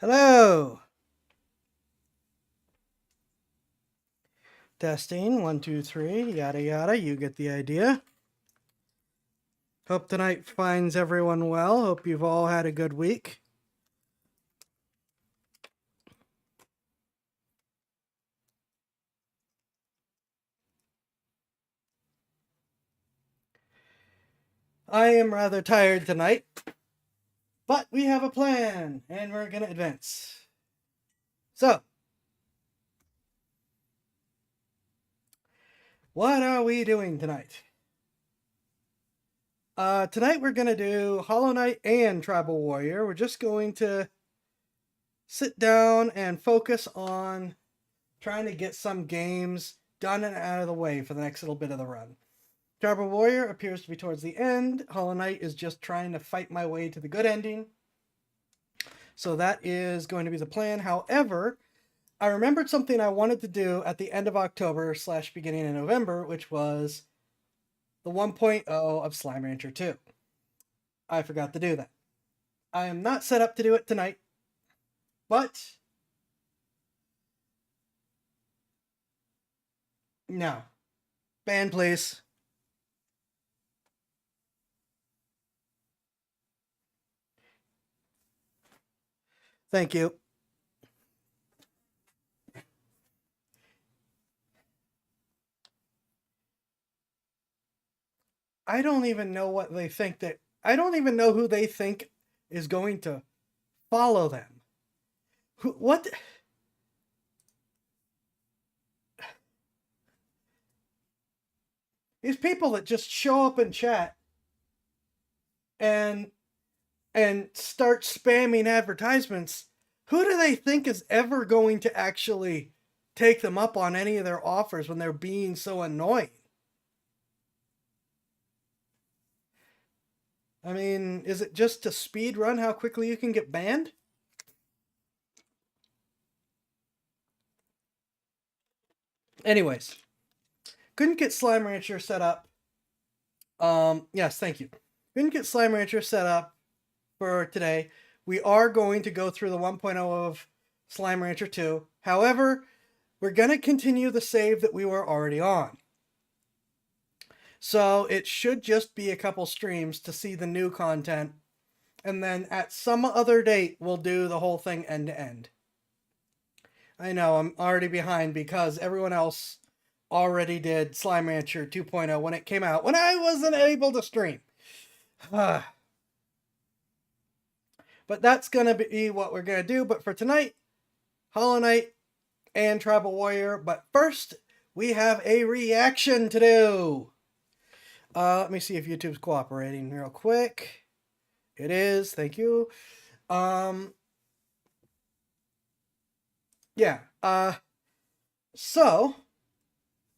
Hello. Testing. One, two, three. Yada, yada. You get the idea. Hope tonight finds everyone well. Hope you've all had a good week. I am rather tired tonight, but we have a plan and we're going to advance. So, what are we doing tonight? Tonight we're going to do Hollow Knight and Tribal Warrior. We're just going to sit down and focus on trying to get some games done and out of the way for the next little bit of the run. Tribal Warrior appears to be towards the end. Hollow Knight is just trying to fight my way to the good ending. So that is going to be the plan. However, I remembered something I wanted to do at the end of October / beginning of November, which was the 1.0 of Slime Rancher 2. I forgot to do that. I am not set up to do it tonight, but no. Ban, please. Thank you. I don't even know what they think that. I don't even know who they think is going to follow them. What? These people that just show up and chat and start spamming advertisements, who do they think is ever going to actually take them up on any of their offers when they're being so annoying? I mean, is it just to speed run how quickly you can get banned? Anyways, couldn't get Slime Rancher set up. Yes, thank you. Couldn't get Slime Rancher set up for today. We are going to go through the 1.0 of Slime Rancher 2. However, we're going to continue the save that we were already on. So it should just be a couple streams to see the new content. And then at some other date, we'll do the whole thing end to end. I know, I'm already behind because everyone else already did Slime Rancher 2.0 when it came out, when I wasn't able to stream. But that's going to be what we're going to do. But for tonight, Hollow Knight and Tribal Warrior. But first, we have a reaction to do. Let me see if YouTube's cooperating real quick. It is. Thank you. Yeah. So,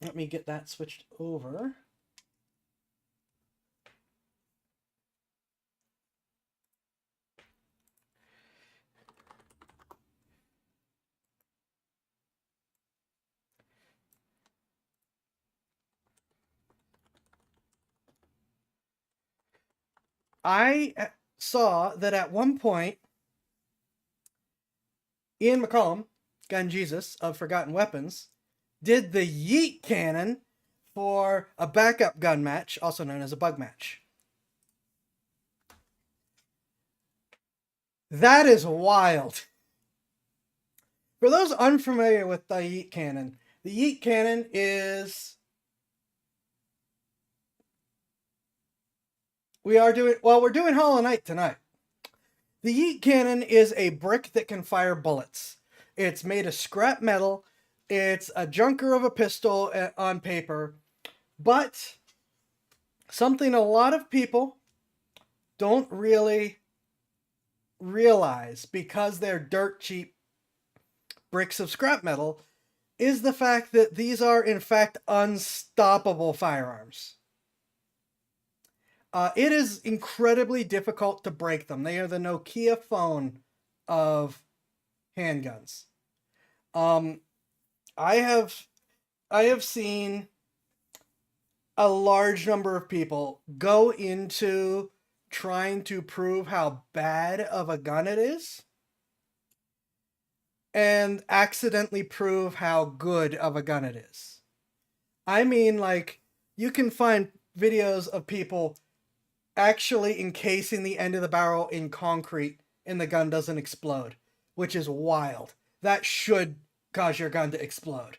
let me get that switched over. I saw that at one point, Ian McCollum, Gun Jesus of Forgotten Weapons, did the Yeet Cannon for a backup gun match, also known as a bug match. That is wild. For those unfamiliar with the Yeet Cannon is we're doing Hollow Knight tonight. The Yeet Cannon is a brick that can fire bullets. It's made of scrap metal. It's a junker of a pistol on paper. But something a lot of people don't really realize because they're dirt cheap bricks of scrap metal is the fact that these are in fact unstoppable firearms. It is incredibly difficult to break them. They are the Nokia phone of handguns. I have seen a large number of people go into trying to prove how bad of a gun it is. and accidentally prove how good of a gun it is. I mean, like, you can find videos of people actually encasing the end of the barrel in concrete and the gun doesn't explode, which is wild. That should cause your gun to explode.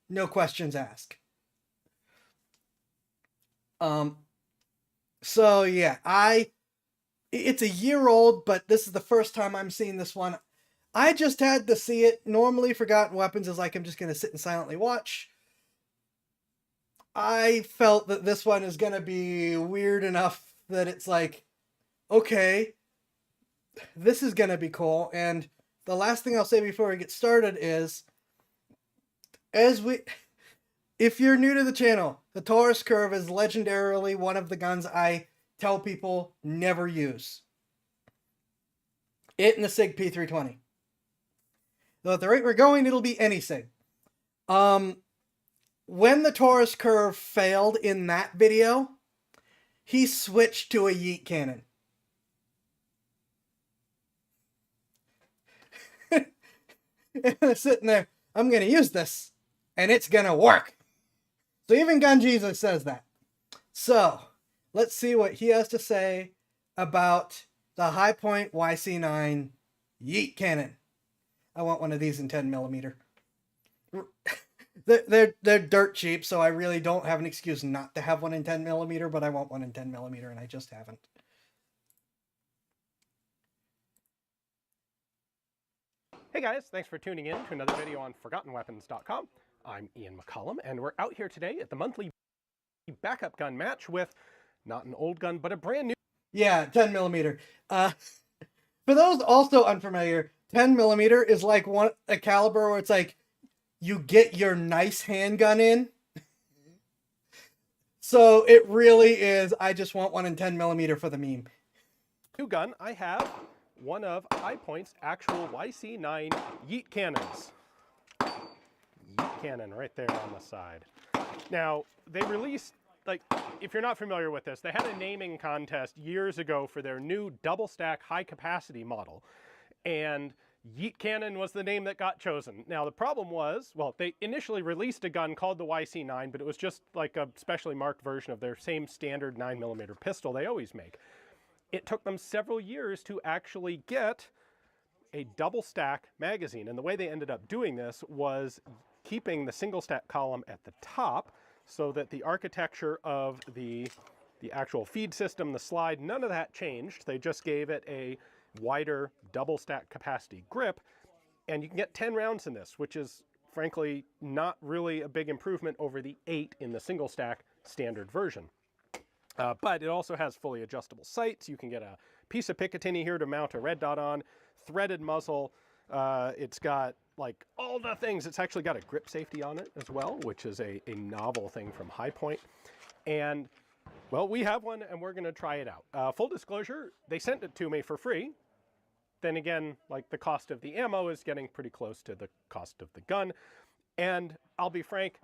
No questions asked. So yeah, it's a year old, but this is the first time I'm seeing this one. I just had to see it. Normally Forgotten Weapons is like I'm just going to sit and silently watch. I felt that this one is going to be weird enough that it's like, okay, this is going to be cool. And the last thing I'll say before we get started is, if you're new to the channel, the Taurus Curve is legendarily one of the guns I tell people never use. It and the SIG P320. Though at the rate we're going, it'll be any SIG. When the Taurus Curve failed in that video, he switched to a yeet cannon. And I'm sitting there, I'm going to use this, and it's going to work. So even Gun Jesus says that. So, let's see what he has to say about the Hi-Point YC9 yeet cannon. I want one of these in 10mm. They're dirt cheap, so I really don't have an excuse not to have one in 10mm, but I want one in 10mm, and I just haven't. Hey guys, thanks for tuning in to another video on ForgottenWeapons.com. I'm Ian McCollum, and we're out here today at the monthly backup gun match with not an old gun, but a brand new... Yeah, 10mm. For those also unfamiliar, 10mm is like a caliber where it's like, you get your nice handgun in. So it really is, I just want one in 10mm for the meme. New gun, I have one of Hi-Point's actual YC9 yeet cannons. Yeet cannon right there on the side. Now, they released, like, if you're not familiar with this, they had a naming contest years ago for their new double stack high capacity model. And yeet cannon was the name that got chosen. Now the problem was, well, they initially released a gun called the YC9, but it was just like a specially marked version of their same standard 9mm pistol they always make. It took them several years to actually get a double stack magazine, and the way they ended up doing this was keeping the single stack column at the top so that the architecture of the actual feed system, the slide, none of that changed. They just gave it a wider double stack capacity grip, and you can get 10 rounds in this, which is frankly not really a big improvement over the 8 in the single stack standard version. But it also has fully adjustable sights. You can get a piece of Picatinny here to mount a red dot on, threaded muzzle. It's got like all the things. It's actually got a grip safety on it as well, which is a novel thing from Hi-Point. And well, we have one and we're going to try it out. Full disclosure, they sent it to me for free. Then again, like, the cost of the ammo is getting pretty close to the cost of the gun. And I'll be frank,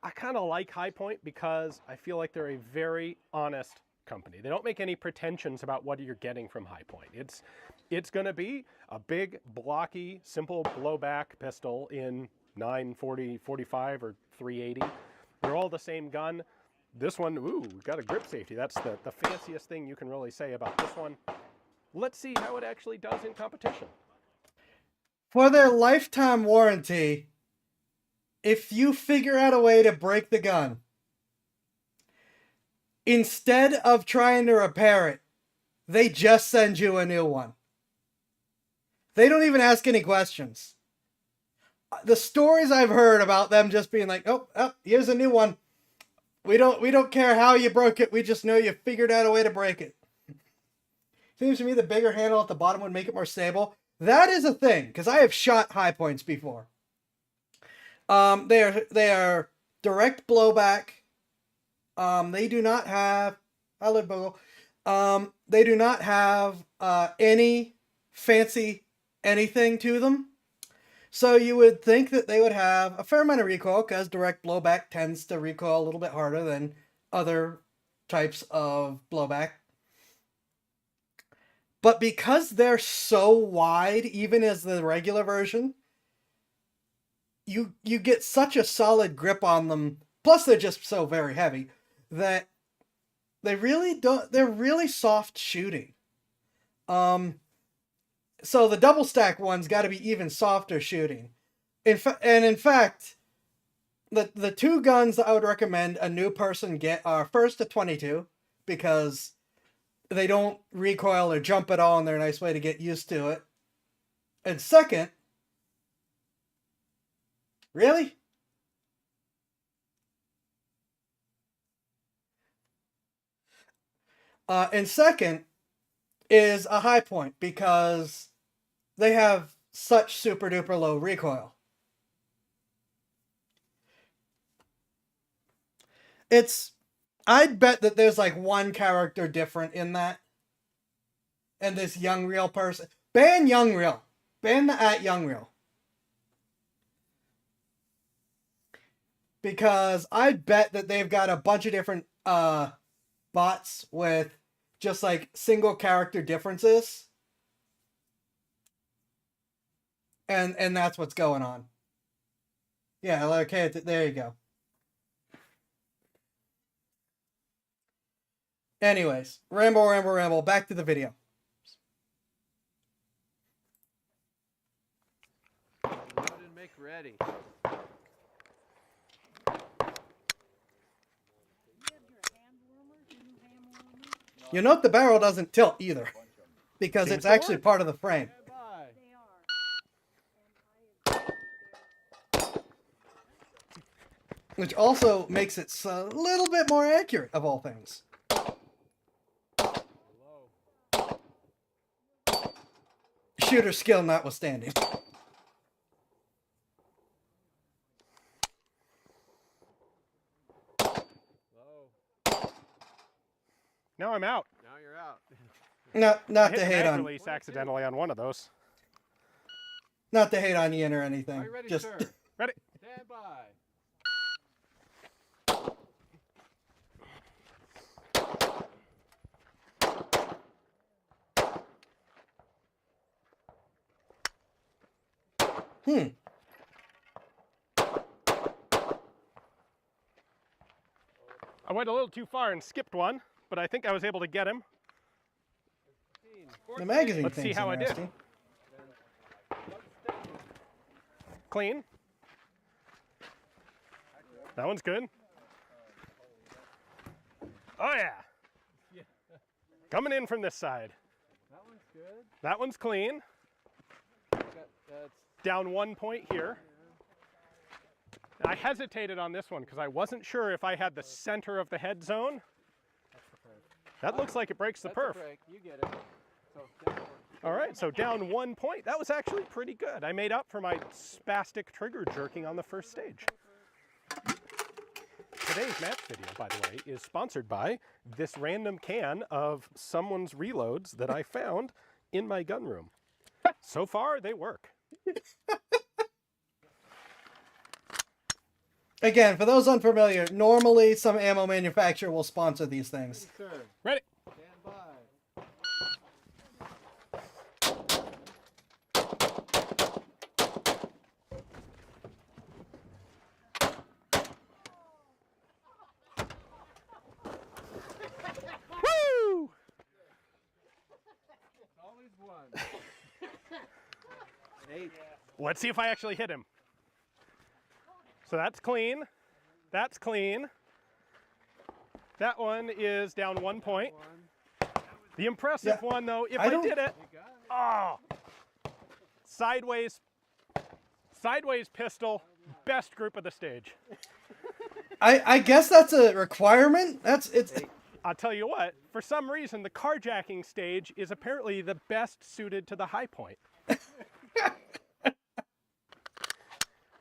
I kind of like Hi-Point because I feel like they're a very honest company. They don't make any pretensions about what you're getting from Hi-Point. It's going to be a big, blocky, simple blowback pistol in 940, 45, or 380. They're all the same gun. This one, ooh, got a grip safety. That's the fanciest thing you can really say about this one. Let's see how it actually does in competition. For their lifetime warranty, if you figure out a way to break the gun, instead of trying to repair it, they just send you a new one. They don't even ask any questions. The stories I've heard about them just being like, oh, here's a new one. We don't care how you broke it. We just know you figured out a way to break it. Seems to me the bigger handle at the bottom would make it more stable. That is a thing, because I have shot Hi-Points before. They are direct blowback. They do not have, they do not have any fancy anything to them. So you would think that they would have a fair amount of recoil, because direct blowback tends to recoil a little bit harder than other types of blowback. But because they're so wide, even as the regular version, you get such a solid grip on them. Plus, they're just so very heavy that they really don't. They're really soft shooting. So the double stack one's got to be even softer shooting. In fact, the two guns that I would recommend a new person get are first a 22 because they don't recoil or jump at all, and they're a nice way to get used to it. And second, really? And second is a high point because they have such super duper low recoil. I'd bet that there's like one character different in that. And this Young Real person. Ban Young Real. Ban the @Young Real. Because I bet that they've got a bunch of different bots with just like single character differences. And that's what's going on. Yeah, okay, there you go. Anyways, ramble, back to the video. Load and make ready. You note the barrel doesn't tilt either because Seems it's to actually work. part of the frame. Which also makes it a little bit more accurate, of all things. Shooter skill notwithstanding. Now I'm out. Now you're out. Not I hit to the hate mag on, release accidentally on one of those. not to hate on Ian or anything. Are you ready, Just sir? Ready? Stand by. I went a little too far and skipped one, but I think I was able to get him. the magazine Let's see thing's how I did. interesting. Clean. That one's good. Oh yeah. Coming in from this side. That one's good. That one's clean. That's Down 1 point here. I hesitated on this one because I wasn't sure if I had the center of the head zone. That looks like it breaks the a perf. break. You get it. So, down. All right, so down 1 point. That was actually pretty good. I made up for my spastic trigger jerking on the first stage. Today's match video, by the way, is sponsored by this random can of someone's reloads that I found in my gun room. So far, they work. Again, for those unfamiliar, normally some ammo manufacturer will sponsor these things. Sir, Ready? stand by. Woo! Always one. 8. Let's see if I actually hit him. So that's clean. That's clean. That one is down 1 point. The impressive Yeah, one, though, if I I don't- did it, You got it. oh, sideways pistol, best group of the stage. I guess that's a requirement. It's I'll tell you what, for some reason, the carjacking stage is apparently the best suited to the high point.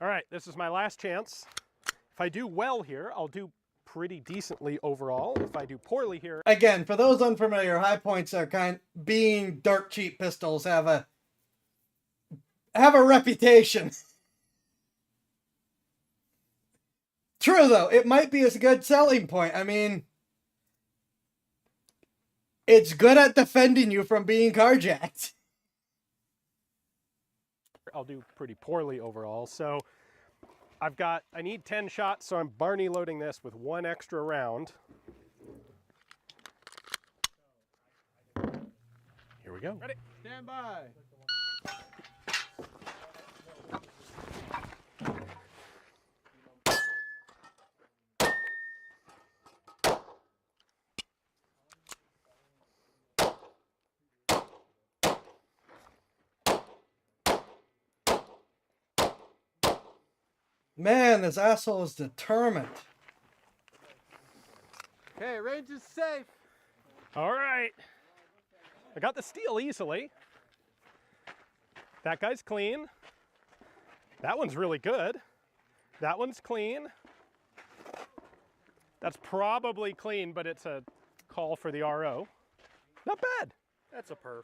All right, this is my last chance. If I do well here, I'll do pretty decently overall. If I do poorly here, again, for those unfamiliar, high points are being dirt cheap pistols have a reputation. True though, it might be a good selling point. I mean, it's good at defending you from being carjacked. I'll do pretty poorly overall. So I need 10 shots, so I'm Barney loading this with 1 extra round. Here we go. Ready? Stand by. Man, this asshole is determined. Okay, range is safe. All right. I got the steal easily. That guy's clean. That one's really good. That one's clean. That's probably clean, but it's a call for the RO. Not bad. That's a perf.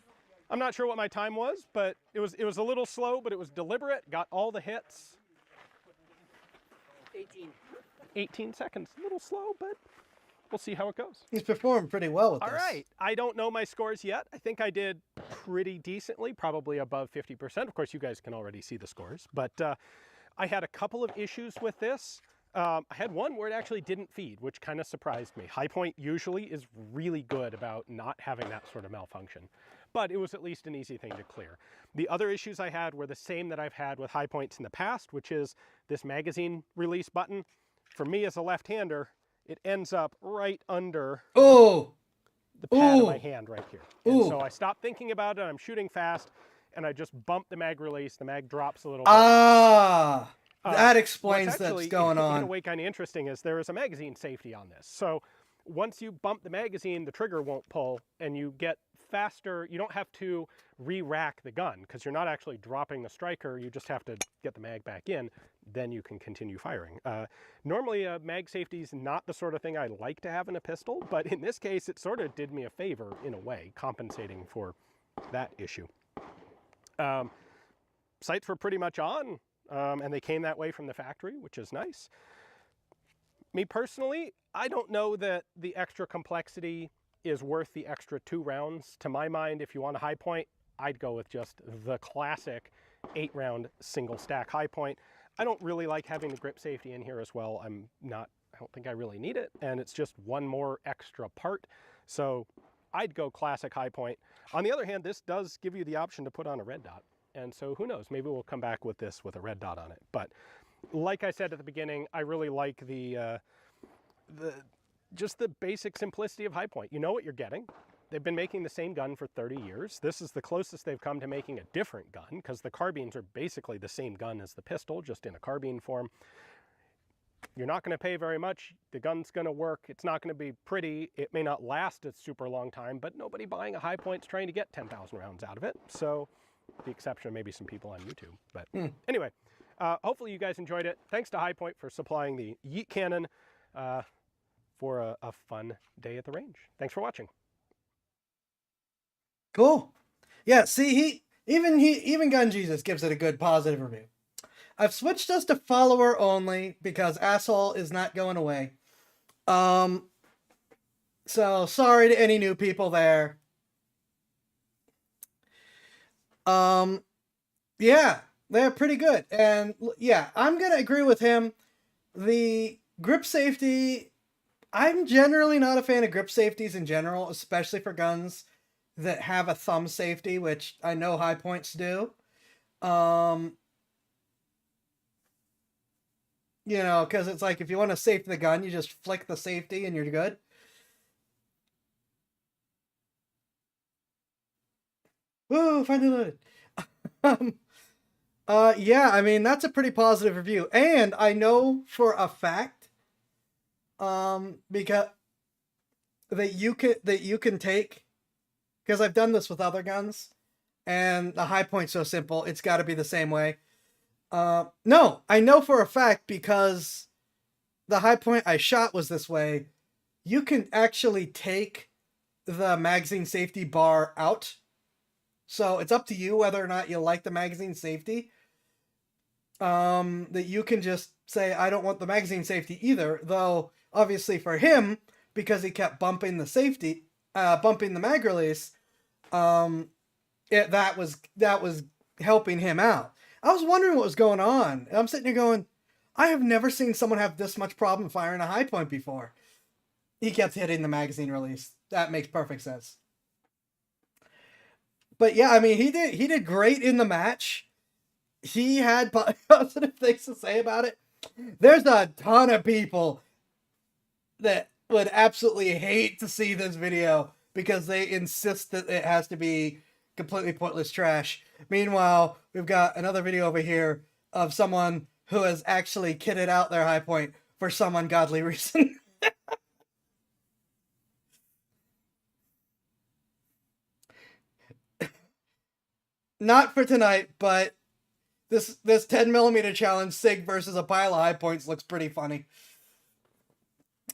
I'm not sure what my time was, but it was a little slow, but it was deliberate. Got all the hits. 18 seconds. A little slow, but we'll see how it goes. He's performed pretty well with All this. right. I don't know my scores yet. I think I did pretty decently, probably above 50%. Of course, you guys can already see the scores, but I had a couple of issues with this. I had one where it actually didn't feed, which kind of surprised me. High Point usually is really good about not having that sort of malfunction, but it was at least an easy thing to clear. The other issues I had were the same that I've had with High Points in the past, which is this magazine release button. For me as a left-hander, it ends up right under Oh, the pad of my Ooh. hand right here. And Ooh. so I stopped thinking about it, I'm shooting fast, and I just bump the mag release, the mag drops a little bit. ah, that explains What's that's actually, going in a on. way kind of interesting is there is a magazine safety on this. So once you bump the magazine, the trigger won't pull, and you get faster. You don't have to re-rack the gun because you're not actually dropping the striker. You just have to get the mag back in. Then you can continue firing. Normally, a mag safety is not the sort of thing I like to have in a pistol, but in this case, it sort of did me a favor in a way, compensating for that issue. Sights were pretty much on, and they came that way from the factory, which is nice. Me personally, I don't know that the extra complexity is worth the extra 2 rounds. To my mind, if you want a High Point, I'd go with just the classic 8-round single stack High Point. I don't really like having the grip safety in here as well. I don't think I really need it, and it's just one more extra part. So I'd go classic High Point. On the other hand, this does give you the option to put on a red dot. And so who knows, maybe we'll come back with this with a red dot on it. But like I said at the beginning, I really like just the basic simplicity of High Point. You know what you're getting. They've been making the same gun for 30 years. This is the closest they've come to making a different gun because the carbines are basically the same gun as the pistol, just in a carbine form. You're not going to pay very much. The gun's going to work. It's not going to be pretty. It may not last a super long time, but nobody buying a High Point's trying to get 10,000 rounds out of it. So the exception of maybe some people on YouTube. But anyway, hopefully you guys enjoyed it. Thanks to High Point for supplying the Yeet Cannon for a fun day at the range. Thanks for watching. Cool. Yeah, see, even Gun Jesus gives it a good positive review. I've switched us to follower only because asshole is not going away. So sorry to any new people there. Yeah, they're pretty good. And yeah, I'm going to agree with him. The grip safety, I'm generally not a fan of grip safeties in general, especially for guns that have a thumb safety, which I know High Points do. You know, because it's like if you want to safety the gun, you just flick the safety and you're good. Woo, finally loaded. Yeah, I mean, that's a pretty positive review. And I know for a fact, because that you can take, because I've done this with other guns, and the High Point's so simple, it's got to be the same way. No, I know for a fact because the High Point I shot was this way. You can actually take the magazine safety bar out. So it's up to you whether or not you like the magazine safety. That you can just say, I don't want the magazine safety either. Though, obviously for him, because he kept bumping the safety, bumping the mag release, that was helping him out. I was wondering what was going on. I'm sitting here going, I have never seen someone have this much problem firing a high point before. He kept hitting the magazine release. That makes perfect sense. But yeah, I mean, he did great in the match. He had positive things to say about it. There's a ton of people that would absolutely hate to see this video because they insist that it has to be completely pointless trash. Meanwhile, we've got another video over here of someone who has actually kitted out their high point for some ungodly reason. Not for tonight, but this 10mm challenge, Sig versus a pile of high points, looks pretty funny.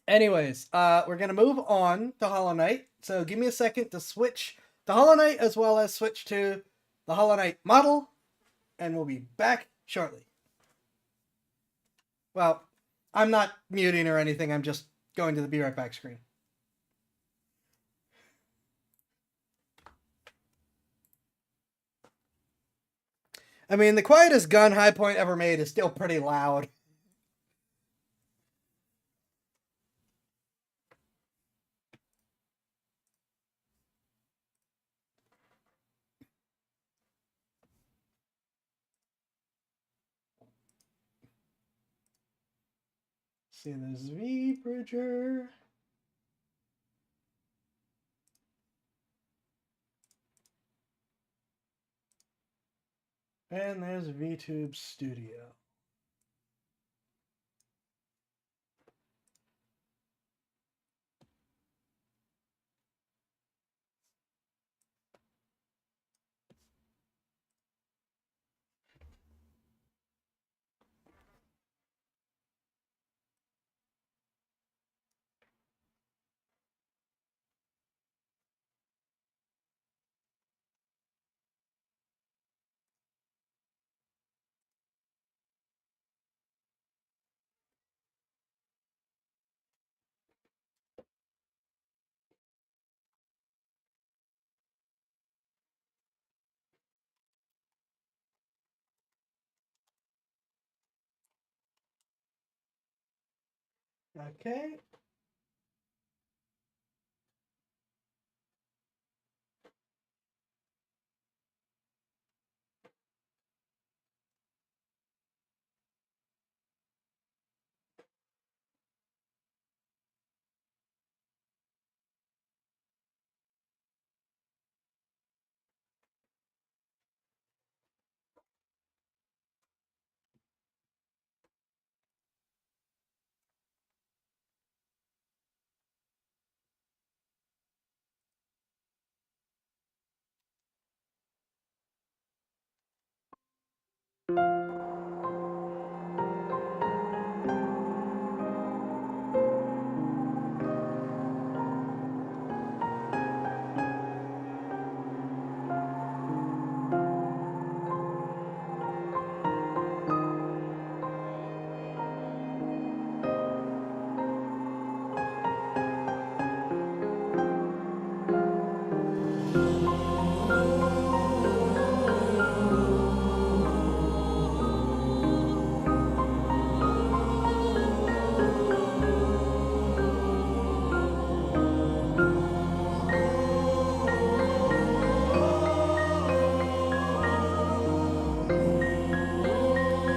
Anyways, we're going to move on to Hollow Knight. So give me a second to switch to Hollow Knight as well as switch to the Hollow Knight model, and we'll be back shortly. Well, I'm not muting or anything. I'm just going to the Be Right Back screen. I mean, the quietest gun high point ever made is still pretty loud. See, there's V Bridger. And there's VTube Studio. Okay.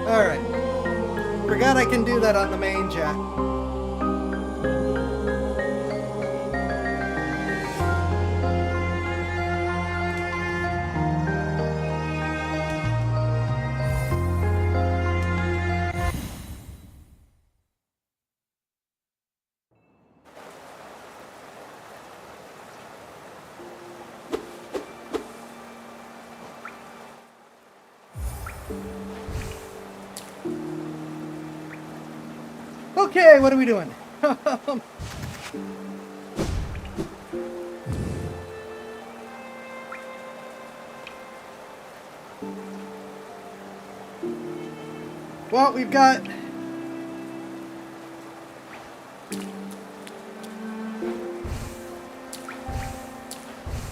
Alright. Forgot I can do that on the main jack. Okay, what are we doing? Well, we've got...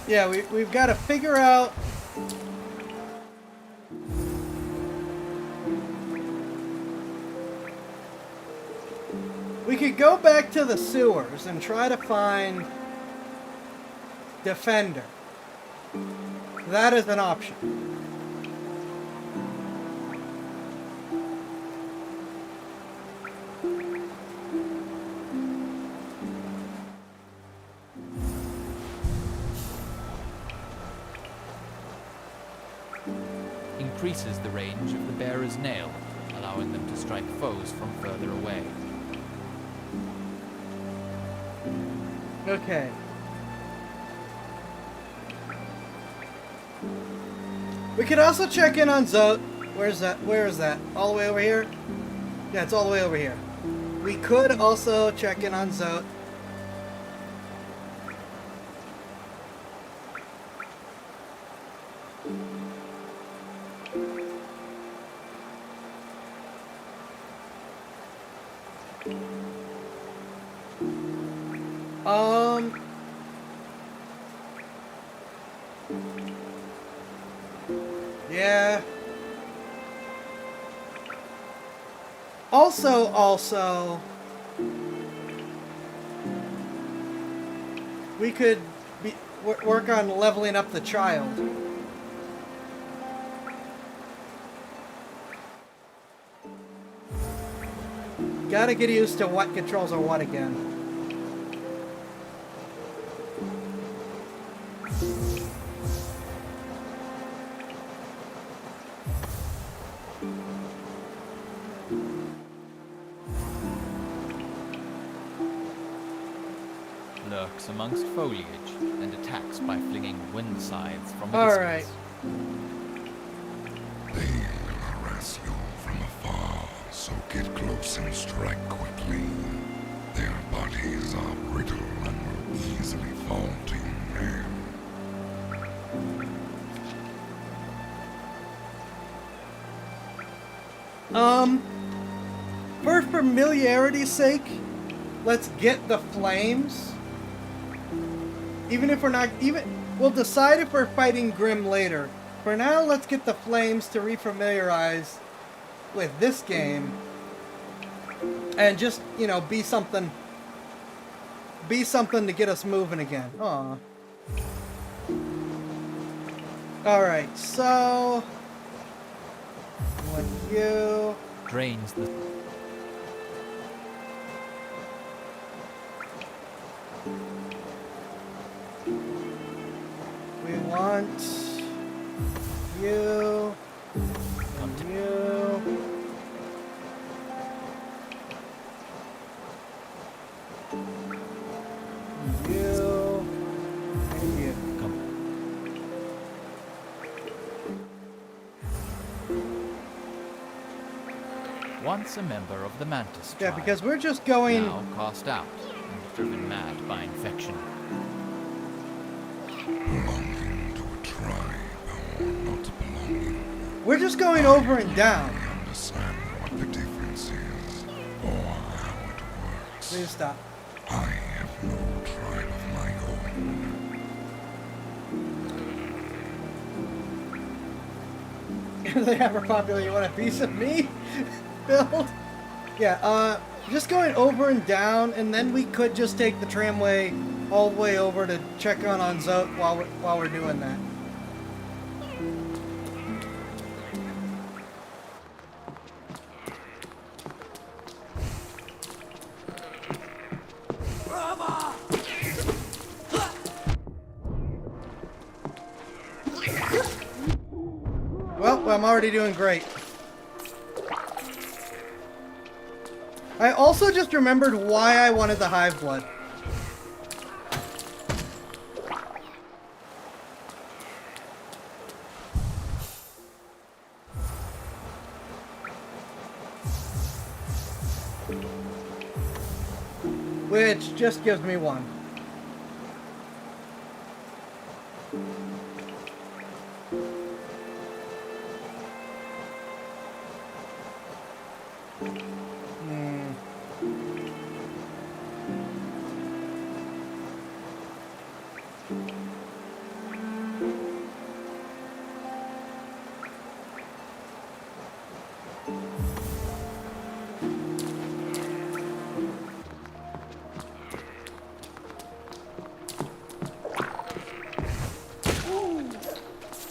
Yeah, we've got to figure out... We could go back to the sewers and try to find Defender. That is an option. Increases the range of the bearer's nail, allowing them to strike foes from further away. Okay. We could also check in on Zote. Where's that? Where is that? All the way over here? Yeah, it's all the way over here. We could also check in on Zote. Yeah. Also, we could work on leveling up the child. Gotta get used to what controls are what again. Lurks amongst foliage and attacks by flinging wind scythes from a All distance. right. They will harass you from afar, so get close and strike quickly. Their bodies are brittle and will easily fall to your hand. For familiarity's sake, let's get the flames. Even if we're not, we'll decide if we're fighting Grim later. For now, let's get the flames to refamiliarize with this game. And just, you know, be something to get us moving again. Aw. Alright, so... When you... Drains the We want... You... come to You... You... And you. come. Once a member of the Mantis Yeah, tribe, because we're just going... now cast out and driven mad by infection. Belonging to a tribe or not belonging. We're just going over and down. I understand what the difference is or how it works. Please stop. I have no tribe of my own. If they ever popular, you want a piece of me? Build? Yeah, just going over and down, and then we could just take the tramway all the way over to check on Zote while we're doing that. Well, I'm already doing great. I also just remembered why I wanted the hive blood. Which just gives me one.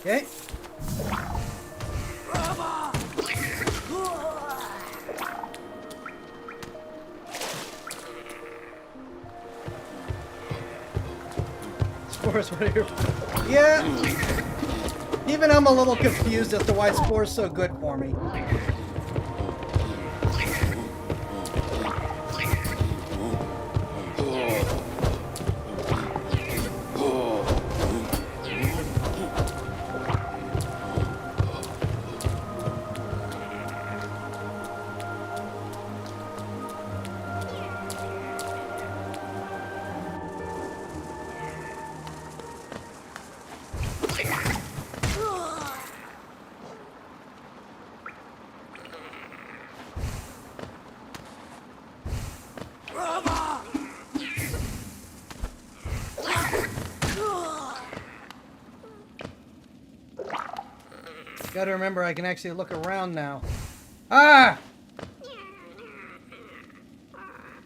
Okay. Spores, what are your... Yeah. Even I'm a little confused as to why Spore's so good for me. Gotta remember I can actually look around now. Ah!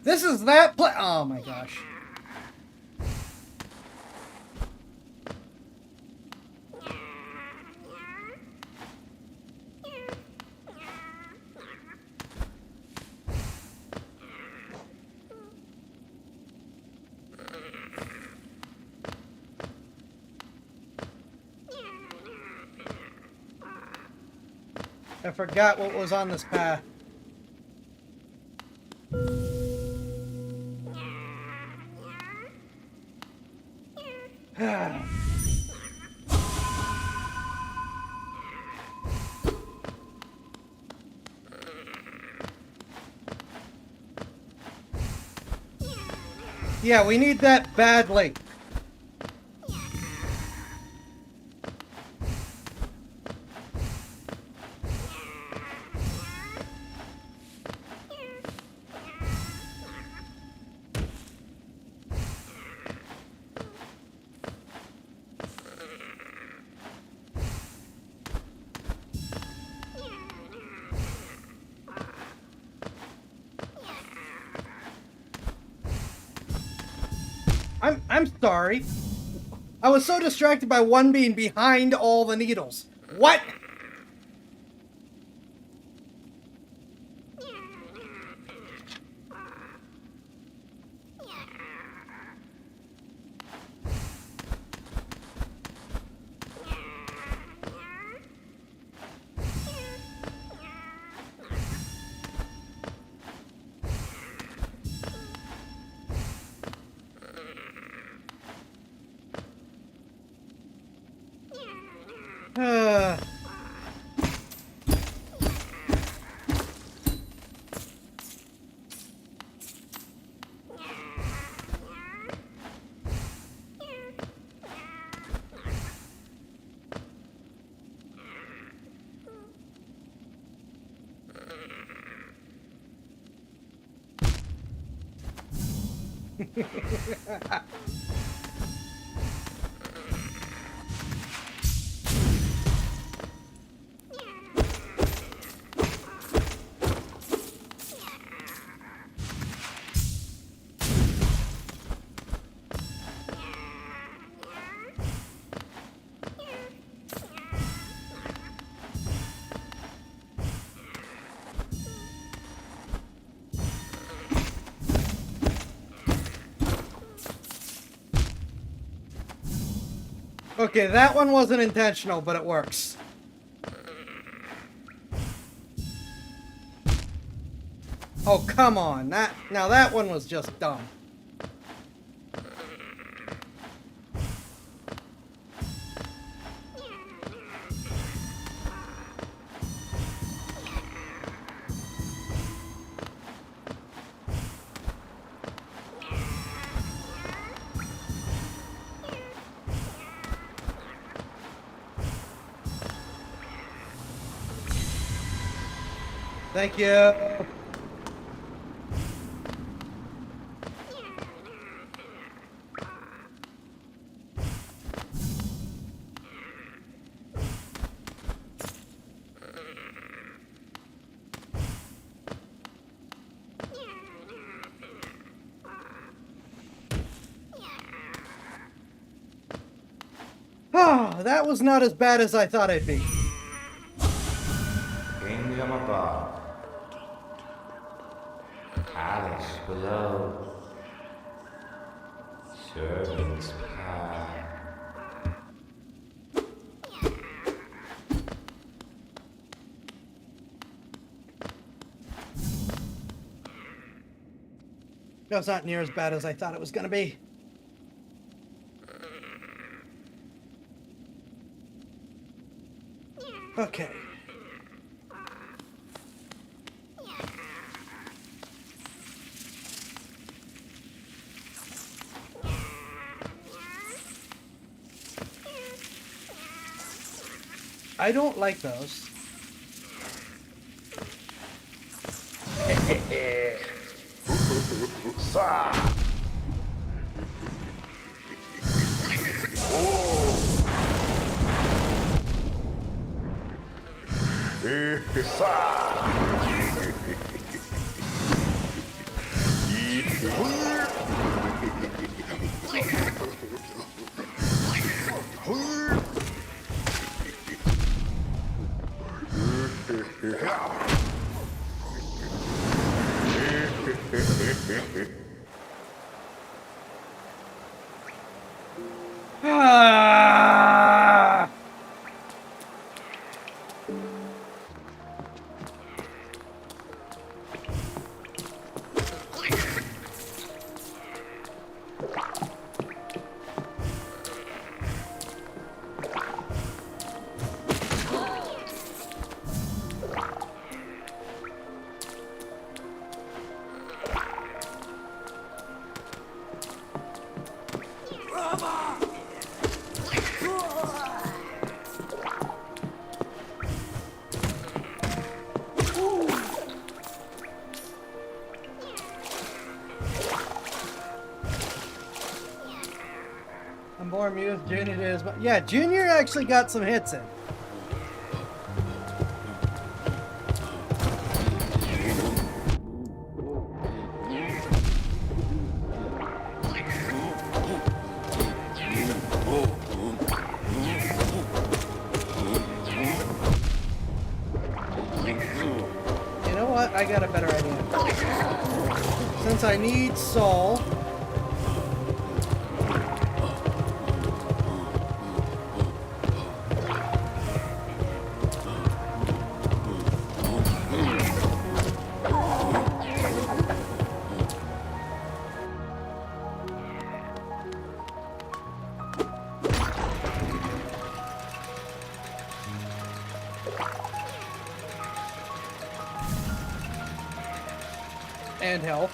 This is that oh my gosh. I forgot what was on this path. Yeah, we need that badly. I'm sorry. I was so distracted by one being behind all the needles. What? Okay, that one wasn't intentional, but it works. Oh, come on. Now that one was just dumb. Thank you. Ah. Well, that was not as bad as I thought it'd be. Kingdom above, palace below, servants pie. That was not near as bad as I thought it was gonna be. Okay. I don't like those. Ah! I'm more amused Junior is, but yeah, Junior actually got some hits in. You know what? I got a better idea. Since I need Soul. And health.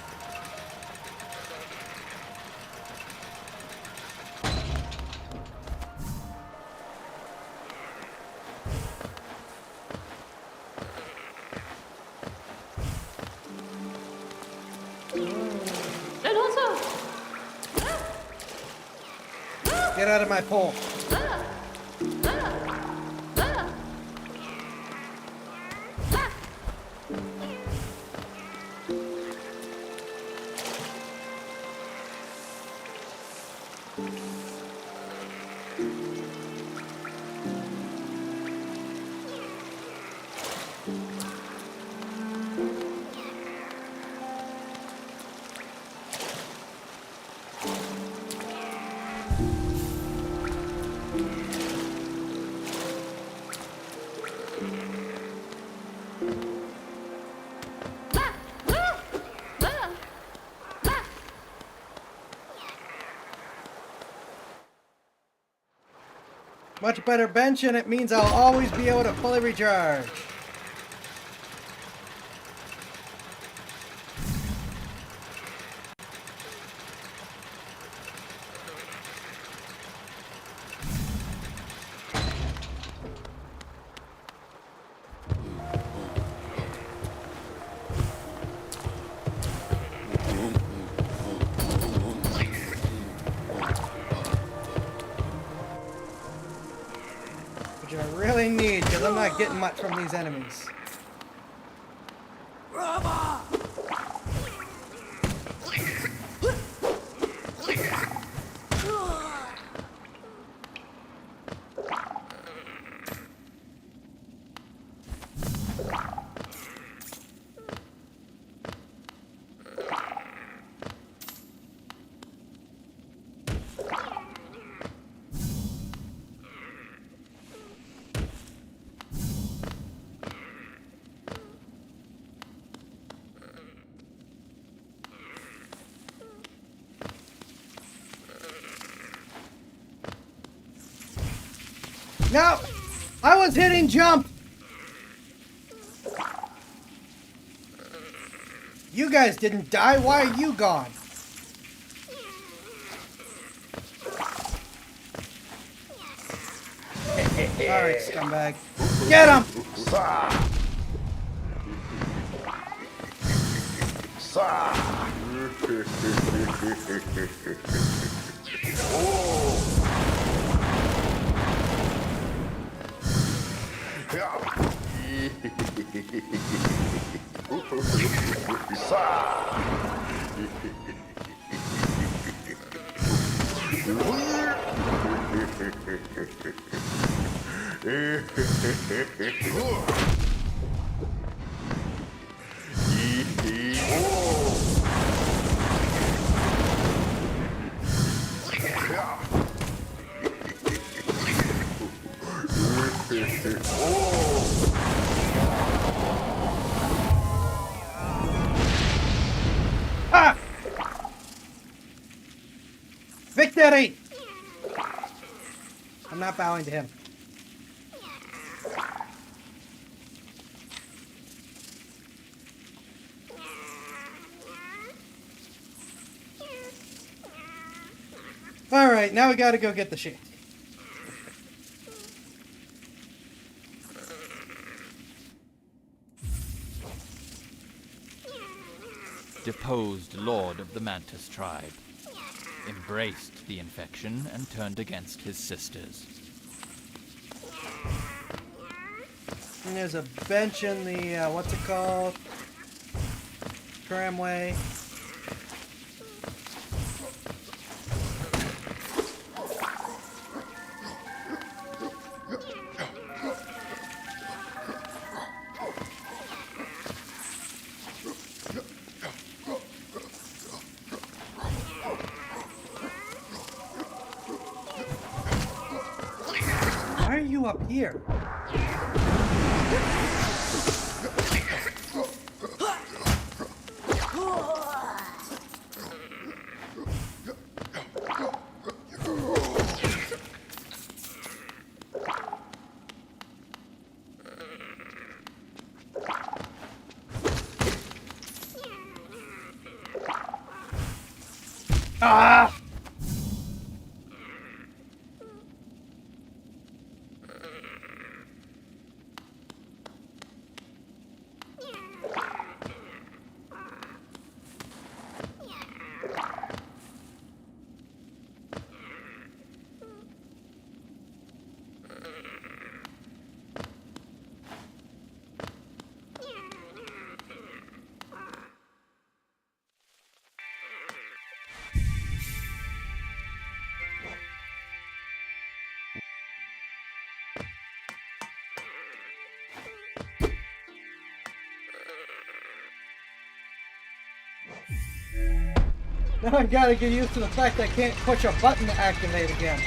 Get out of my pole. Much better bench, and it means I'll always be able to fully recharge. Which I really need, because I'm not getting much from these enemies. No! I was hitting jump! You guys didn't die. Why are you gone? Alright, scumbag. Get him! Ah! Victory! I'm not bowing to him. Alright, now we gotta go get the sheet. Deposed Lord of the Mantis tribe. Embraced the infection and turned against his sisters. And there's a bench in the, what's it called? Tramway. Why are you up here? Ah! Now I gotta get used to the fact I can't push a button to activate again.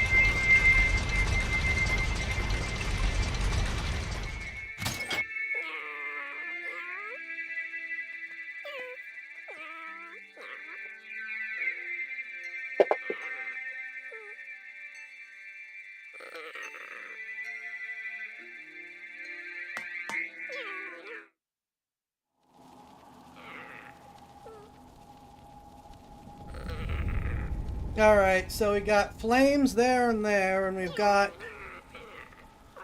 Alright, so we got flames there, and we've got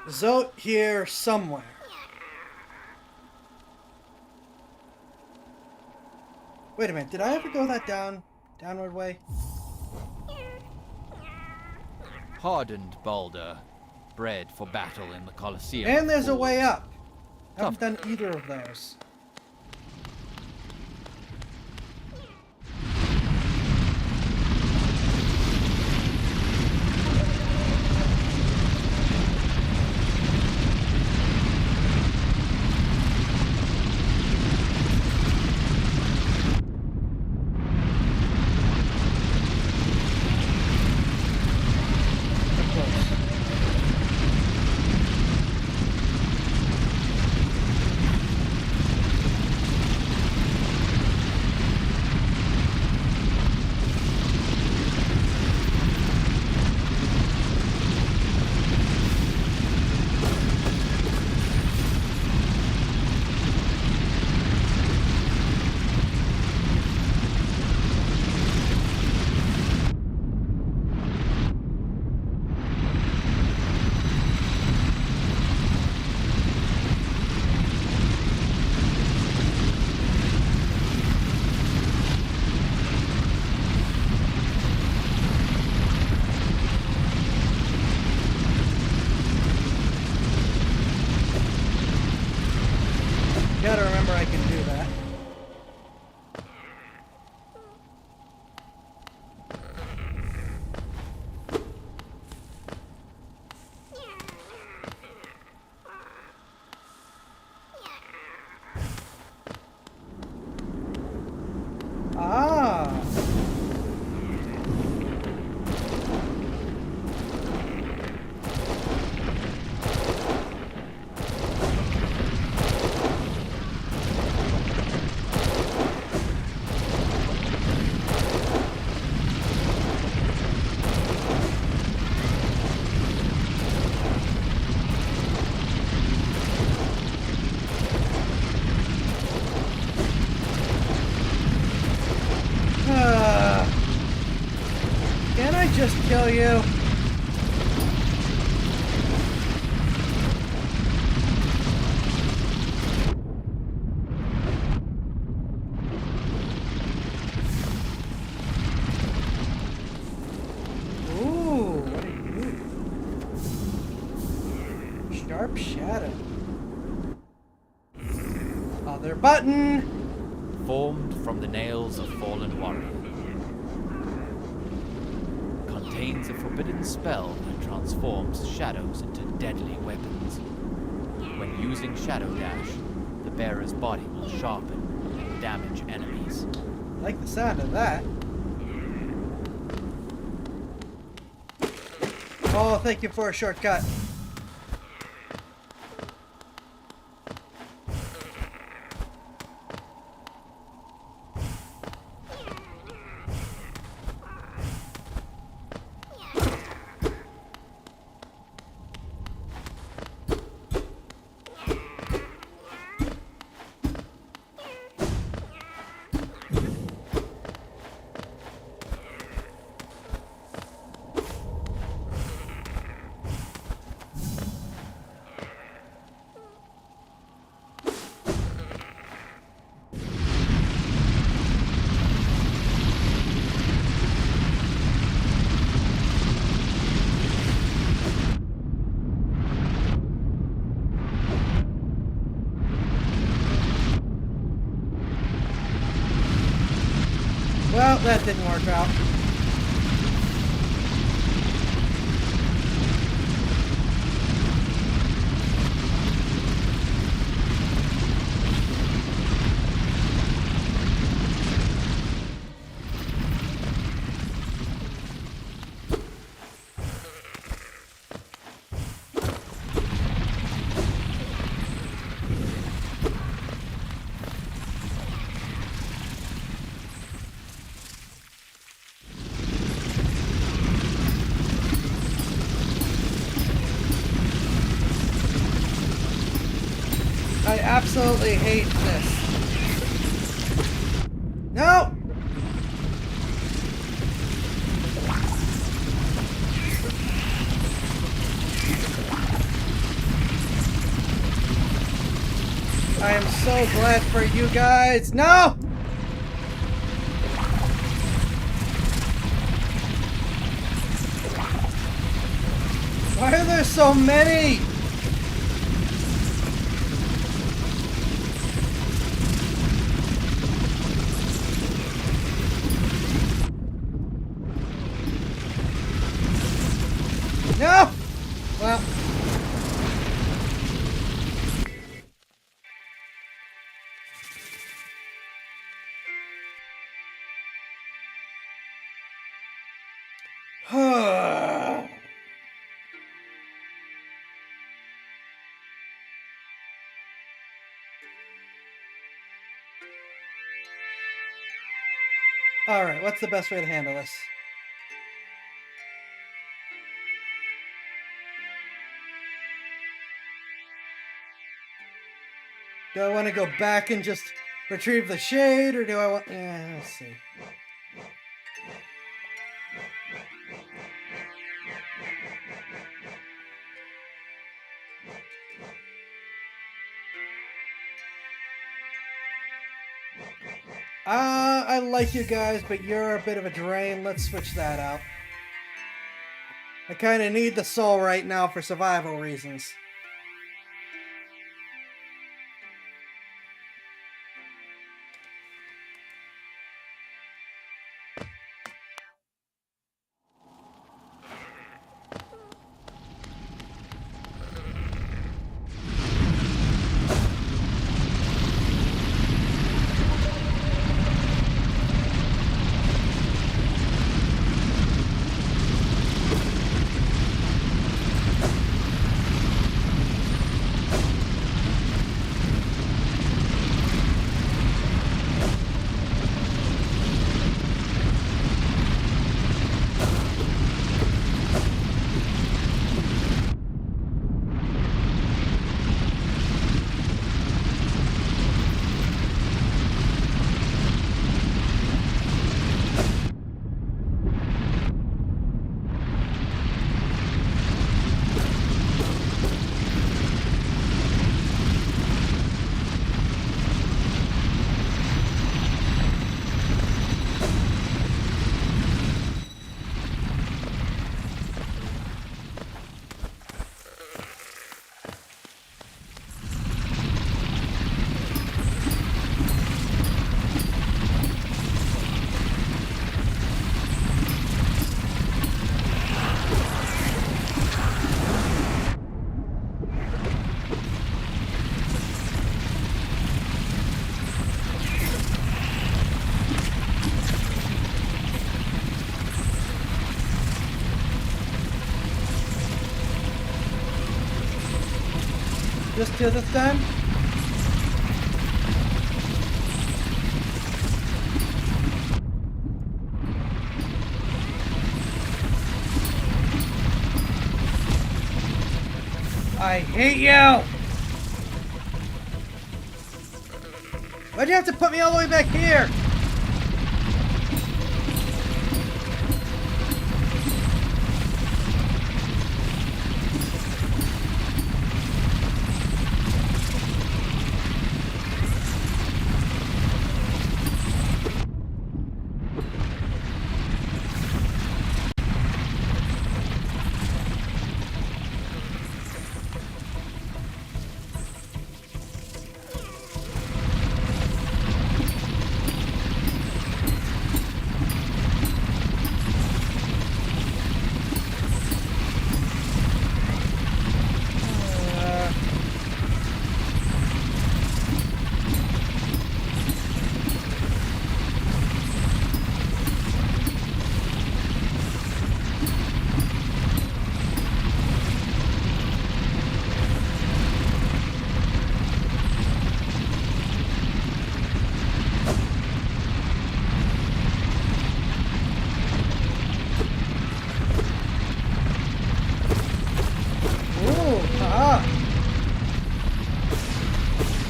Zote here somewhere. Wait a minute, did I ever go that downward way? Hardened Balder, bred for battle in the Colosseum. And there's a Fools. way up. Haven't Tough. done either of those. just kill you? Ooh, what are you? Sharp shadow. Other button. Formed from the nails of fallen warrior. Contains a forbidden spell that transforms shadows into deadly weapons. When using Shadow Dash, the bearer's body will sharpen and damage enemies. I like the sound of that. Oh, thank you for a shortcut. Well, that didn't work out. I absolutely hate this. No! I am so glad for you guys. No! Why are there so many? No! Well. All right, what's the best way to handle this? Do I want to go back and just retrieve the shade, or do I want... Yeah, let's see. I like you guys, but you're a bit of a drain. Let's switch that out. I kind of need the soul right now for survival reasons. just do this time? I hate you! Why'd you have to put me all the way back here?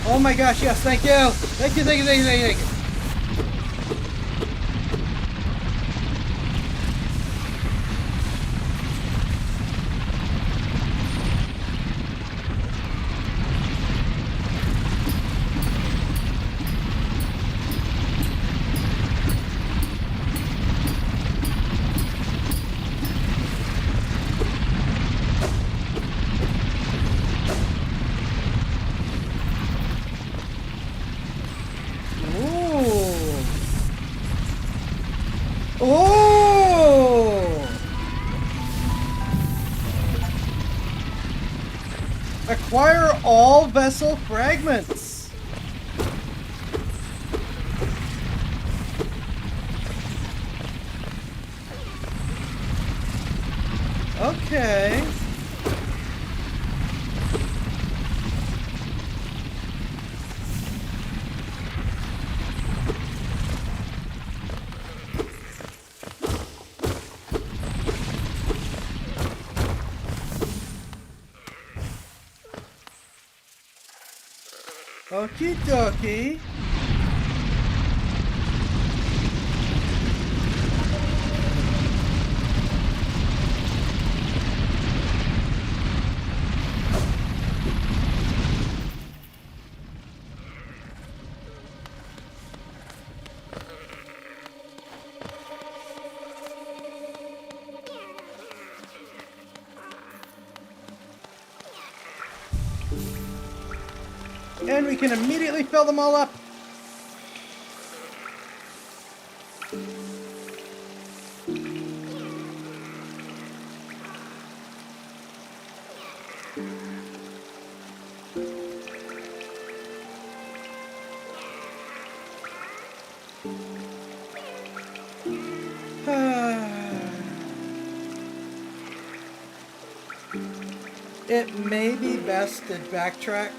Oh my gosh, yes, thank you! Thank you, thank you, thank you, thank you, thank you. Oh! Acquire all vessel fragments. Okay. Okie dokie. And we can immediately fill them all up. It may be best to backtrack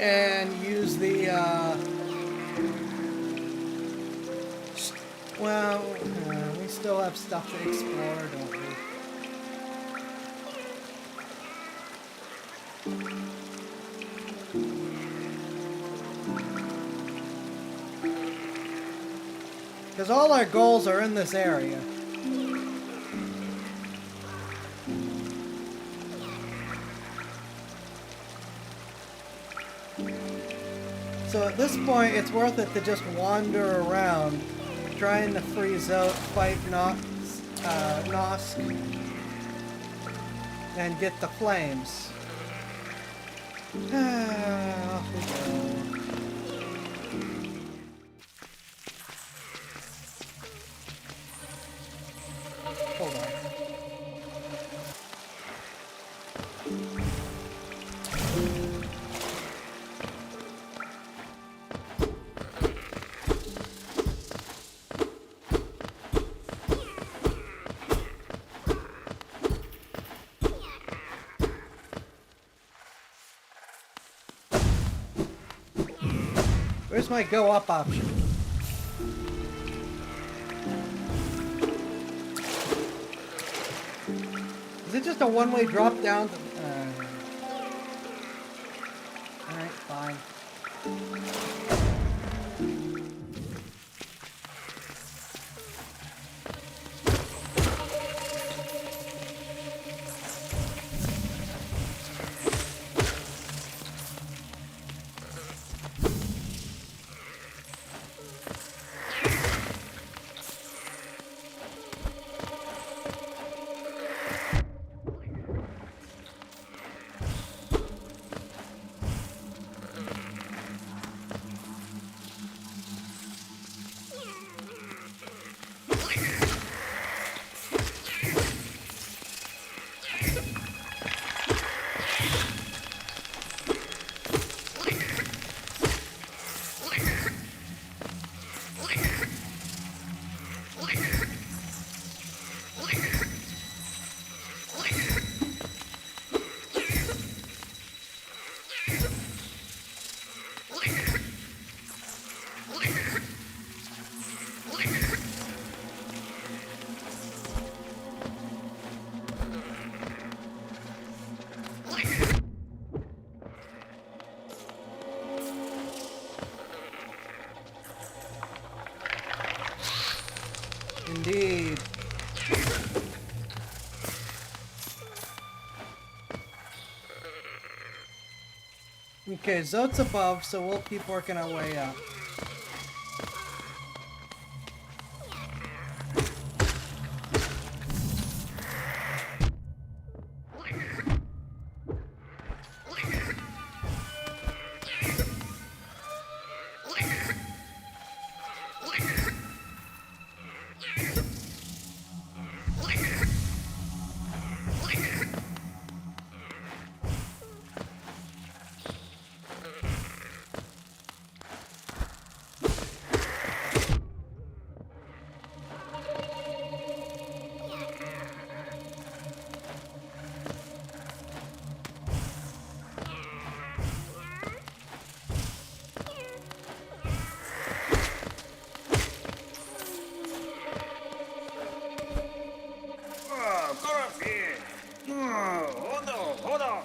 and use the, well, we still have stuff to explore, don't we? Because all our goals are in this area. So at this point, it's worth it to just wander around, trying to freeze out, fight Nosk, and get the flames. Off we go. Hold on. Where's my go up option? Is it just a one-way drop down? Alright, fine. Indeed. Okay, Zote's above, so we'll keep working our way up.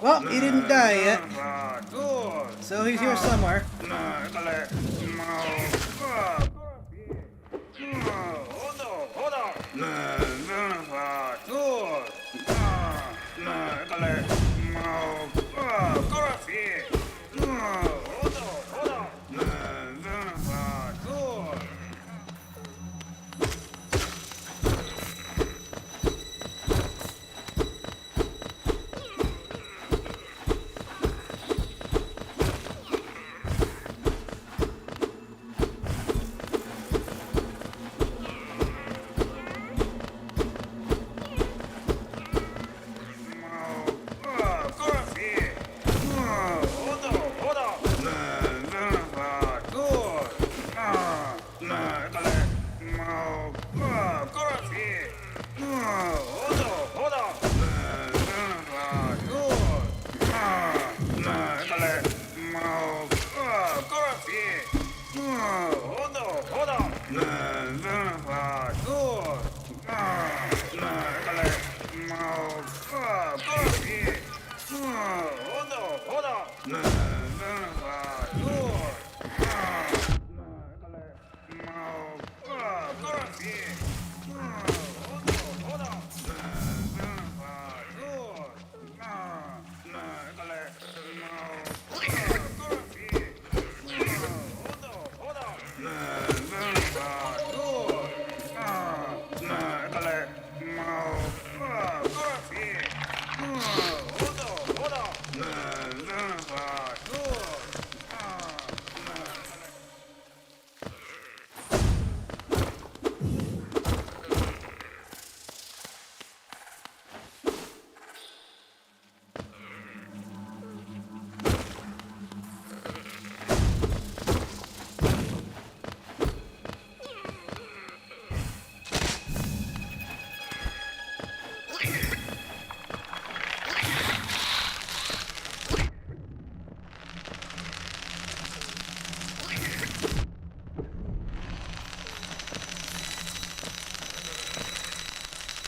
Well, he didn't die yet. So he's here somewhere.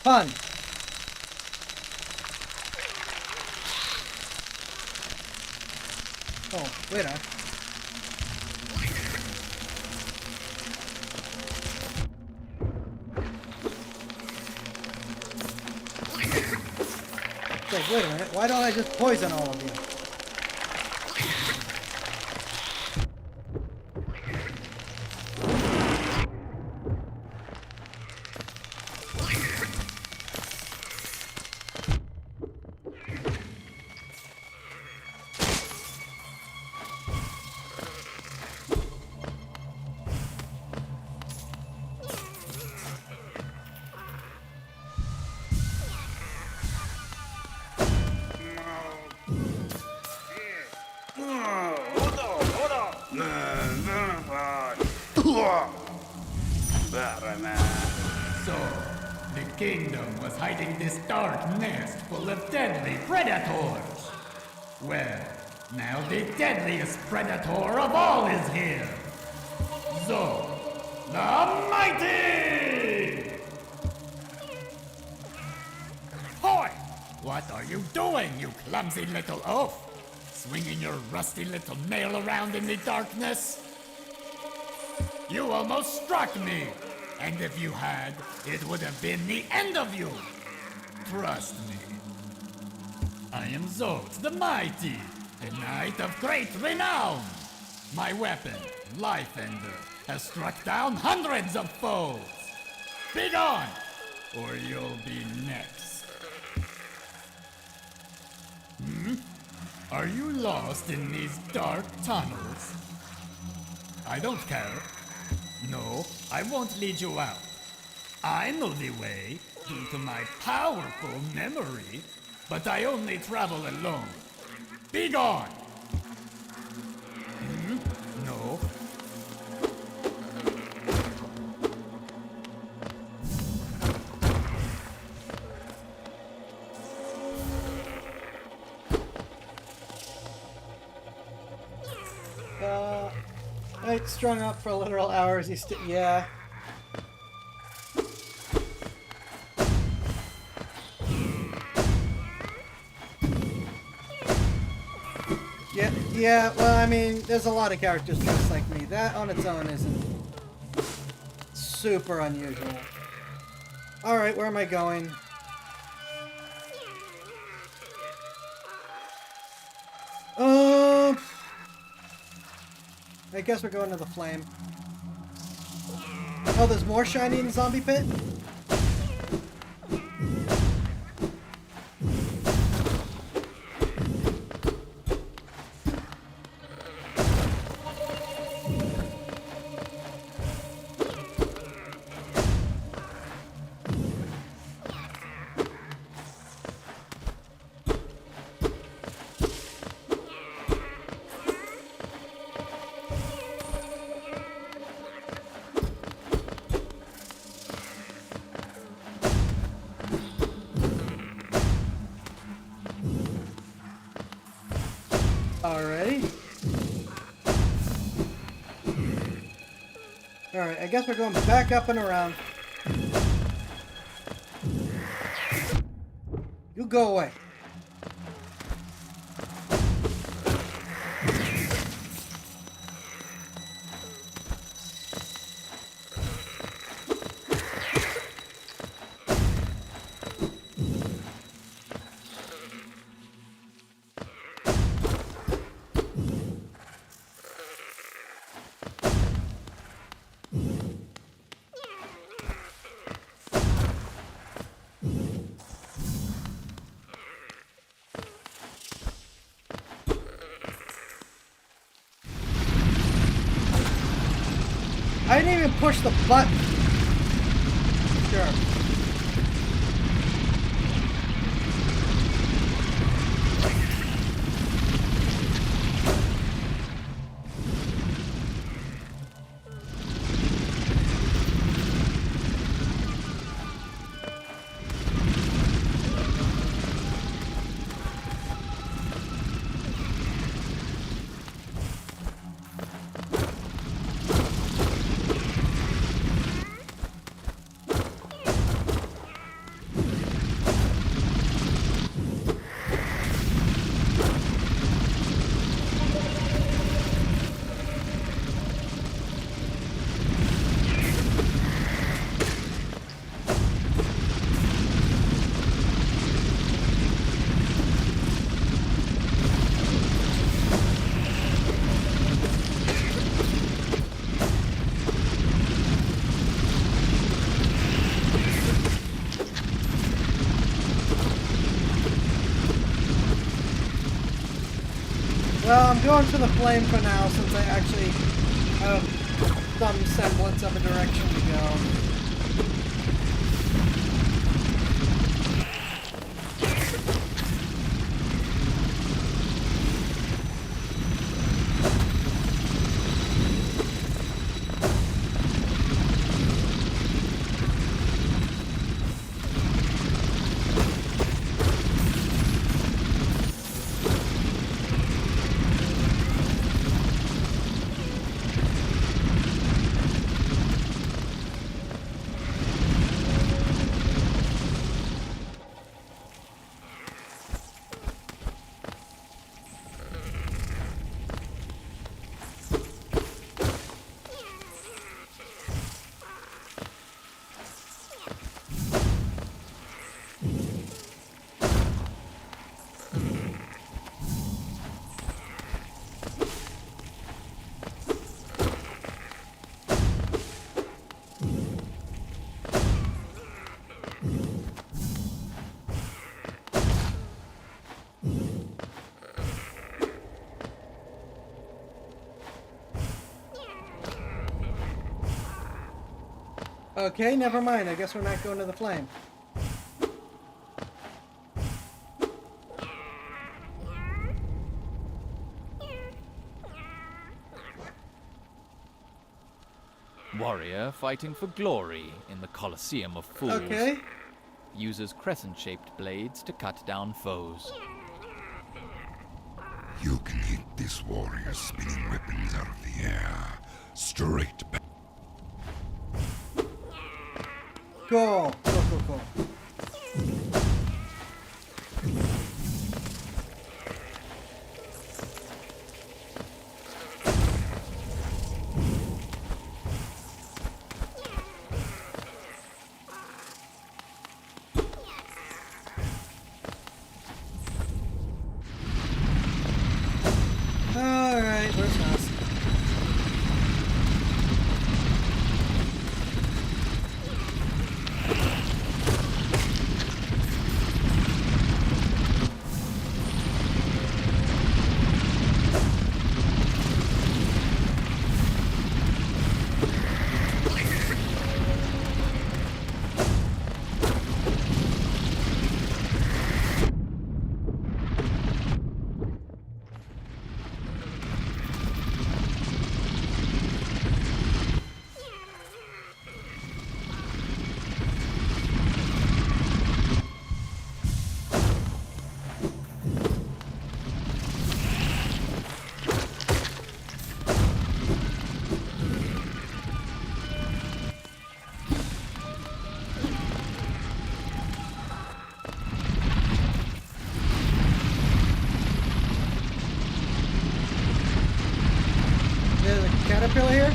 Fun. Oh, wait a... It's like, wait a minute, why don't I just poison all of you? So, the kingdom was hiding this dark nest full of deadly predators. Well, now the deadliest predator of all is here. Zod, the Mighty! Hoy! What are you doing, you clumsy little oaf? Swinging your rusty little nail around in the darkness? You almost struck me! And if you had, it would have been the end of you! Trust me. I am Zod the Mighty, a knight of great renown. My weapon, Life Ender, has struck down hundreds of foes. Be gone, or you'll be next. Are you lost in these dark tunnels? I don't care. No, I won't lead you out. I know the way due to my powerful memory, but I only travel alone. Be gone! No. Night strung up for literal hours. He's yeah. Yeah, well, I mean, there's a lot of characters just like me. That on its own isn't super unusual. Alright, where am I going? I guess we're going to the flame. Oh, there's more shiny in the zombie pit? Alrighty. Alright, I guess we're going back up and around. You go away. I didn't even push the button. Sure. Well, I'm going for the flame for now since I actually have some semblance of a direction to go. Okay, never mind. I guess we're not going to the flame. Warrior fighting for glory in the Colosseum of Fools. Okay. Uses crescent-shaped blades to cut down foes. You can hit this warrior spinning weapons out of the air. Straight back. Cool. Cool. Alright, where's Nas? There's a caterpillar here?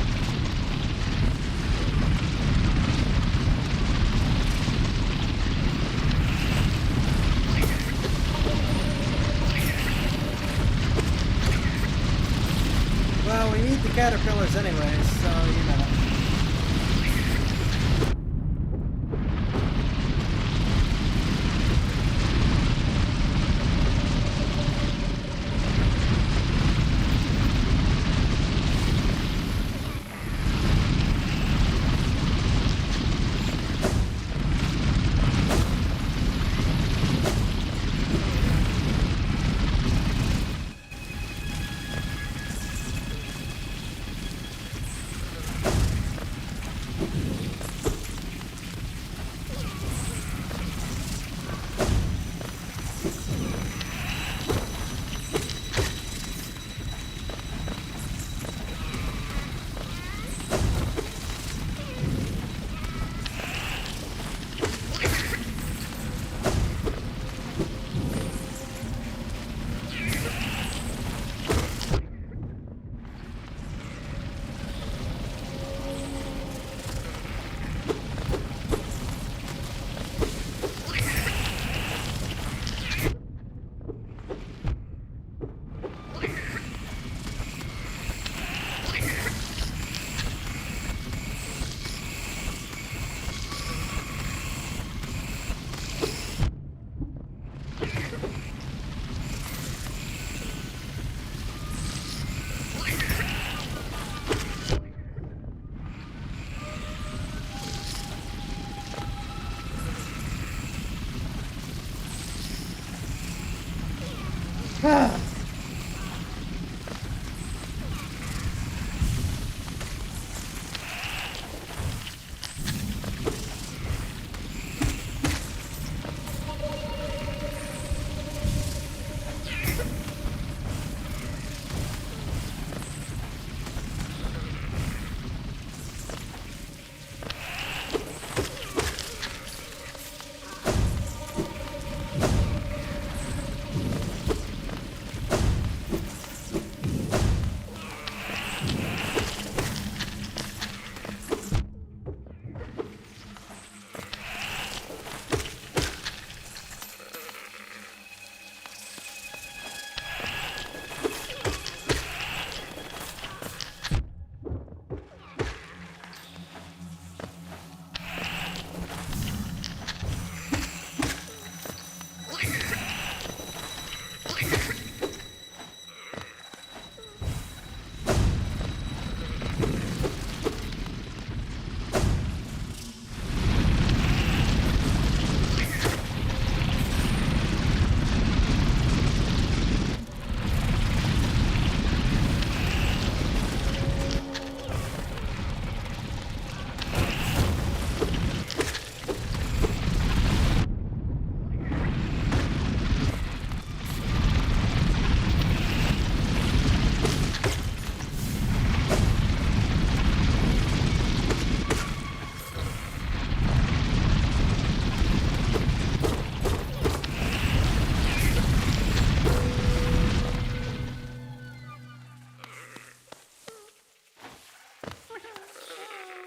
Well, we need the caterpillars anyways, so you know.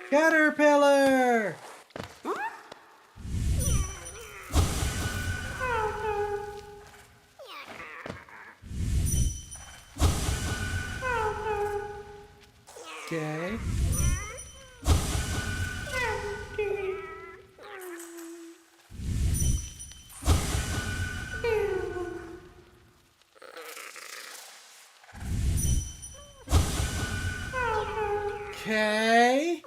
Caterpillar! Okay. Okay.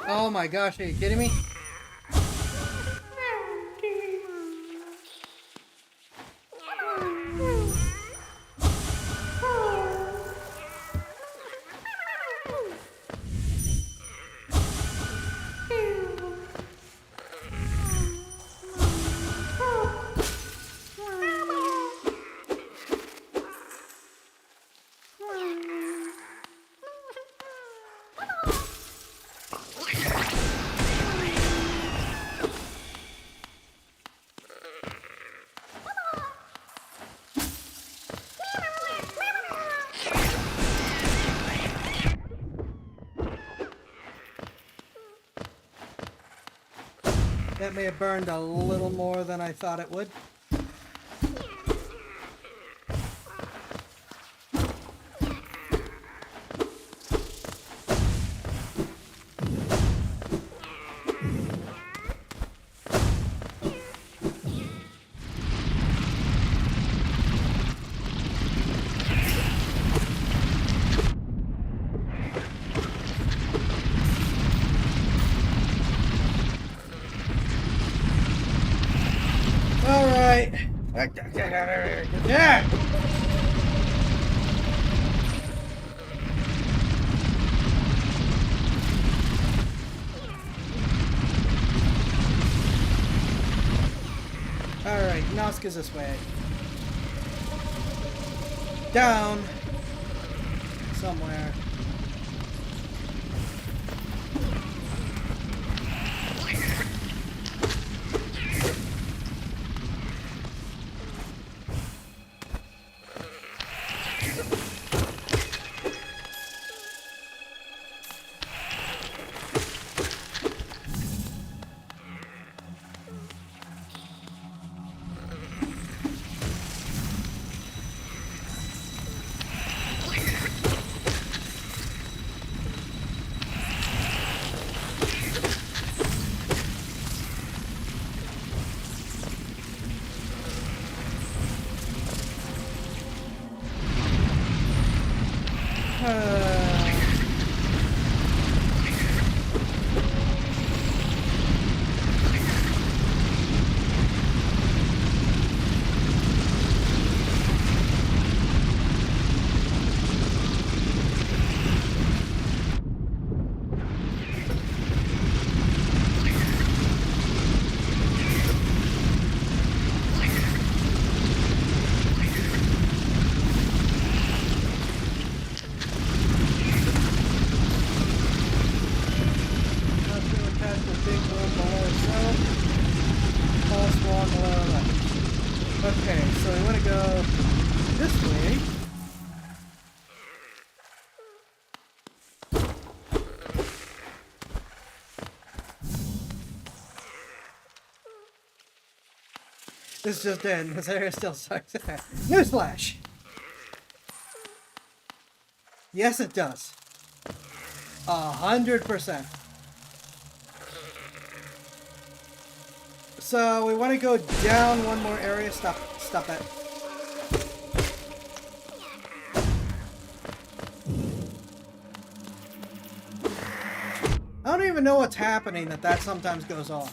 Oh my gosh, are you kidding me? That may have burned a little more than I thought it would. All right. Yeah. All right, Nazca's this way. Down. Somewhere. Okay, so we want to go this way. This just in. This area still sucks. Newsflash! Yes, it does. 100%. So we want to go down one more area. Stop that. I don't even know what's happening that sometimes goes on.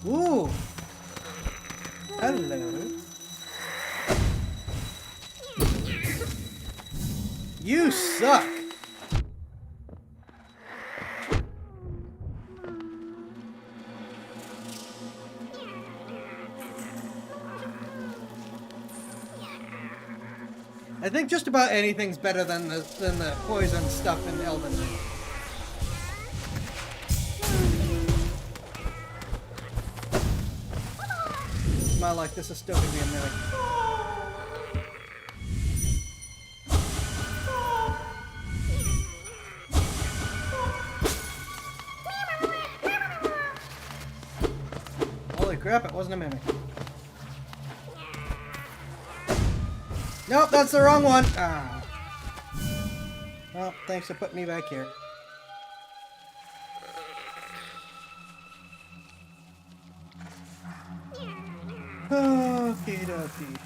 Ooh. Hello. You suck. I think just about anything's better than the poison stuff in Elden Ring. Smell like this is still gonna be a minute. Holy crap, it wasn't a mimic. Nope, that's the wrong one. Ah. Well, thanks for putting me back here. Okie dokie.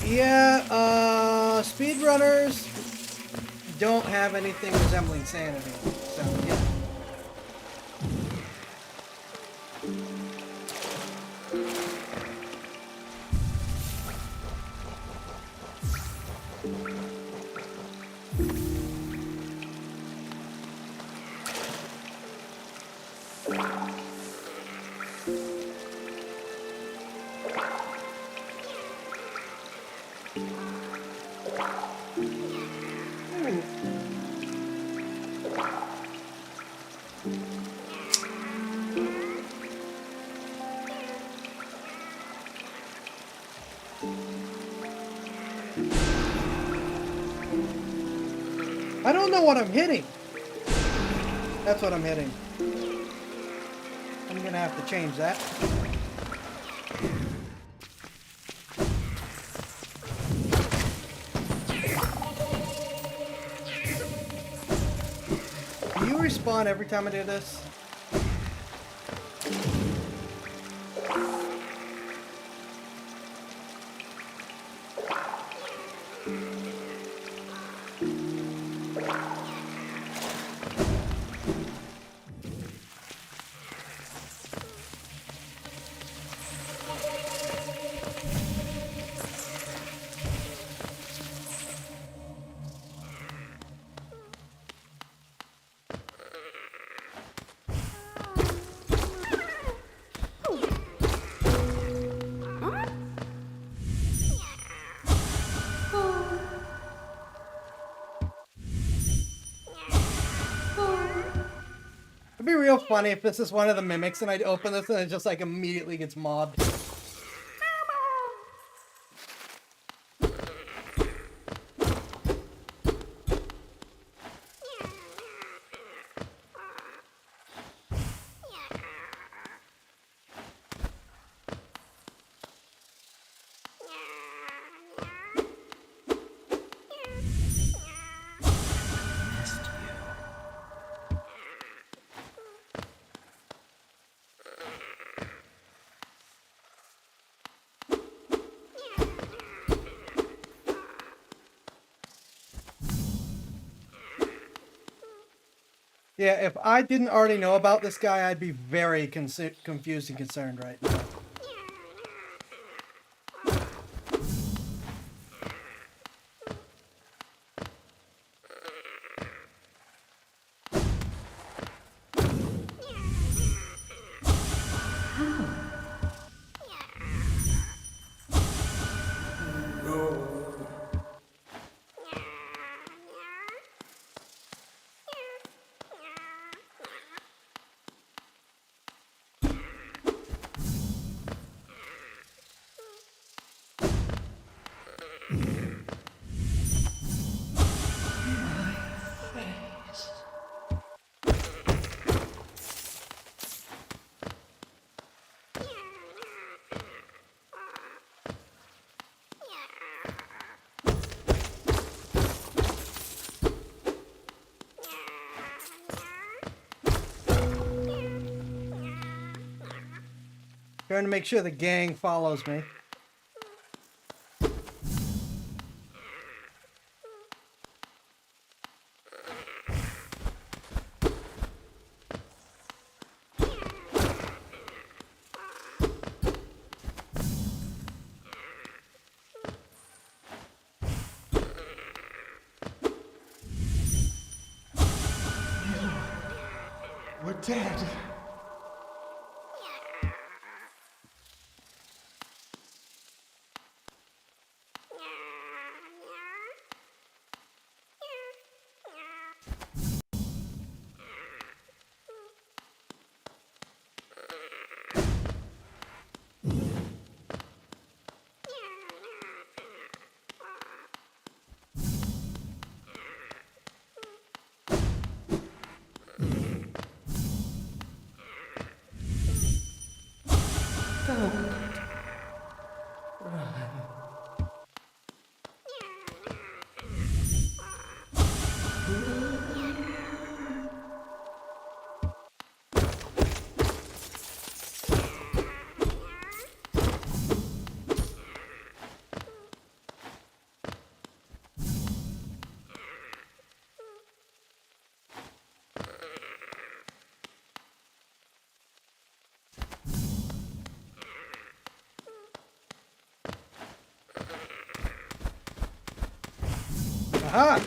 Yeah, speedrunners don't have anything resembling sanity, so yeah. I don't know what I'm hitting. That's what I'm hitting. I'm gonna have to change that. Do you respawn every time I do this? It'd be real funny if this is one of the mimics and I'd open this and it just like immediately gets mobbed. Yeah, if I didn't already know about this guy, I'd be very confused and concerned right now. Trying to make sure the gang follows me. We're dead. Aha!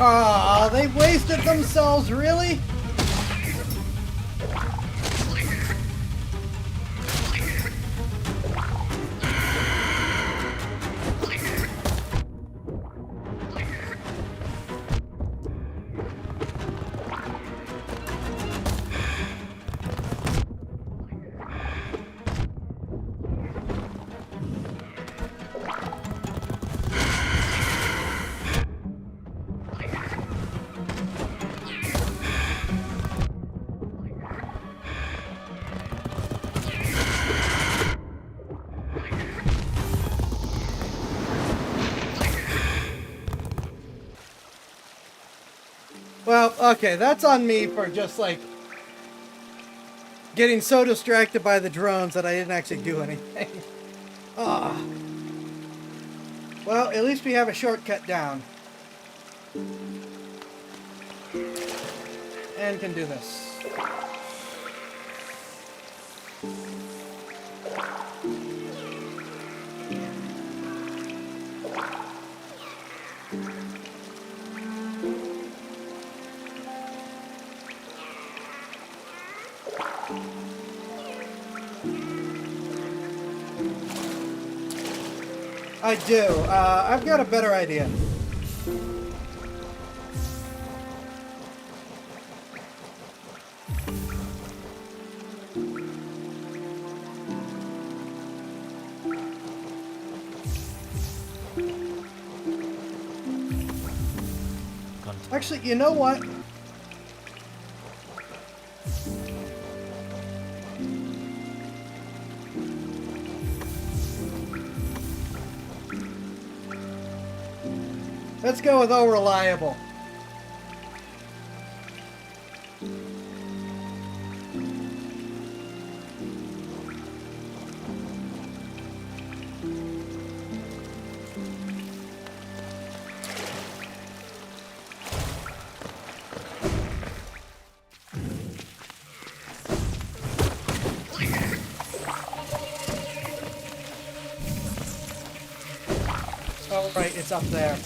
Ah, they wasted themselves, really? Well, okay, that's on me for just like getting so distracted by the drones that I didn't actually do anything. Ah. Well, at least we have a shortcut down. And can do this. I do. I've got a better idea. Actually, you know what? Let's go with "Oh Reliable." Oh, right, it's up there.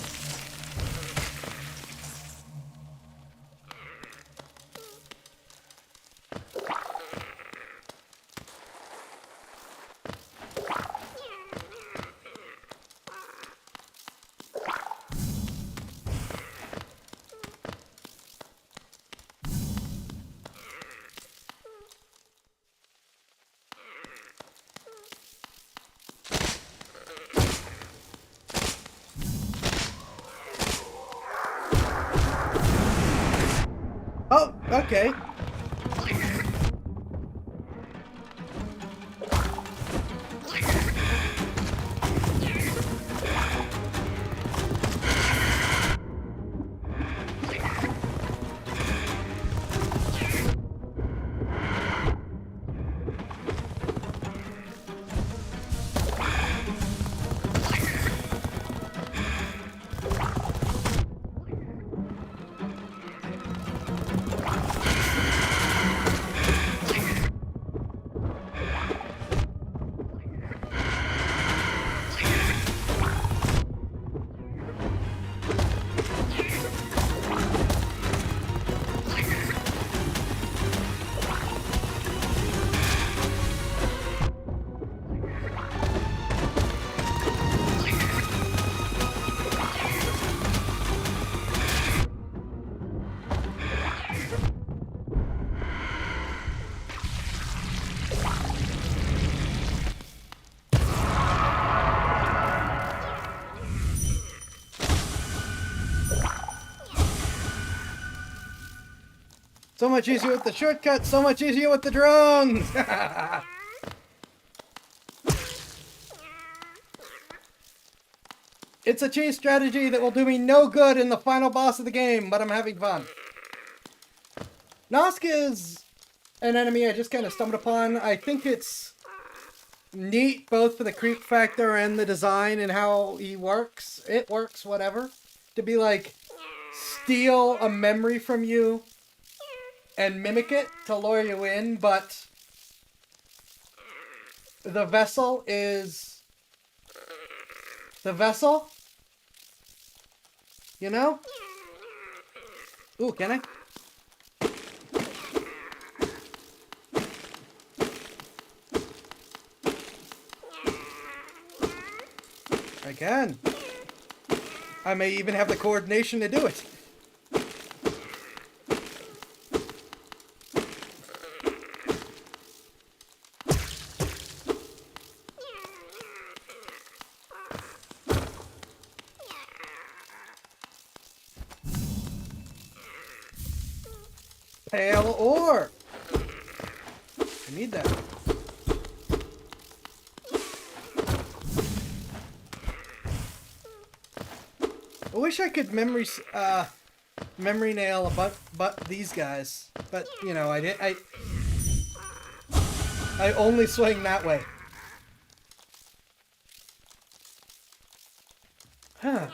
Oh, okay. So much easier with the shortcut, so much easier with the drones! It's a chase strategy that will do me no good in the final boss of the game, but I'm having fun. Nosk is an enemy I just kind of stumbled upon. I think it's neat both for the creep factor and the design and how he works. It works, whatever. To be like, steal a memory from you and mimic it to lure you in, but the vessel is the vessel, you know? Ooh, can I? I can. I may even have the coordination to do it. Pale ore. I need that. I wish I could memory nail but these guys, but you know I only swing that way. Huh.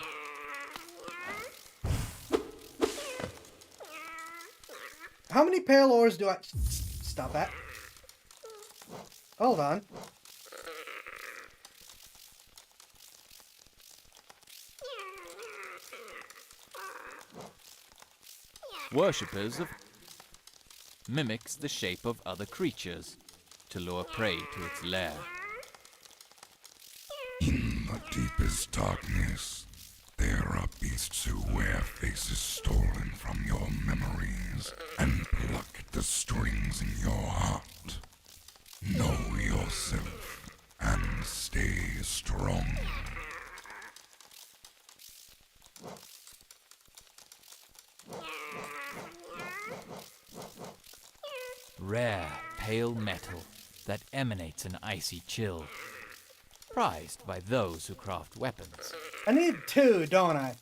How many pale ores do I... Stop that. Hold on. Worshippers of mimics the shape of other creatures to lure prey to its lair. In the deepest darkness, there are beasts who wear faces stolen from your memories and pluck at the strings in your heart. Know yourself and stay strong. Rare, pale metal that emanates an icy chill. Prized by those who craft weapons. I need two, don't I?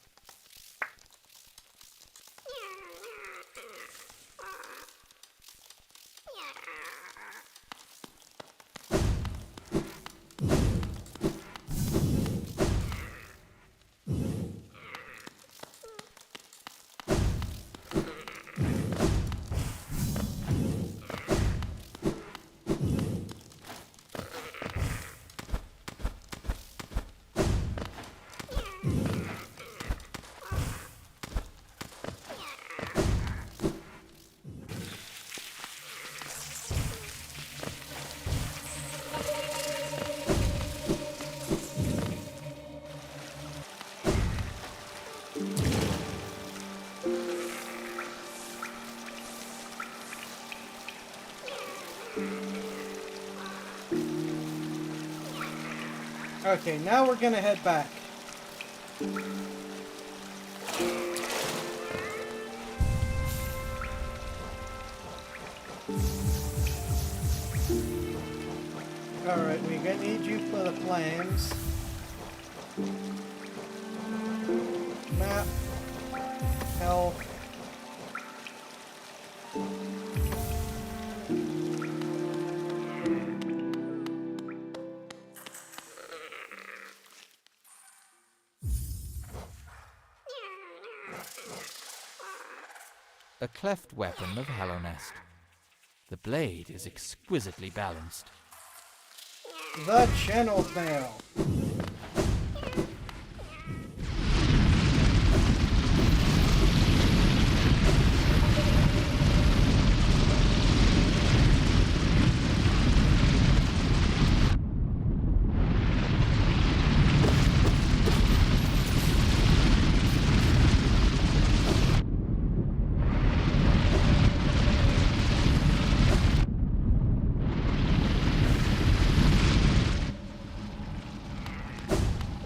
Okay, now we're gonna head back. Alright, we're gonna need you for the flames. Map. Health. A cleft weapon of Hallownest. The blade is exquisitely balanced. The channel mail.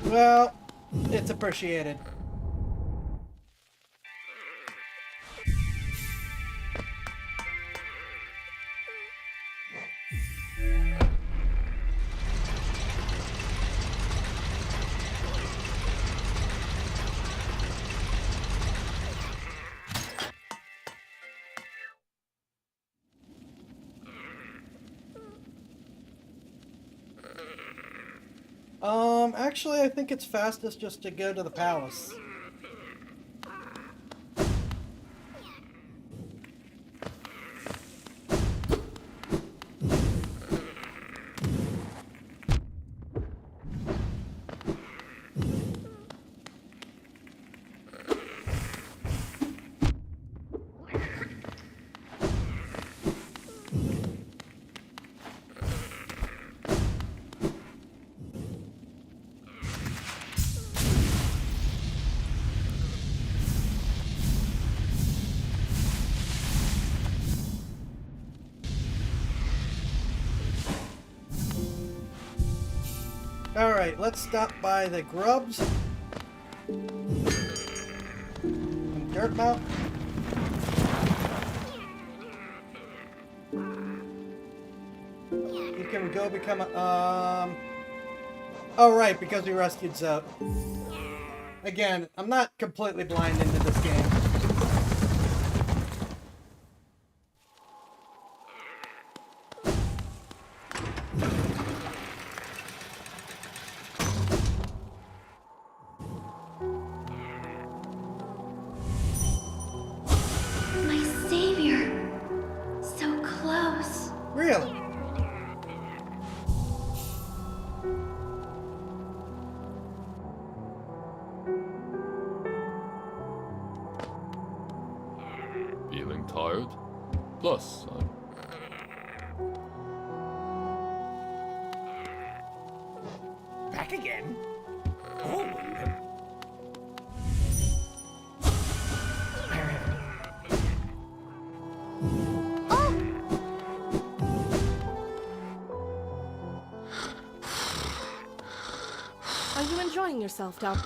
Well, it's appreciated. Actually, I think it's fastest just to go to the palace. Alright, let's stop by the Grubs. And Dirtmouth. You can go become a, Oh, right, because we rescued Zote. Again, I'm not completely blind into this game. My savior. So close. Really? Feeling tired? Plus, I'm... Back again? Oh. Are you enjoying yourself, Dom?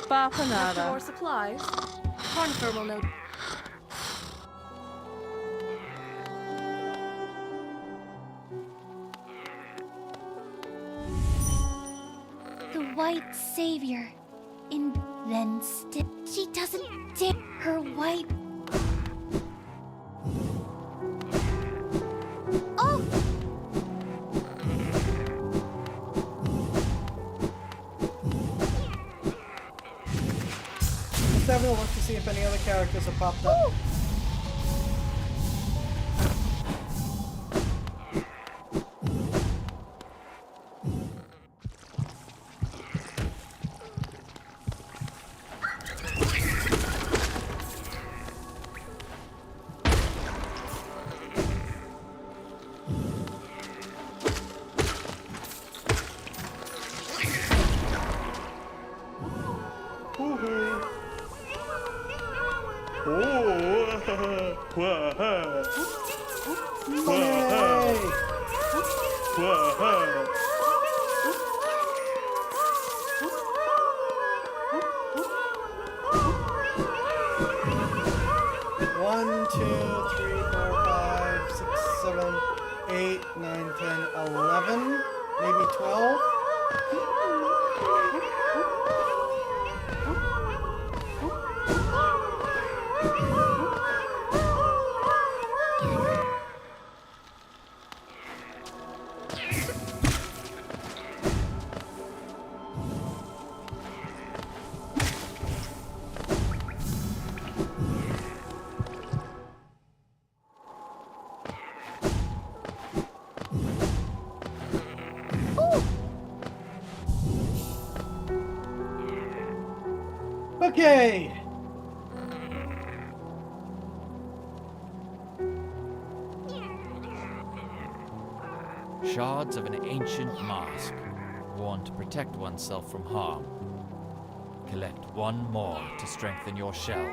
Bapanada. More supplies? Cornifer will know. The white savior. In then still. She doesn't dip her white. Oh! Let's have a look to see if any other characters have popped up. 7, 8, 9, 10, 11, maybe 12. Okay. Shards of an ancient mask, worn to protect oneself from harm. Collect one more to strengthen your shell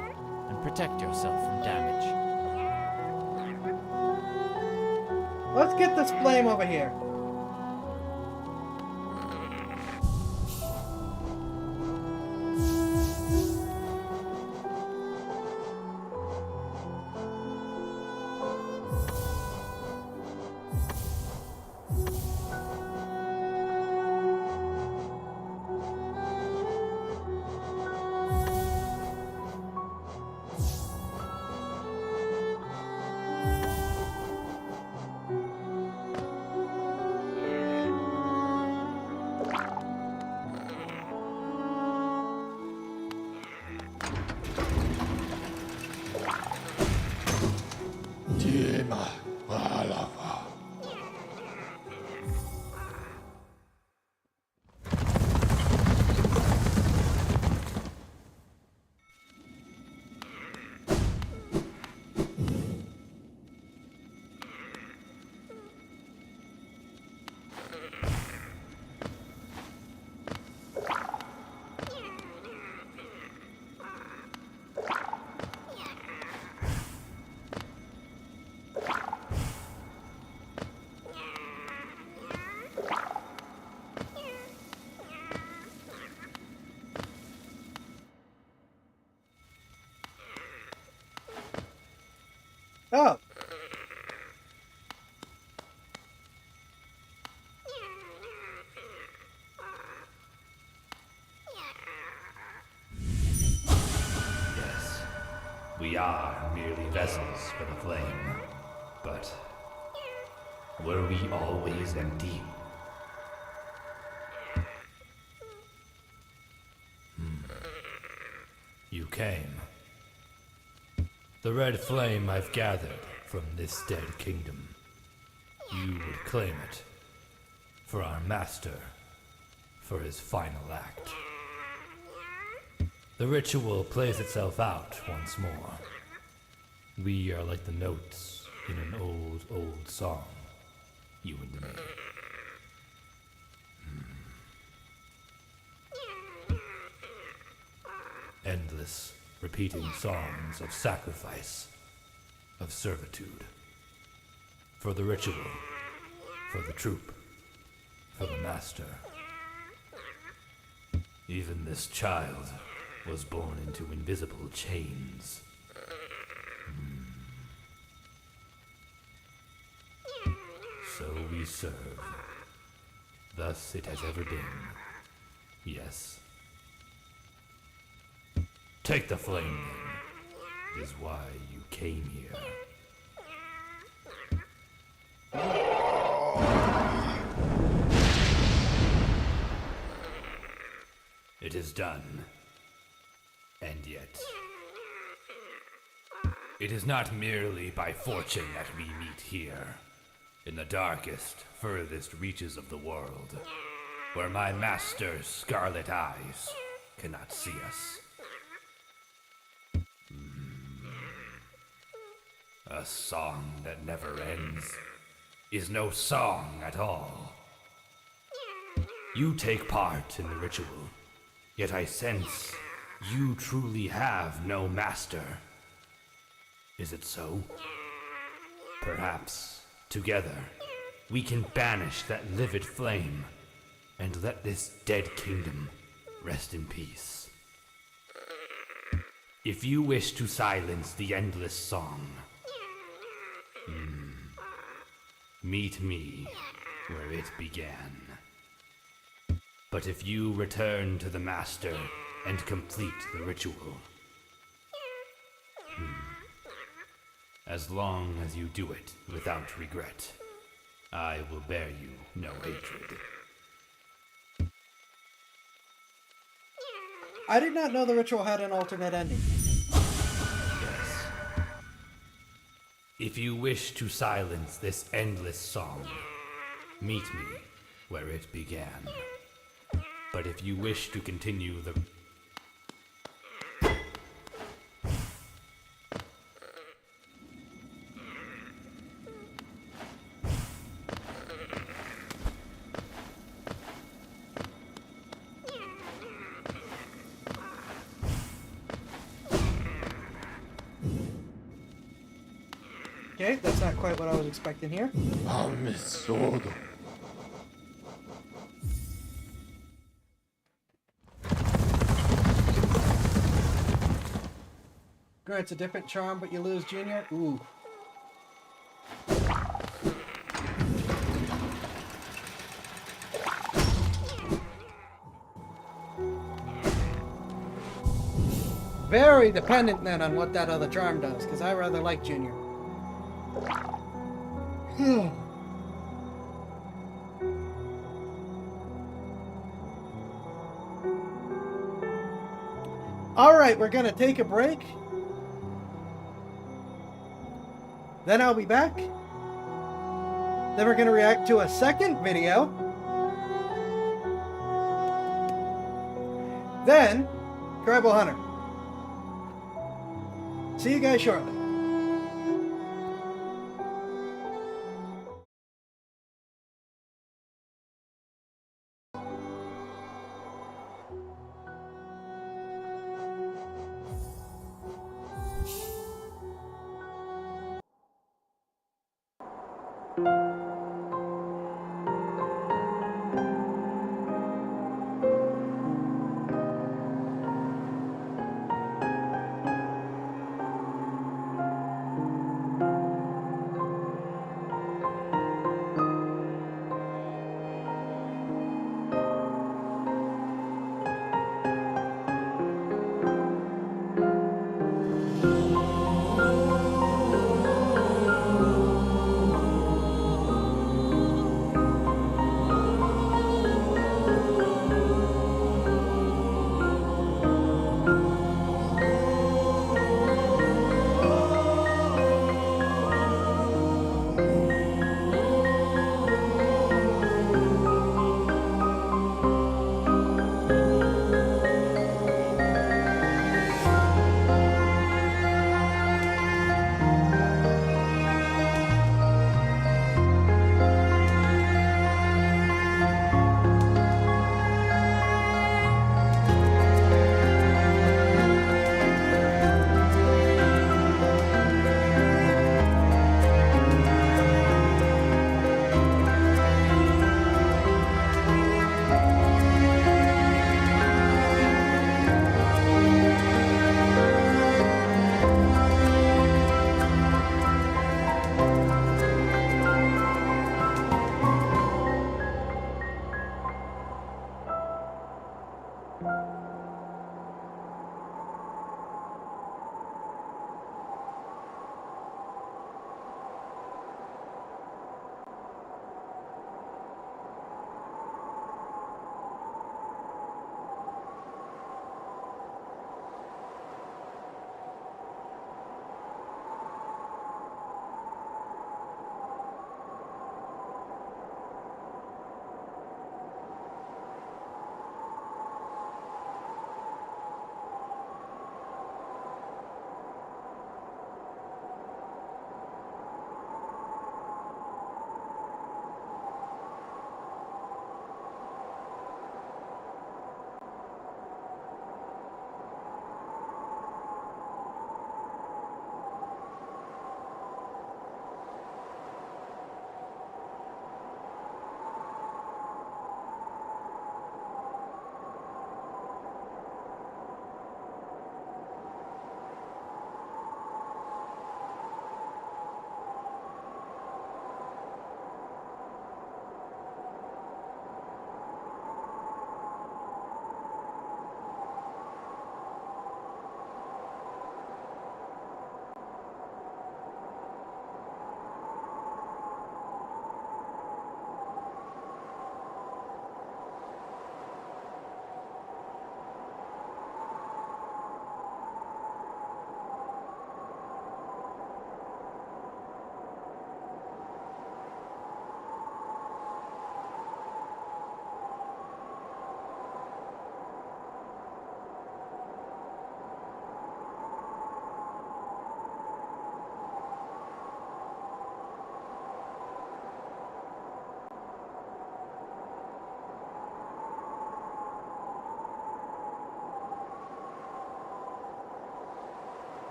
and protect yourself from damage. Let's get this flame over here. Oh. Yes, we are merely vessels for the flame. But were we always empty? You came. The red flame I've gathered from this dead kingdom. You would claim it for our master, for his final act. The ritual plays itself out once more. We are like the notes in an old song, you and me. Endless, repeating songs of sacrifice, of servitude. For the ritual, for the troop, for the master. Even this child was born into invisible chains. So we serve. Thus it has ever been. Yes. Take the flame, then, is why you came here. It is done. And yet, it is not merely by fortune that we meet here, in the darkest, furthest reaches of the world, where my master's scarlet eyes cannot see us. A song that never ends is no song at all. You take part in the ritual, yet I sense you truly have no master. Is it so? Perhaps, together, we can banish that livid flame and let this dead kingdom rest in peace. If you wish to silence the endless song, Meet me where it began. But if you return to the Master and complete the ritual, as long as you do it without regret, I will bear you no hatred. I did not know the ritual had an alternate ending. Yes. If you wish to silence this endless song, meet me where it began. But if you wish to continue the... Okay, that's not quite what I was expecting here. Grants a different charm, but you lose Junior. Ooh. Very dependent then on what that other charm does, because I rather like Junior. Alright, we're gonna take a break. Then I'll be back. Then we're gonna react to a second video. Then, Tribal Hunter. See you guys shortly.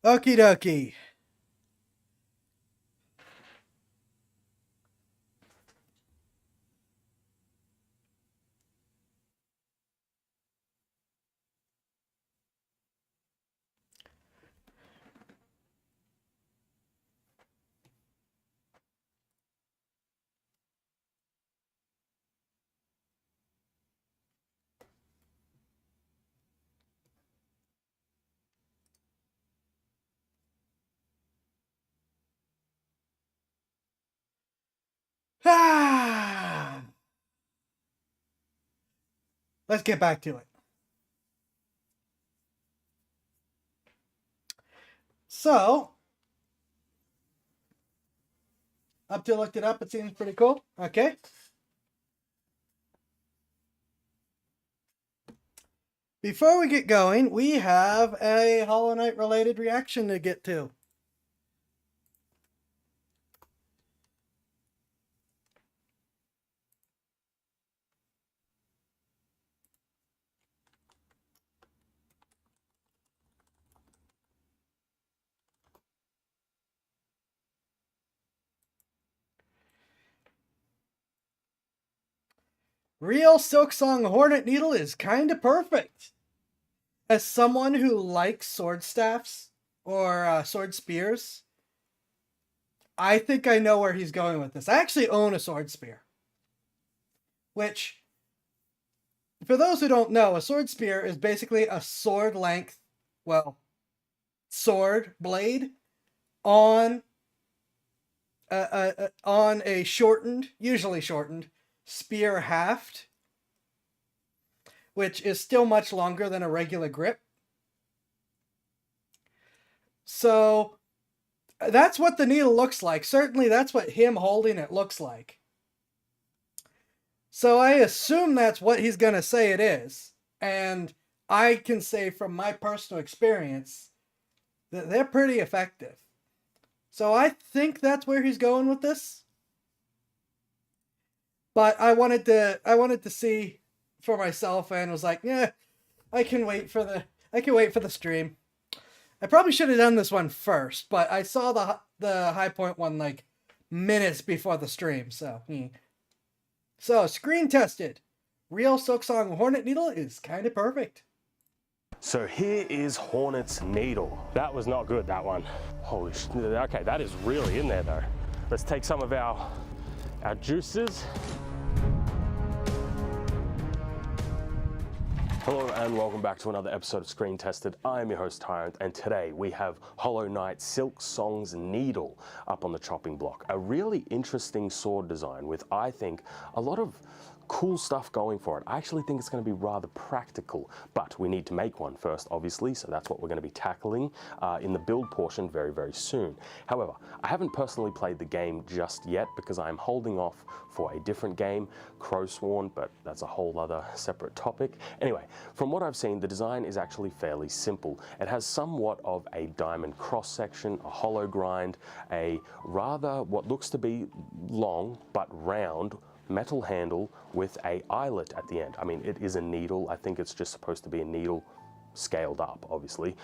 Okie dokie. Ah! Let's get back to it. So, up to looked it up, it seems pretty cool. Okay. Before we get going, we have a Hollow Knight related reaction to get to. Real Silksong Hornet Needle is kind of perfect. As someone who likes sword staffs or sword spears, I think I know where he's going with this. I actually own a sword spear. Which, for those who don't know, a sword spear is basically a sword length, well, sword blade on a shortened, usually shortened, spear haft, which is still much longer than a regular grip. So that's what the needle looks like. Certainly that's what him holding it looks like. So I assume that's what he's going to say it is. And I can say from my personal experience that they're pretty effective. So I think that's where he's going with this. But I wanted to see for myself and was like, yeah, I can wait for the stream. I probably should have done this one first, but I saw the High Point one like minutes before the stream, so. So, screen tested. Real Silksong Hornet Needle is kind of perfect. So here is Hornet's Needle. That was not good, that one. Holy shit. Okay, that is really in there though. Let's take some of our juices. Hello and welcome back to another episode of Screen Tested. I am your host Tyrant, and today we have Hollow Knight Silksong's Needle up on the chopping block. A really interesting sword design with, I think, a lot of cool stuff going for it. I actually think it's going to be rather practical, but we need to make one first, obviously, so that's what we're going to be tackling in the build portion very, very soon. However, I haven't personally played the game just yet because I'm holding off for a different game, Crowsworn, but that's a whole other separate topic. Anyway, from what I've seen, the design is actually fairly simple. It has somewhat of a diamond cross section, a hollow grind, a rather what looks to be long but round metal handle with a eyelet at the end. I mean, it is a needle. I think it's just supposed to be a needle scaled up, obviously.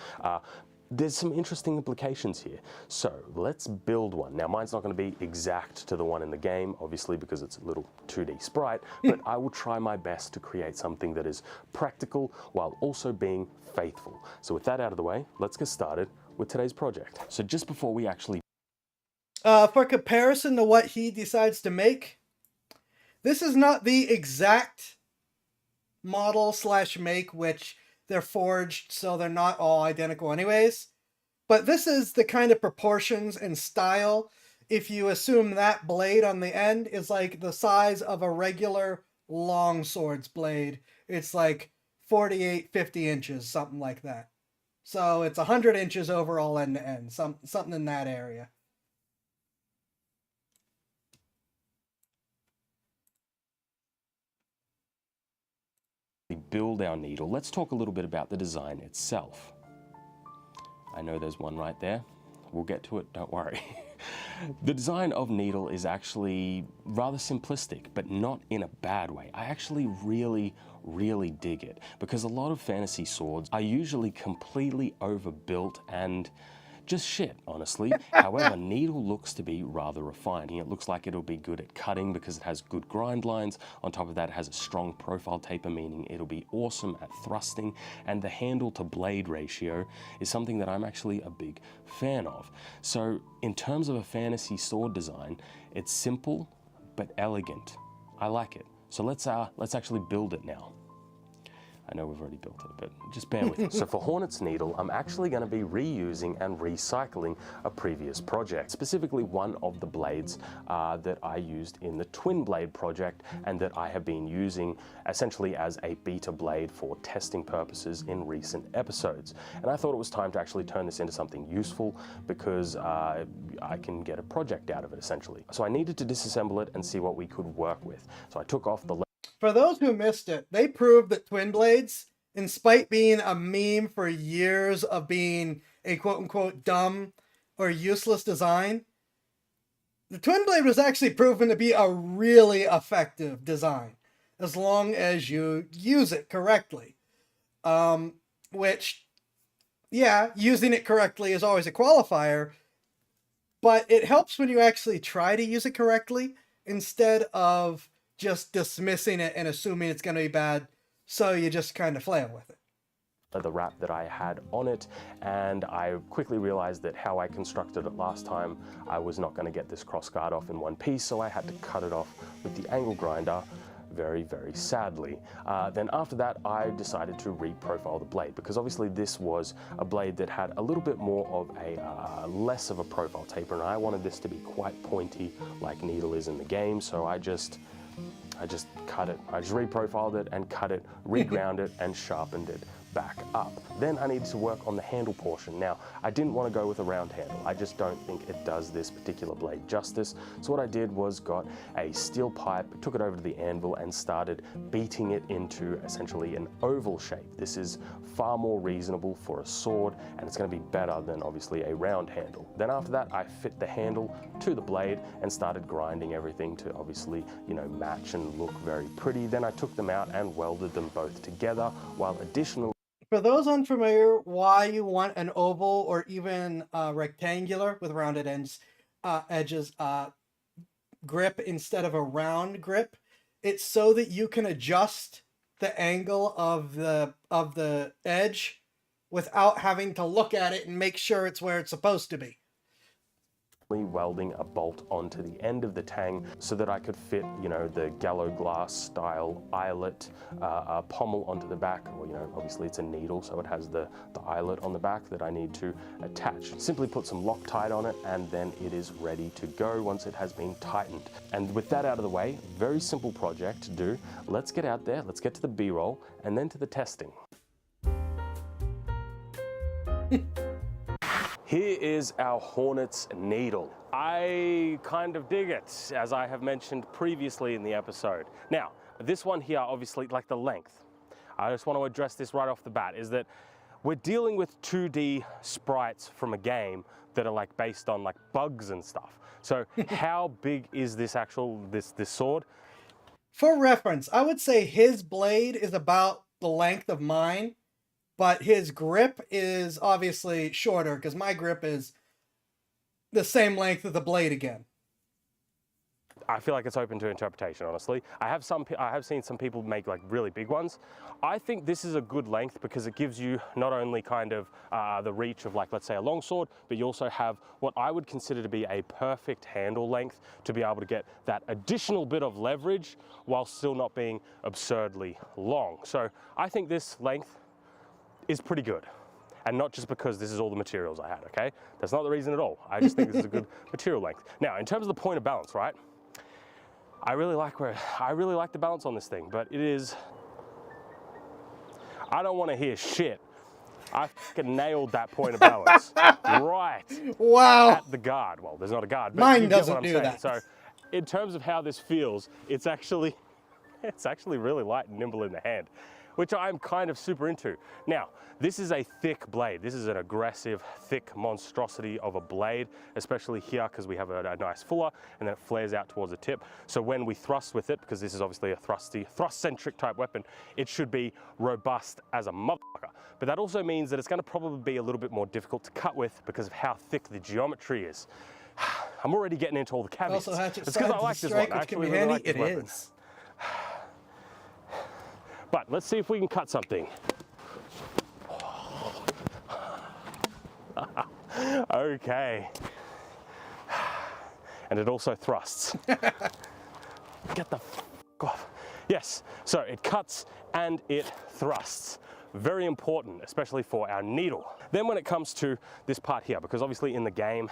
There's some interesting implications here. So let's build one. Now, mine's not going to be exact to the one in the game, obviously, because it's a little 2D sprite, but I will try my best to create something that is practical while also being faithful. So with that out of the way, let's get started with today's project. So just before we actually... For comparison to what he decides to make, this is not the exact model / make, which they're forged, so they're not all identical anyways. But this is the kind of proportions and style. If you assume that blade on the end is like the size of a regular long sword's blade, it's like 48, 50 inches, something like that. So it's 100 inches overall end to end, something in that area. We build our needle. Let's talk a little bit about the design itself. I know there's one right there. We'll get to it, don't worry. The design of needle is actually rather simplistic, but not in a bad way. I actually really dig it, because a lot of fantasy swords are usually completely overbuilt and just shit, honestly. However, needle looks to be rather refined. It looks like it'll be good at cutting because it has good grind lines. On top of that, it has a strong profile taper, meaning it'll be awesome at thrusting. And the handle to blade ratio is something that I'm actually a big fan of. So in terms of a fantasy sword design, it's simple but elegant. I like it. So let's actually build it now. I know we've already built it, but just bear with me. So for Hornet's Needle, I'm actually going to be reusing and recycling a previous project, specifically one of the blades that I used in the Twin Blade project and that I have been using essentially as a beta blade for testing purposes in recent episodes. And I thought it was time to actually turn this into something useful because I can get a project out of it, essentially. So I needed to disassemble it and see what we could work with. So I took off the For those who missed it, they proved that twin blades, in spite being a meme for years of being a quote-unquote dumb or useless design, the twin blade was actually proven to be a really effective design, as long as you use it correctly. Which, yeah, using it correctly is always a qualifier, but it helps when you actually try to use it correctly instead of just dismissing it and assuming it's going to be bad, so you just kind of flail with it. The wrap that I had on it, and I quickly realized that how I constructed it last time, I was not going to get this crossguard off in one piece, so I had to cut it off with the angle grinder, very sadly. Then after that, I decided to reprofile the blade, because obviously this was a blade that had a little bit more of a less of a profile taper, and I wanted this to be quite pointy like Needle is in the game, so I just cut it. I just reprofiled it and cut it, reground it and sharpened it back up. Then I needed to work on the handle portion. Now, I didn't want to go with a round handle. I just don't think it does this particular blade justice. So what I did was got a steel pipe, took it over to the anvil and started beating it into essentially an oval shape. This is far more reasonable for a sword, and it's going to be better than obviously a round handle. Then after that, I fit the handle to the blade and started grinding everything to obviously, you know, match and look very pretty. Then I took them out and welded them both together, while additionally For those unfamiliar, why you want an oval or even rectangular with rounded edges grip instead of a round grip, it's so that you can adjust the angle of the edge without having to look at it and make sure it's where it's supposed to be. welding a bolt onto the end of the tang so that I could fit, you know, the gallo glass style eyelet pommel onto the back. Well, you know, obviously it's a needle, so it has the eyelet on the back that I need to attach. Simply put some Loctite on it, and then it is ready to go once it has been tightened. And with that out of the way, very simple project to do. Let's get out there, let's get to the B-roll, and then to the testing. Here is our Hornet's Needle. I kind of dig it, as I have mentioned previously in the episode. Now, this one here, obviously, like the length, I just want to address this right off the bat, is that we're dealing with 2D sprites from a game that are like based on like bugs and stuff. So how big is this this sword? For reference, I would say his blade is about the length of mine, but his grip is obviously shorter because my grip is the same length of the blade again. I feel like it's open to interpretation, honestly. I have seen some people make like really big ones. I think this is a good length because it gives you not only kind of the reach of like, let's say a long sword, but you also have what I would consider to be a perfect handle length to be able to get that additional bit of leverage while still not being absurdly long. So I think this length is pretty good. and not just because this is all the materials I had, okay? That's not the reason at all. I just think this is a good material length. Now, in terms of the point of balance, right? I really like the balance on this thing, but it is, I don't want to hear shit. I fucking nailed that point of balance right Wow. at the guard. Well, there's not a guard, but Mine you get doesn't what I'm do saying. that. So, in terms of how this feels, it's actually really light and nimble in the hand, which I'm kind of super into. Now, this is a thick blade. This is an aggressive, thick monstrosity of a blade, especially here because we have a nice fuller and then it flares out towards the tip. So when we thrust with it, because this is obviously a thrust-centric type weapon, it should be robust as a motherfucker. But that also means that it's going to probably be a little bit more difficult to cut with because of how thick the geometry is. I'm already getting into all the caveats. Also, hatchet It's because I side like to this strike, one. I which can be actually really handy. like this It weapon. is. But let's see if we can cut something. Okay. And it also thrusts. Get the f off. Yes, so it cuts and it thrusts. Very important, especially for our needle. Then when it comes to this part here, because obviously in the game,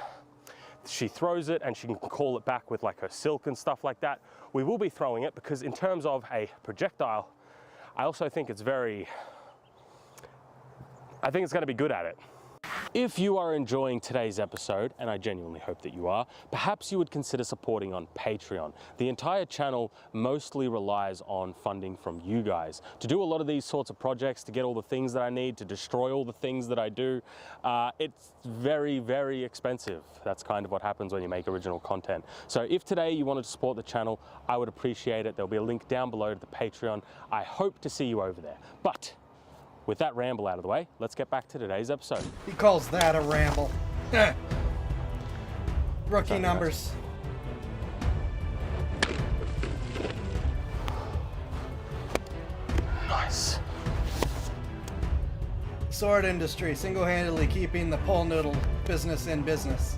she throws it and she can call it back with like her silk and stuff like that. We will be throwing it because in terms of a projectile, I also think it's going to be good at it. If you are enjoying today's episode, and I genuinely hope that you are, perhaps you would consider supporting on Patreon. The entire channel mostly relies on funding from you guys to do a lot of these sorts of projects, to get all the things that I need, to destroy all the things that I do. It's very, very expensive. That's kind of what happens when you make original content. So if today you wanted to support the channel, I would appreciate it. There'll be a link down below to the Patreon. I hope to see you over there. But with that ramble out of the way, let's get back to today's episode. He calls that a ramble. Rookie numbers. Nice. Sword industry, single-handedly keeping the pole noodle business in business.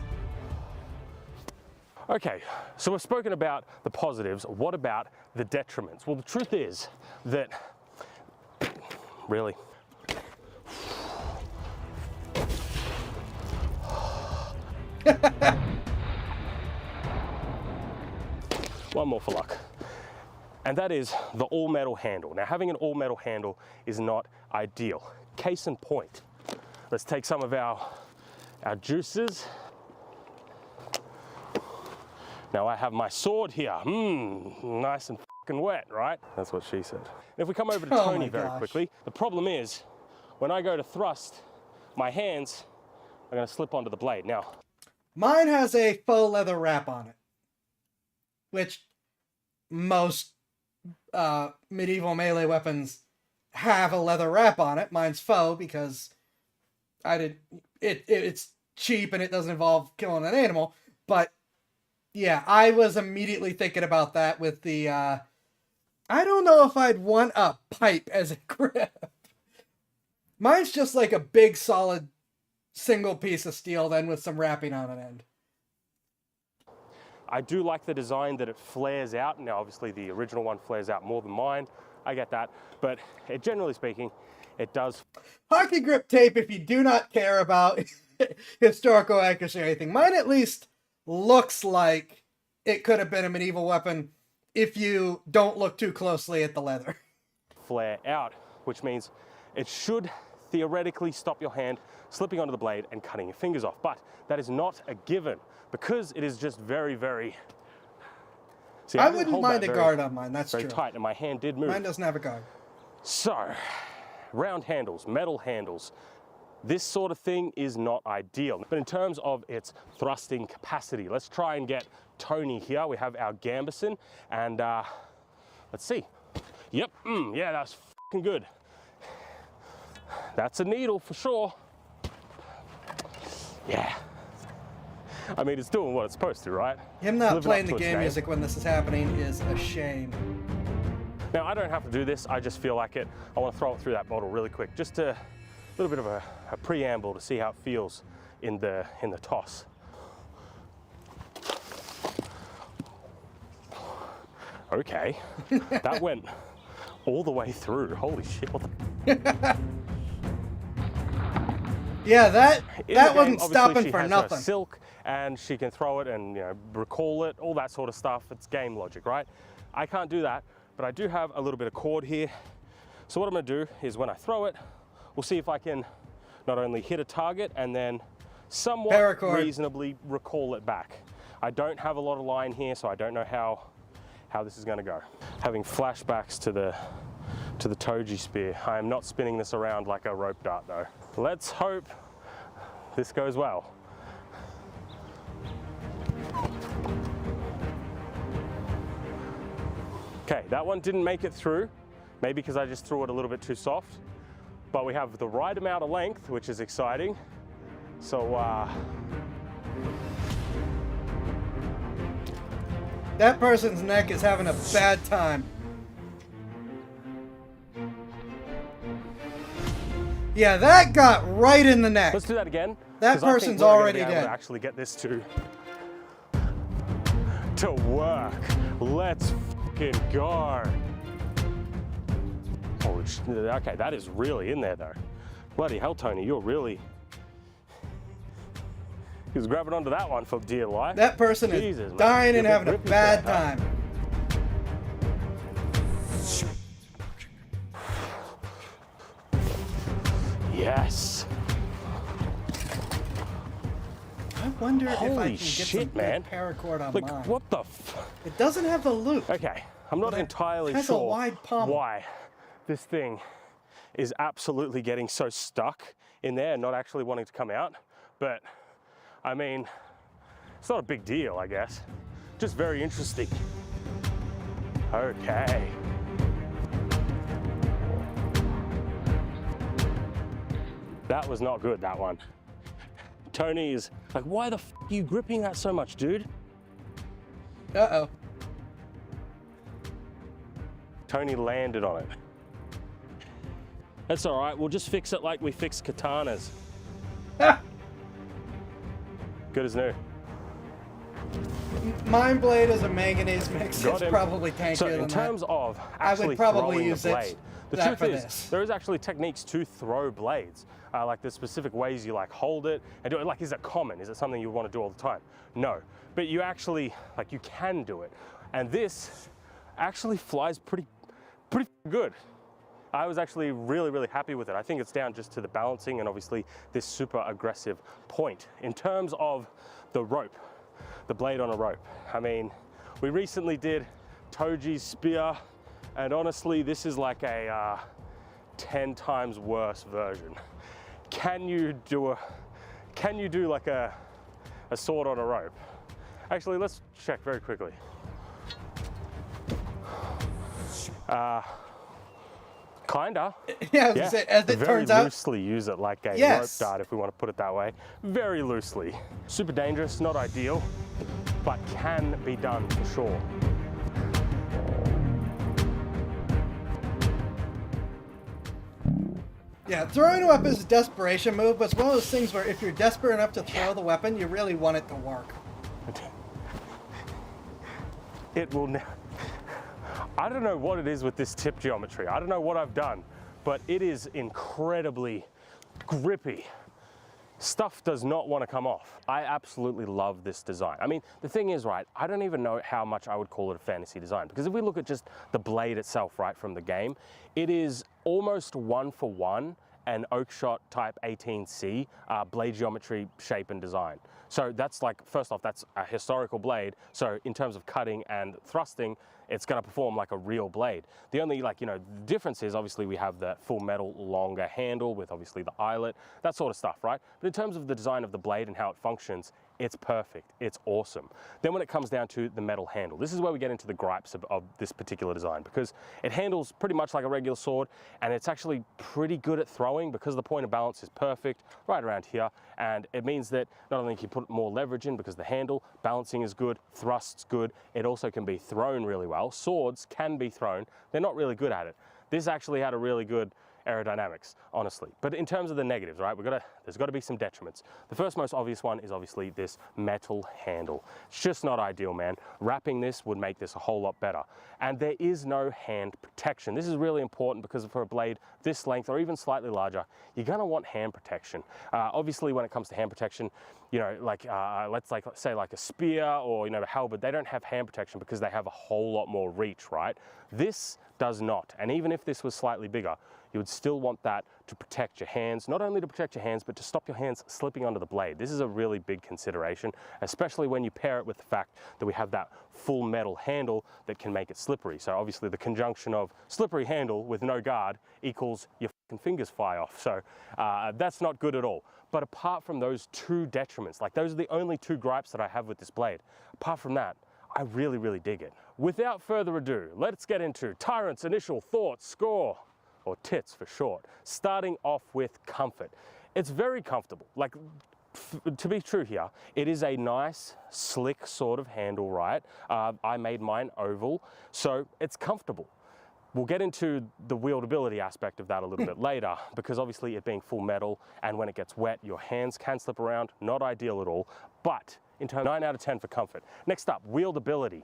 Okay, so we've spoken about the positives. What about the detriments? Well, the truth is that, really, one more for luck. And that is the all-metal handle. Now, having an all-metal handle is not ideal. Case in point, let's take some of our juices. Now I have my sword here. Nice and fucking wet, right? That's what she said. And if we come over to Tony very quickly, the problem is, when I go to thrust, my hands are gonna slip onto the blade. Now, mine has a faux leather wrap on it, which most medieval melee weapons have a leather wrap on it. Mine's faux because it's cheap and it doesn't involve killing an animal. But yeah, I was immediately thinking about that with the I don't know if I'd want a pipe as a grip. Mine's just like a big solid single piece of steel then with some wrapping on an end. I do like the design that it flares out. Now, obviously, the original one flares out more than mine. I get that. But generally speaking, it does. Hockey grip tape, if you do not care about historical accuracy or anything. Mine at least looks like it could have been a medieval weapon if you don't look too closely at the leather. Flare out, which means it should theoretically stop your hand slipping onto the blade and cutting your fingers off. But that is not a given because it is just very, very... See, I wouldn't mind a guard on mine, that's very true. tight, and my hand did move. Mine doesn't have a guard. So, round handles, metal handles, this sort of thing is not ideal. But in terms of its thrusting capacity, let's try and get Tony here. We have our Gambison, and let's see. Yep, yeah, that's fucking good. That's a needle for sure. Yeah. I mean, it's doing what it's supposed to, right? Him not Living playing up the to its game name. music when this is happening is a shame. Now, I don't have to do this. I just feel like it. I want to throw it through that bottle really quick. Just a little bit of a preamble to see how it feels in the toss. Okay, that went all the way through. Holy shit, what the... Yeah, that In that the game, wasn't obviously, stopping she for has nothing. Her silk, and she can throw it and recall it, all that sort of stuff. It's game logic, right? I can't do that, but I do have a little bit of cord here. So what I'm gonna do is when I throw it, we'll see if I can not only hit a target and then somewhat Paracord. reasonably recall it back. I don't have a lot of line here, so I don't know how this is gonna go. Having flashbacks to the Toji spear. I am not spinning this around like a rope dart though. Let's hope this goes well. Okay, that one didn't make it through, maybe because I just threw it a little bit too soft, but we have the right amount of length, which is exciting. So, That person's neck is having a bad time. Yeah, that got right in the neck. let's do that again. That 'cause I think person's we're gonna already be able dead. to actually get this to work. Let's fucking go. Holy shit. Okay, that is really in there though. Bloody hell, Tony, you're really... He was grabbing onto that one for dear life. That person Jesus, is man. dying You're and a bit having a grippy bad there, huh? time. Yes. I wonder if I Holy can get shit, some man. good paracord on Like, mine. what the f... It doesn't have the loop. Okay, I'm not But it entirely has a sure wide pommel. why this thing is absolutely getting so stuck in there and not actually wanting to come out. But, I mean, it's not a big deal, I guess. Just very interesting. Okay. That was not good, that one. Tony is like, why the f are you gripping that so much, dude? Uh-oh. Tony landed on it. That's all right, we'll just fix it like we fix katanas. Ah! Good as new. Mind Blade is a manganese mix. Got It's him. probably tankier So than in terms that. of I actually would probably throwing use the it blade, the that truth for is this. there is actually techniques to throw blades. Like there's specific ways you like hold it and do it. Like, is it common? Is it something you want to do all the time? No, but you actually, like, you can do it. And this actually flies pretty good. I was actually really happy with it. I think it's down just to the balancing and obviously this super aggressive point. In terms of the rope, the blade on a rope, I mean, we recently did Toji's spear, and honestly, this is like a 10 times worse version. Can you do like a sword on a rope? Actually, let's check very quickly. Kinda. Yeah, I was gonna say, as it Very turns out. loosely use it like a Yes. rope dart, if we want to put it that way. Very loosely. Super dangerous, not ideal, but can be done for sure. Yeah, throwing a weapon is a desperation move, but it's one of those things where if you're desperate enough to throw the weapon, you really want it to work. It will I don't know what it is with this tip geometry. I don't know what I've done, but it is incredibly grippy. Stuff does not want to come off. I absolutely love this design. I mean, the thing is, right, I don't even know how much I would call it a fantasy design, because if we look at just the blade itself, right, from the game, it is almost 1-for-1 an Oakshot Type 18C blade geometry, shape, and design. So that's like, first off, that's a historical blade. So in terms of cutting and thrusting, it's going to perform like a real blade. The only, like, difference is obviously we have the full metal longer handle with obviously the eyelet, that sort of stuff, right? But in terms of the design of the blade and how it functions, it's perfect, it's awesome. Then when it comes down to the metal handle, this is where we get into the gripes of this particular design, because it handles pretty much like a regular sword, and it's actually pretty good at throwing because the point of balance is perfect right around here, and it means that not only can you put more leverage in because the handle, balancing is good, thrust's good, it also can be thrown really well. Swords can be thrown, they're not really good at it. This actually had a really good aerodynamics, honestly. But in terms of the negatives, right, there's got to be some detriments. The first most obvious one is obviously this metal handle. It's just not ideal, man. Wrapping this would make this a whole lot better. And there is no hand protection. This is really important because for a blade this length or even slightly larger, you're going to want hand protection. Obviously, when it comes to hand protection, you know, like let's say like a spear or, you know, a halberd, they don't have hand protection because they have a whole lot more reach, right? This does not. And even if this was slightly bigger, you would still want that to protect your hands, not only to protect your hands, but to stop your hands slipping onto the blade. This is a really big consideration, especially when you pair it with the fact that we have that full metal handle that can make it slippery. So obviously the conjunction of slippery handle with no guard equals your fucking fingers fly off. So that's not good at all. But apart from those two detriments, like those are the only two gripes that I have with this blade. Apart from that, I really, really dig it. Without further ado, let's get into Tyrant's initial thoughts, score, or TITS for short. Starting off with comfort. It's very comfortable. Like, to be true here, it is a nice, slick sort of handle, right? I made mine oval, so it's comfortable. We'll get into the wieldability aspect of that a little bit later, because obviously it being full metal, and when it gets wet, your hands can slip around. Not ideal at all, but in terms of 9 out of 10 for comfort. Next up, wieldability.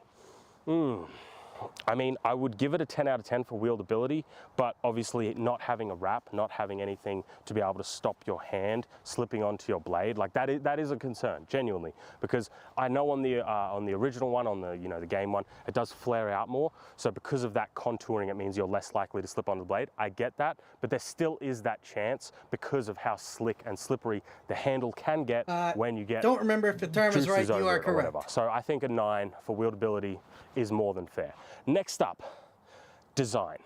I mean, I would give it a 10 out of 10 for wieldability, but obviously not having a wrap, not having anything to be able to stop your hand slipping onto your blade, like that is a concern, genuinely, because I know on the original one, on the, you know, the game one, it does flare out more. So because of that contouring, it means you're less likely to slip on the blade. I get that, but there still is that chance because of how slick and slippery the handle can get when you get. Don't remember if the term is right. You are correct. So I think a 9 for wieldability is more than fair. Next up, design.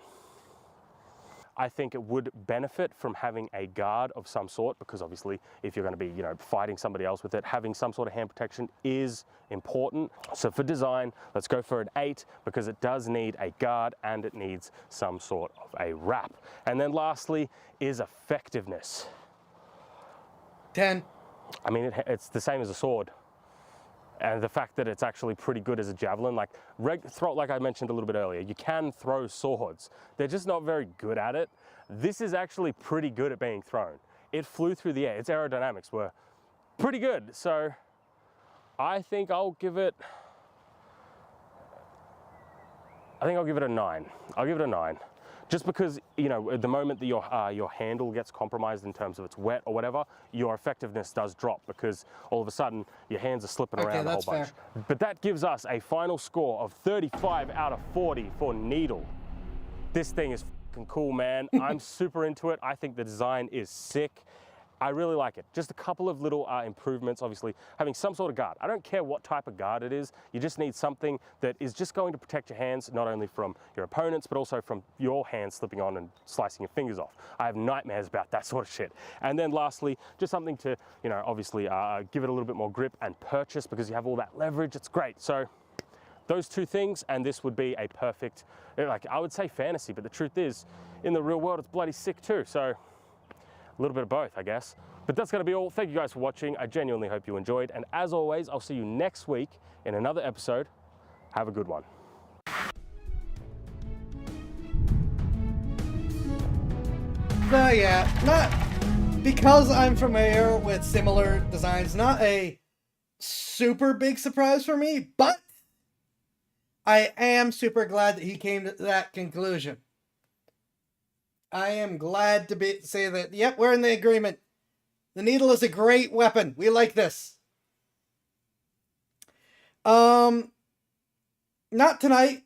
I think it would benefit from having a guard of some sort, because obviously if you're going to be, you know, fighting somebody else with it, having some sort of hand protection is important. So for design, let's go for an 8, because it does need a guard and it needs some sort of a wrap. And then lastly is effectiveness. 10. I mean, it's the same as a sword. And the fact that it's actually pretty good as a javelin, like I mentioned a little bit earlier, you can throw swords. They're just not very good at it. This is actually pretty good at being thrown. It flew through the air. Its aerodynamics were pretty good. So I think I'll give it a 9. I'll give it a 9. Just because, you know, at the moment that your handle gets compromised in terms of it's wet or whatever, your effectiveness does drop because all of a sudden your hands are slipping around a whole bunch. Fair. But that gives us a final score of 35 out of 40 for Needle. This thing is fucking cool, man. I'm super into it. I think the design is sick. I really like it. Just a couple of little improvements, obviously, having some sort of guard. I don't care what type of guard it is. You just need something that is just going to protect your hands, not only from your opponents, but also from your hands slipping on and slicing your fingers off. I have nightmares about that sort of shit. And then lastly, just something to, you know, obviously give it a little bit more grip and purchase, because you have all that leverage. It's great. So those two things, and this would be a perfect, like, I would say fantasy, but the truth is, in the real world, it's bloody sick too. So a little bit of both, I guess. But that's going to be all. Thank you guys for watching. I genuinely hope you enjoyed. And as always, I'll see you next week in another episode. Have a good one. So yeah, not because I'm familiar with similar designs, not a super big surprise for me, but I am super glad that he came to that conclusion. I am glad to say that, yep, we're in the agreement. The needle is a great weapon. We like this. Not tonight.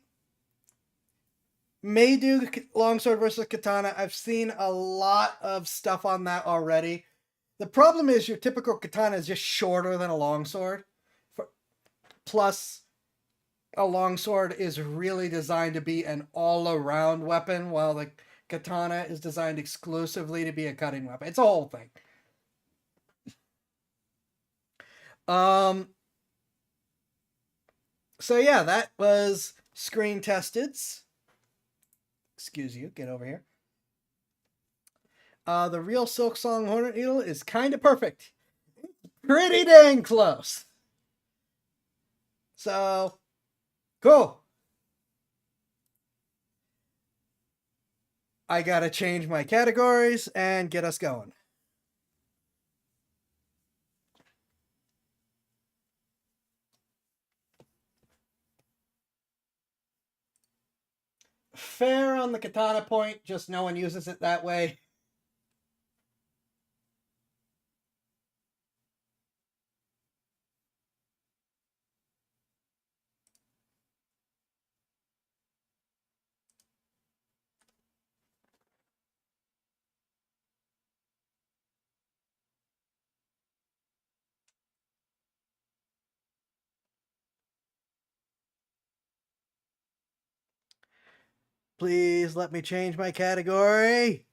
May do longsword versus katana. I've seen a lot of stuff on that already. The problem is your typical katana is just shorter than a longsword. Plus, a longsword is really designed to be an all-around weapon, while the katana is designed exclusively to be a cutting weapon. It's a whole thing. So yeah, that was Screen Tested's. Excuse you, get over here. The real Silksong Hornet Needle is kind of perfect. Pretty dang close. So, cool. I gotta change my categories and get us going. Fair on the katana point, just no one uses it that way. Please let me change my category.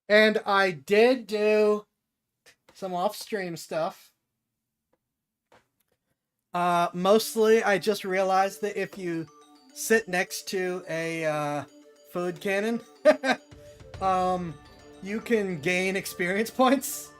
And I did do some off-stream stuff. Mostly, I just realized that if you sit next to a food cannon, you can gain experience points.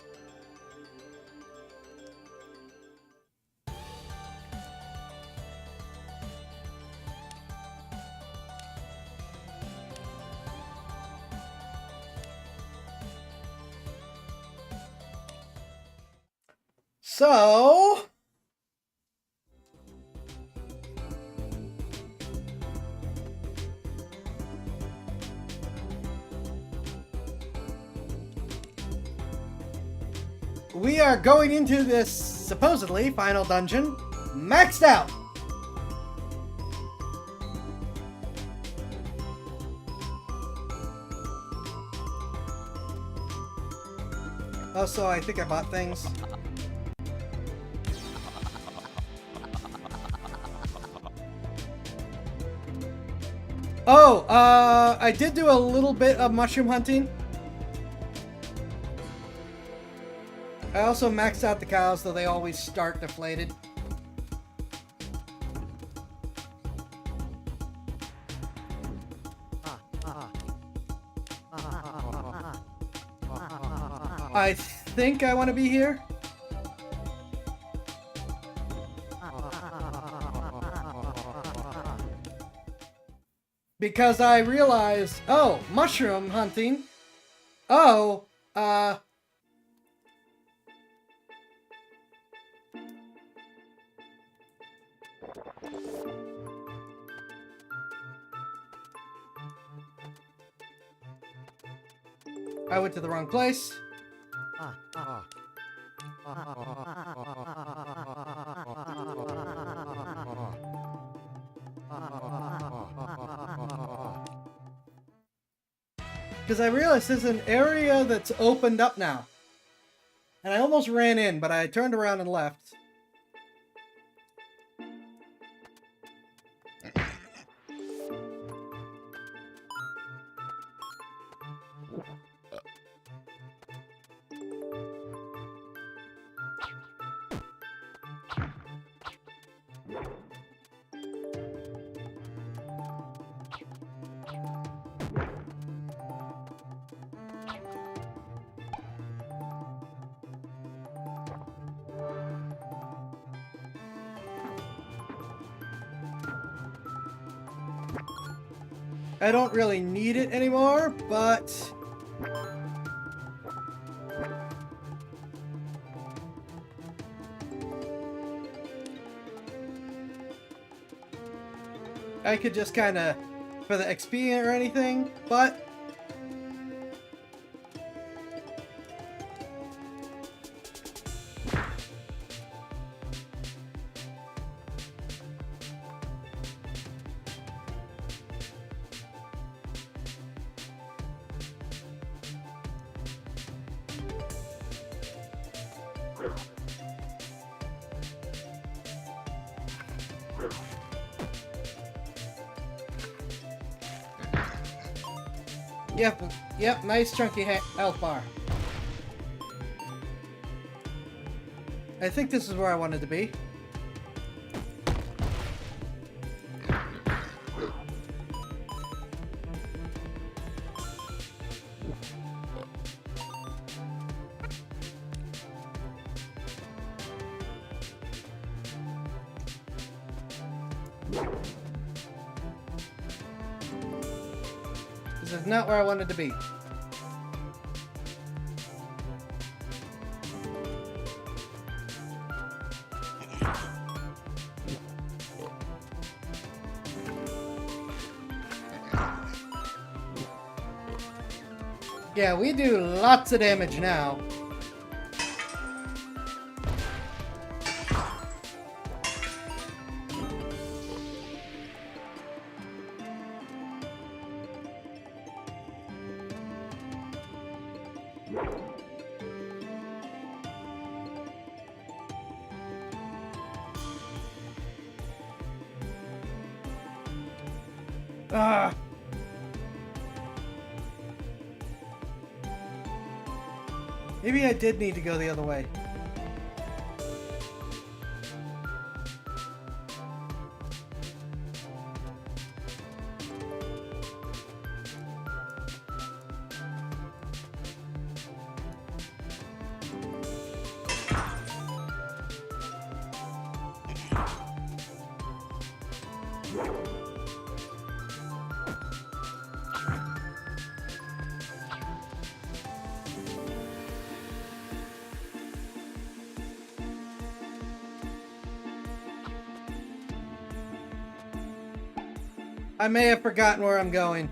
So, we are going into this supposedly final dungeon maxed out. Also, I think I bought things. Oh, I did do a little bit of mushroom hunting. I also maxed out the cows, though they always start deflated. I think I want to be here. Because I realized, oh, mushroom hunting. Oh, I went to the wrong place. Because I realized there's an area that's opened up now. And I almost ran in, but I turned around and left. I don't really need it anymore, but I could just kind of for the XP or anything, but Yep, nice chunky health bar. I think this is where I wanted to be. This is not where I wanted to be. Yeah, we do lots of damage now. Ah. Maybe I did need to go the other way. I may have forgotten where I'm going.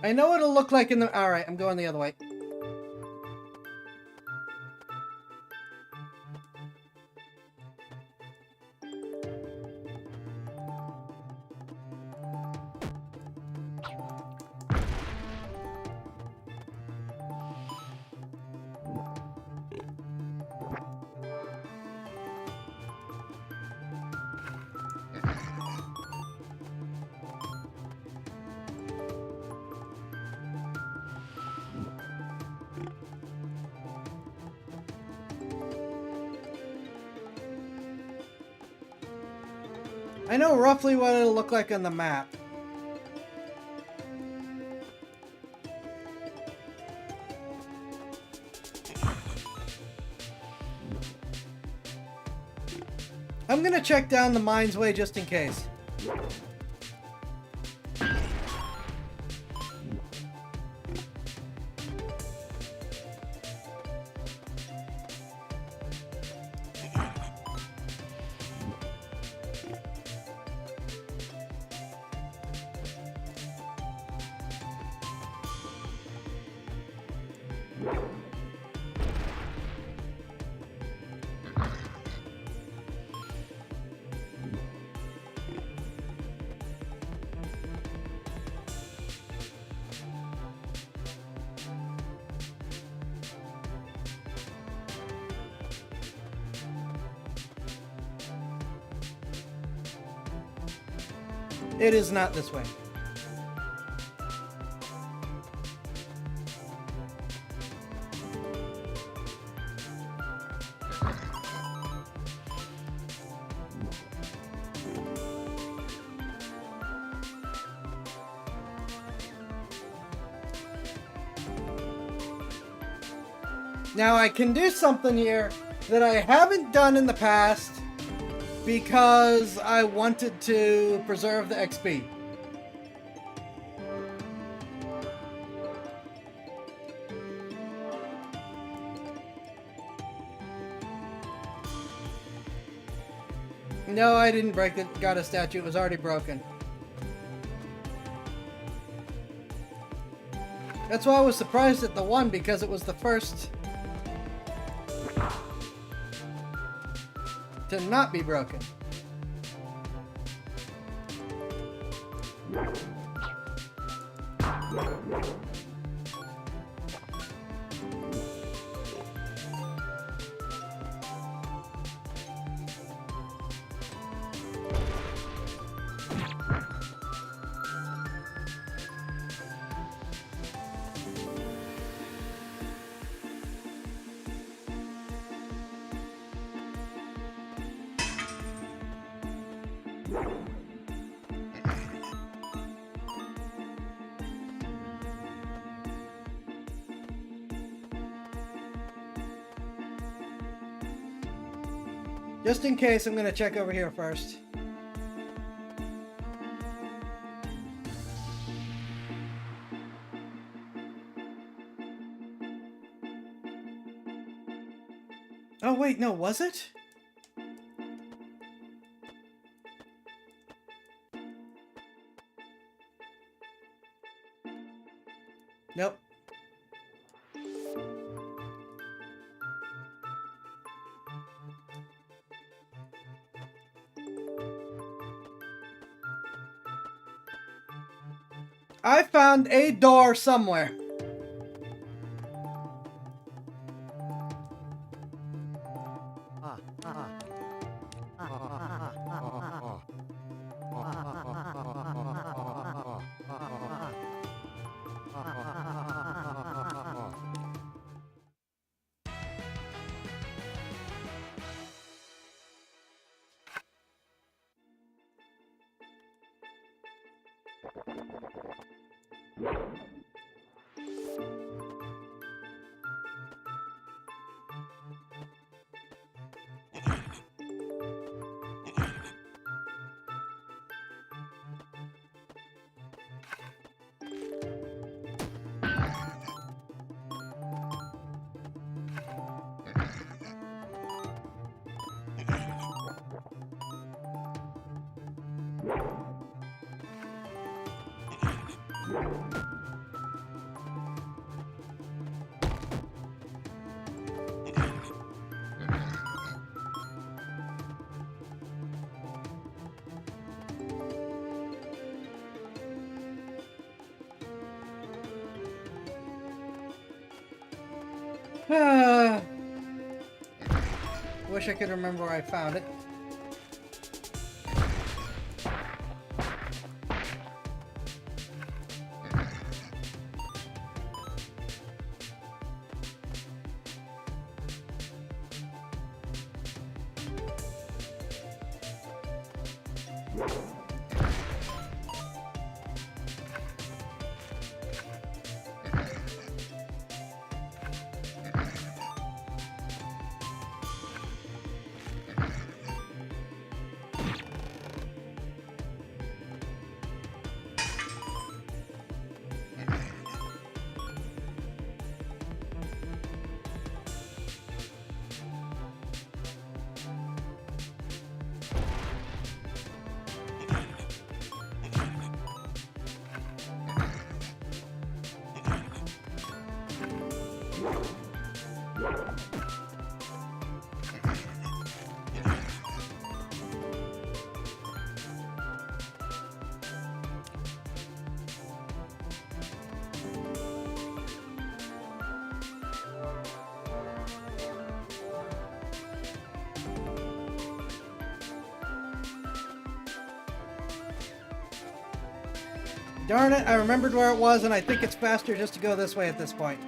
I know what it'll look like in the... Alright, I'm going the other way. I know roughly what it'll look like on the map. I'm gonna check down the Mines Way just in case. It is not this way. Now I can do something here that I haven't done in the past because I wanted to preserve the XP. No, I didn't break the goddess statue. It was already broken. That's why I was surprised at the one, because it was the first to not be broken. Just in case, I'm gonna check over here first. Oh wait, no, was it? Nope. I found a door somewhere. Wish I could remember where I found it. Darn it, I remembered where it was, and I think it's faster just to go this way at this point.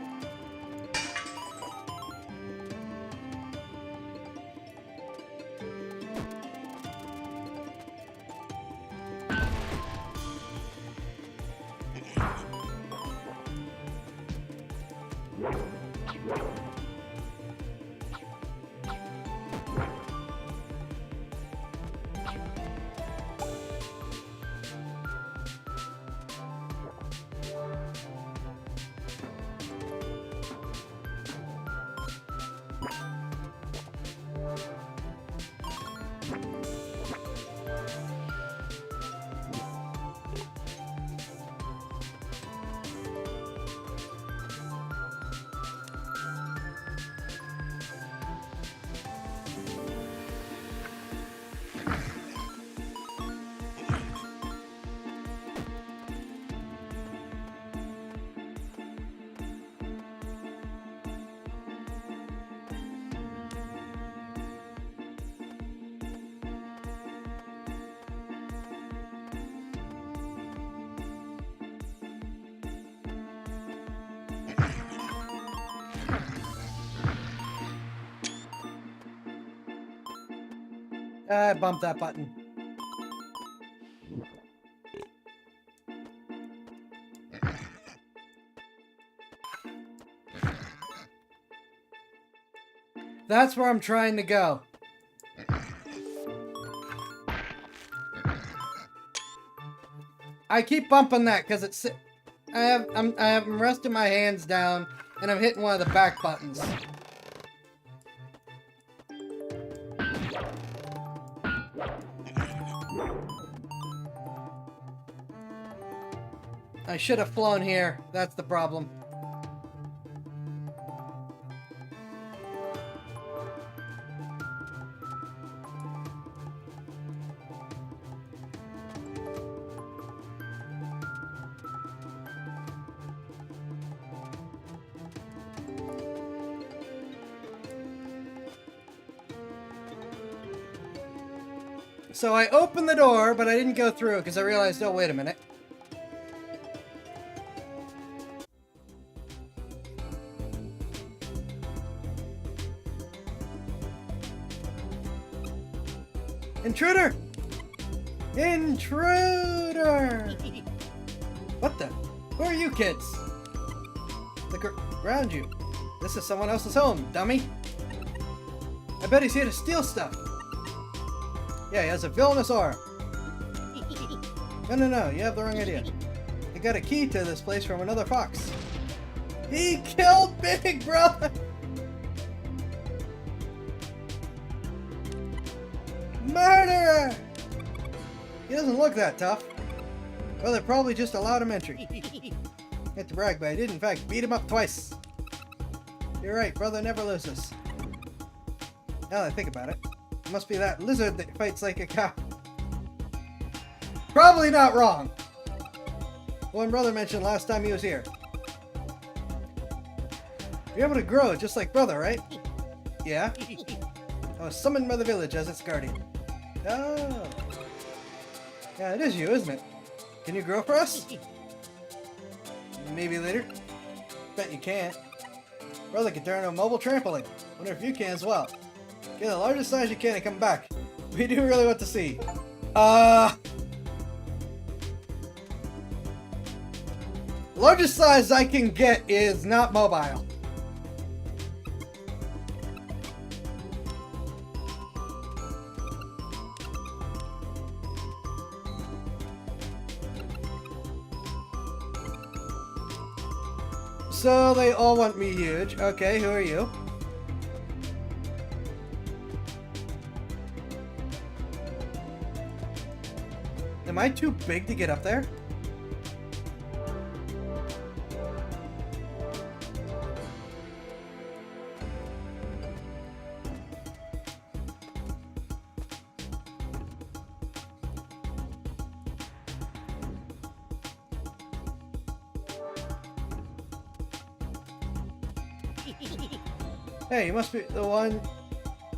I bumped that button. That's where I'm trying to go. I keep bumping that because it's. I'm resting my hands down and I'm hitting one of the back buttons. I should have flown here. That's the problem. So I opened the door, but I didn't go through because I realized, oh, wait a minute. Intruder! Intruder! What the? Who are you kids? Look around you. This is someone else's home, dummy. I bet he's here to steal stuff. Yeah, he has a villainous aura. No, you have the wrong idea. He got a key to this place from another fox. He killed Big Brother! Murderer! He doesn't look that tough. Well, they probably just allowed him entry. Hate to brag, but I did in fact beat him up twice. You're right, brother never loses. Now that I think about it, it must be that lizard that fights like a cow. Probably not wrong. One brother mentioned last time he was here. You're able to grow just like brother, right? Yeah. I was summoned by the village as its guardian. Oh. Yeah, it is you, isn't it? Can you grow for us? Maybe later. Bet you can't. Brother can turn a mobile trampoline. Wonder if you can as well. Get the largest size you can and come back. We do really want to see. Largest size I can get is not mobile. So they all want me huge. Okay, who are you? Am I too big to get up there? Hey, you must be the one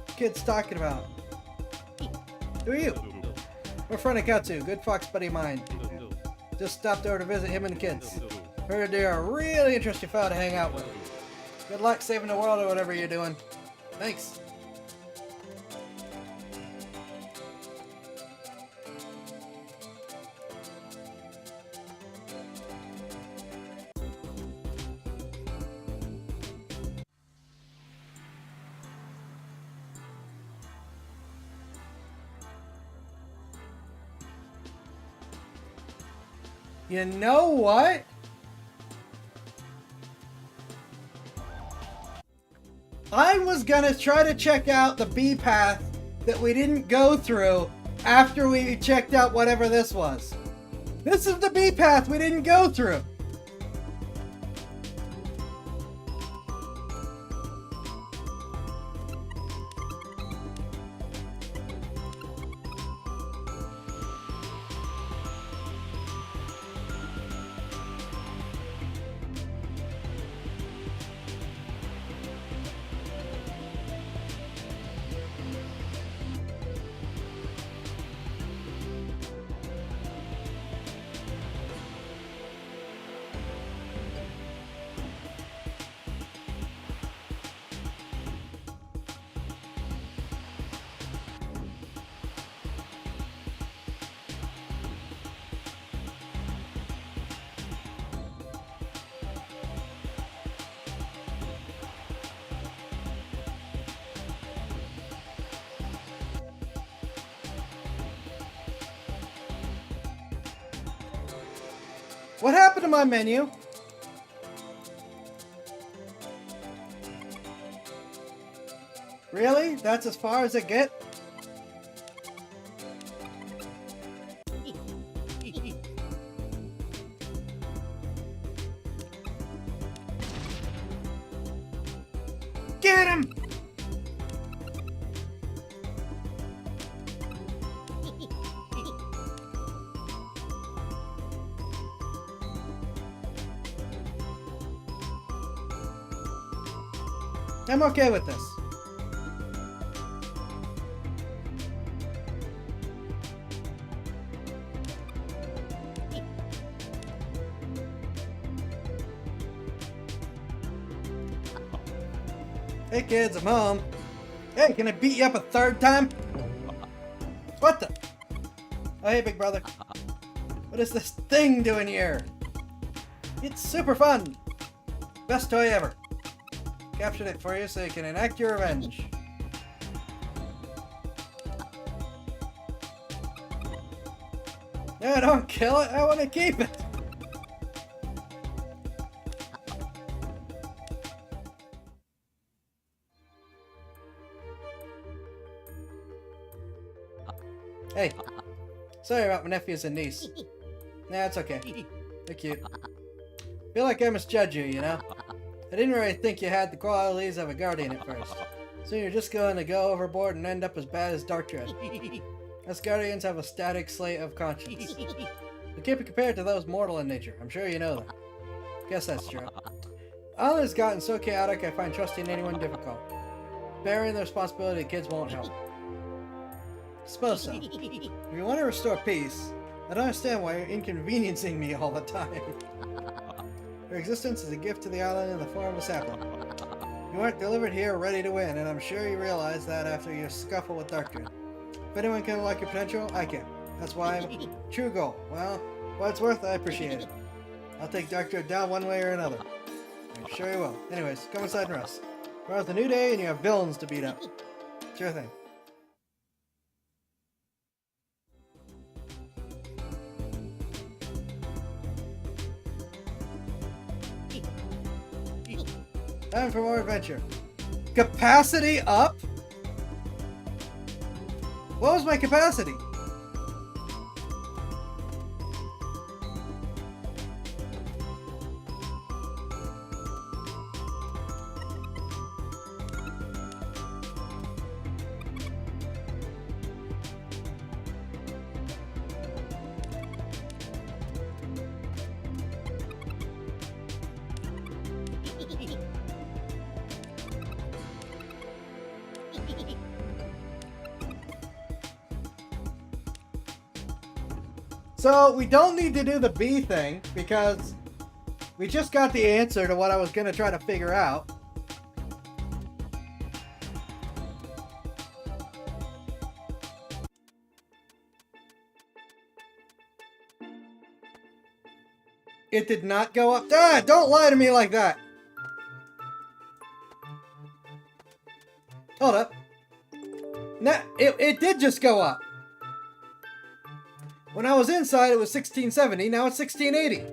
kid's talking about. Who are you? We're friend of Katsu, good fox buddy of mine. Just stopped over to visit him and the kids. Heard they're a really interesting fellow to hang out with. Good luck saving the world or whatever you're doing. Thanks. You know what? I was gonna try to check out the B path that we didn't go through after we checked out whatever this was. This is the B path we didn't go through. What happened to my menu? Really? That's as far as it get? Get him! I'm okay with this. Hey kids, I'm home. Hey, can I beat you up a third time? What the? Oh, hey big brother. What is this thing doing here? It's super fun. Best toy ever. Captured it for you so you can enact your revenge. No, don't kill it. I want to keep it. Hey, sorry about my nephews and niece. Nah, it's okay. They're cute. Feel like I misjudged you, you know? I didn't really think you had the qualities of a guardian at first. So you're just going to go overboard and end up as bad as Darktread. Us guardians have a static slate of conscience. We can't be compared to those mortal in nature. I'm sure you know that. Guess that's true. Island has gotten so chaotic I find trusting anyone difficult. Bearing the responsibility of kids won't help. Suppose so. If you want to restore peace, I don't understand why you're inconveniencing me all the time. Your existence is a gift to the island in the form of a sapling. You weren't delivered here ready to win, and I'm sure you realize that after your scuffle with Darktread. If anyone can unlock your potential, I can. That's why I'm a true goal. Well, what it's worth, I appreciate it. I'll take Darktread down one way or another. I'm sure you will. Anyways, come inside and rest. Tomorrow's a new day, and you have villains to beat up. Sure thing. Time for more adventure. Capacity up? What was my capacity? So we don't need to do the bee thing because we just got the answer to what I was going to try to figure out. It did not go up. Ah, don't lie to me like that. Hold up. No, it did just go up. When I was inside, it was 1670. Now it's 1680.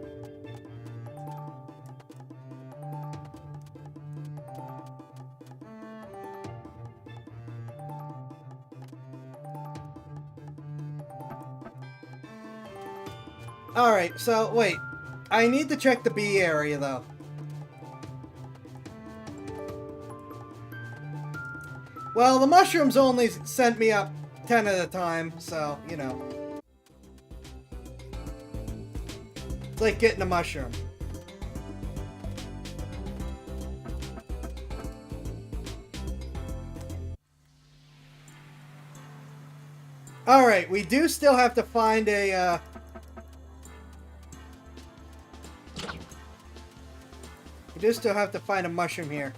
Alright, so wait. I need to check the bee area though. Well, the mushrooms only sent me up 10 at a time, so, you know. It's like getting a mushroom. Alright, we do still have to find a, we do still have to find a mushroom here.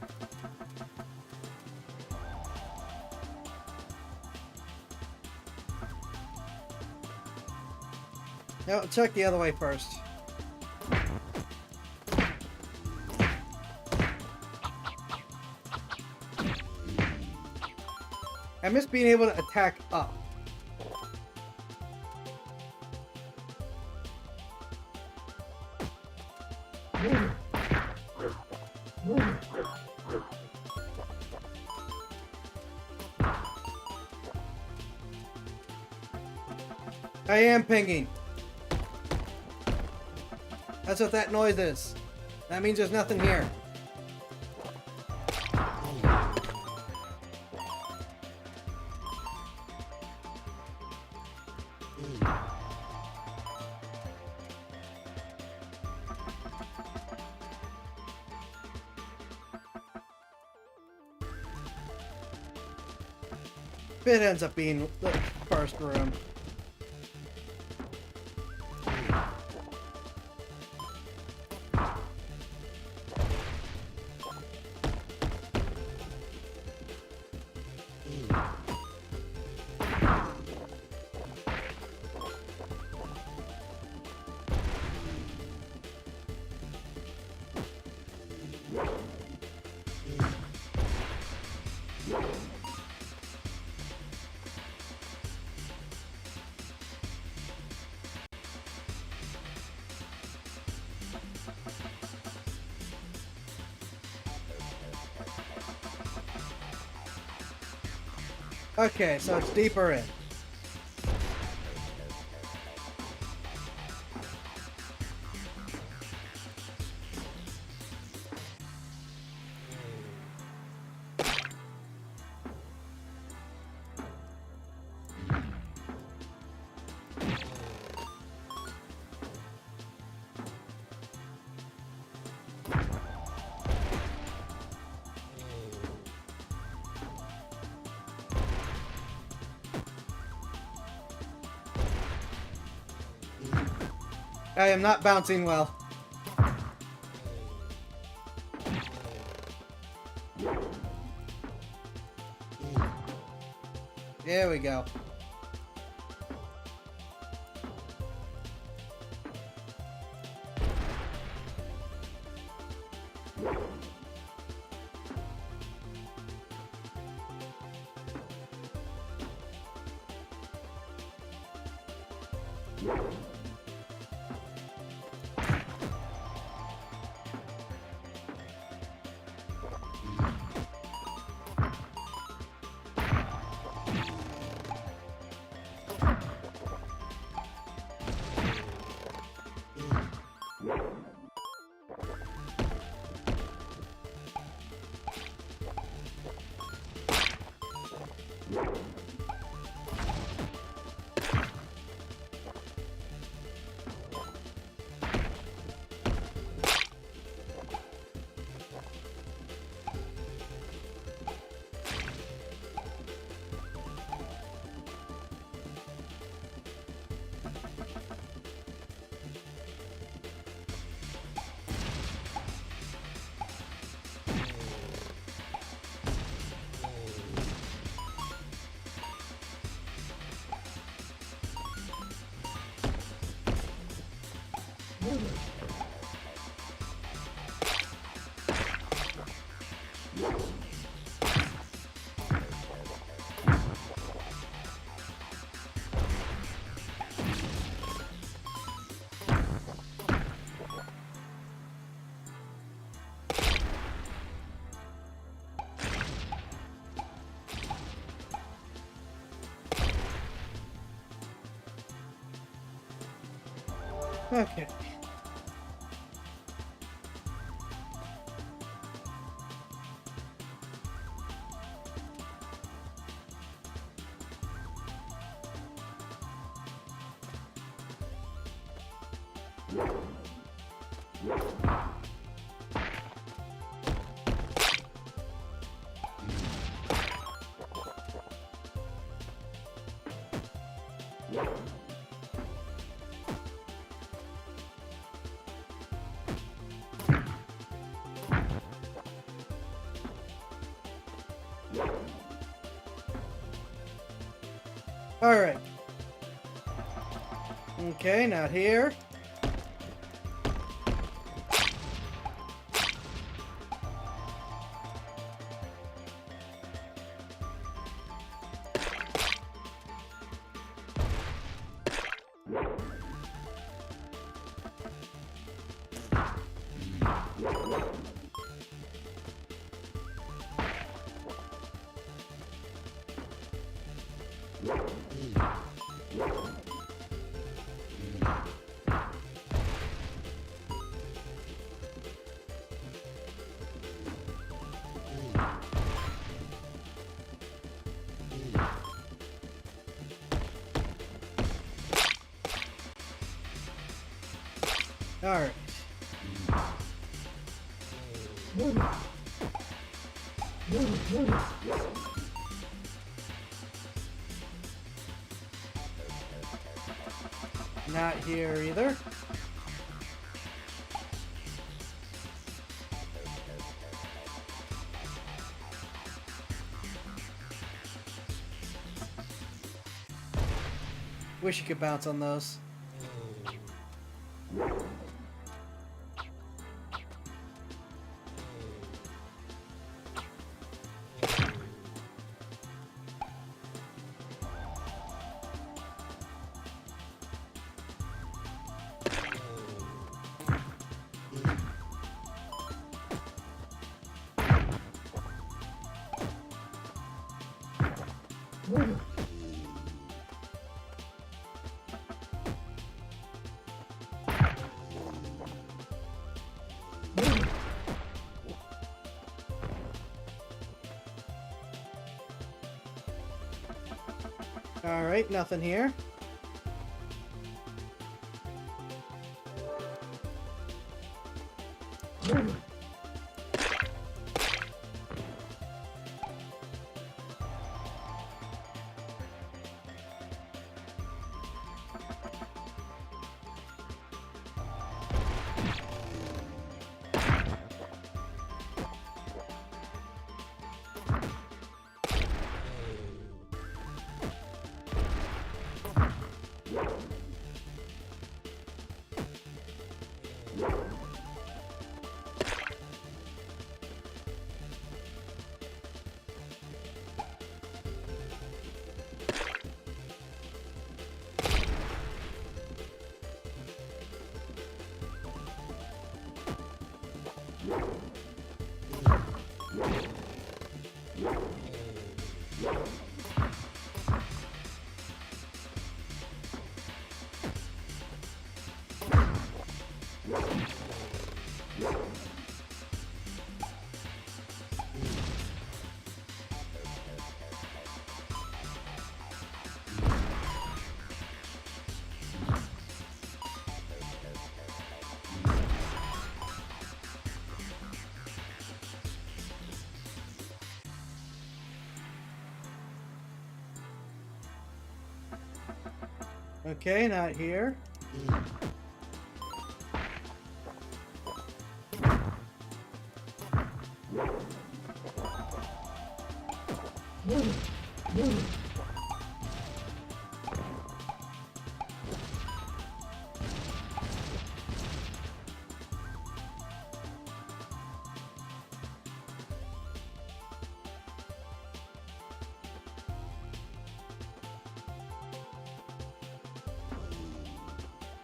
No, check the other way first. I miss being able to attack up. I am pinging. That's what that noise is. That means there's nothing here. It ends up being the first room. Okay, so it's deeper in. I am not bouncing well. There we go. Okay. All right. Okay, not here. All right. Not here either. Wish you could bounce on those. All right, nothing here. Okay, not here.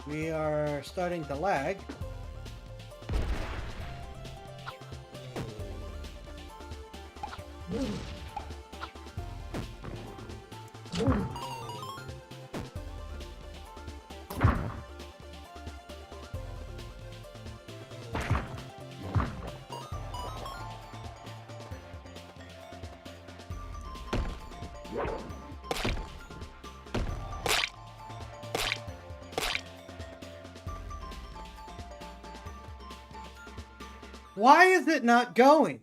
We are starting to lag. Why is it not going?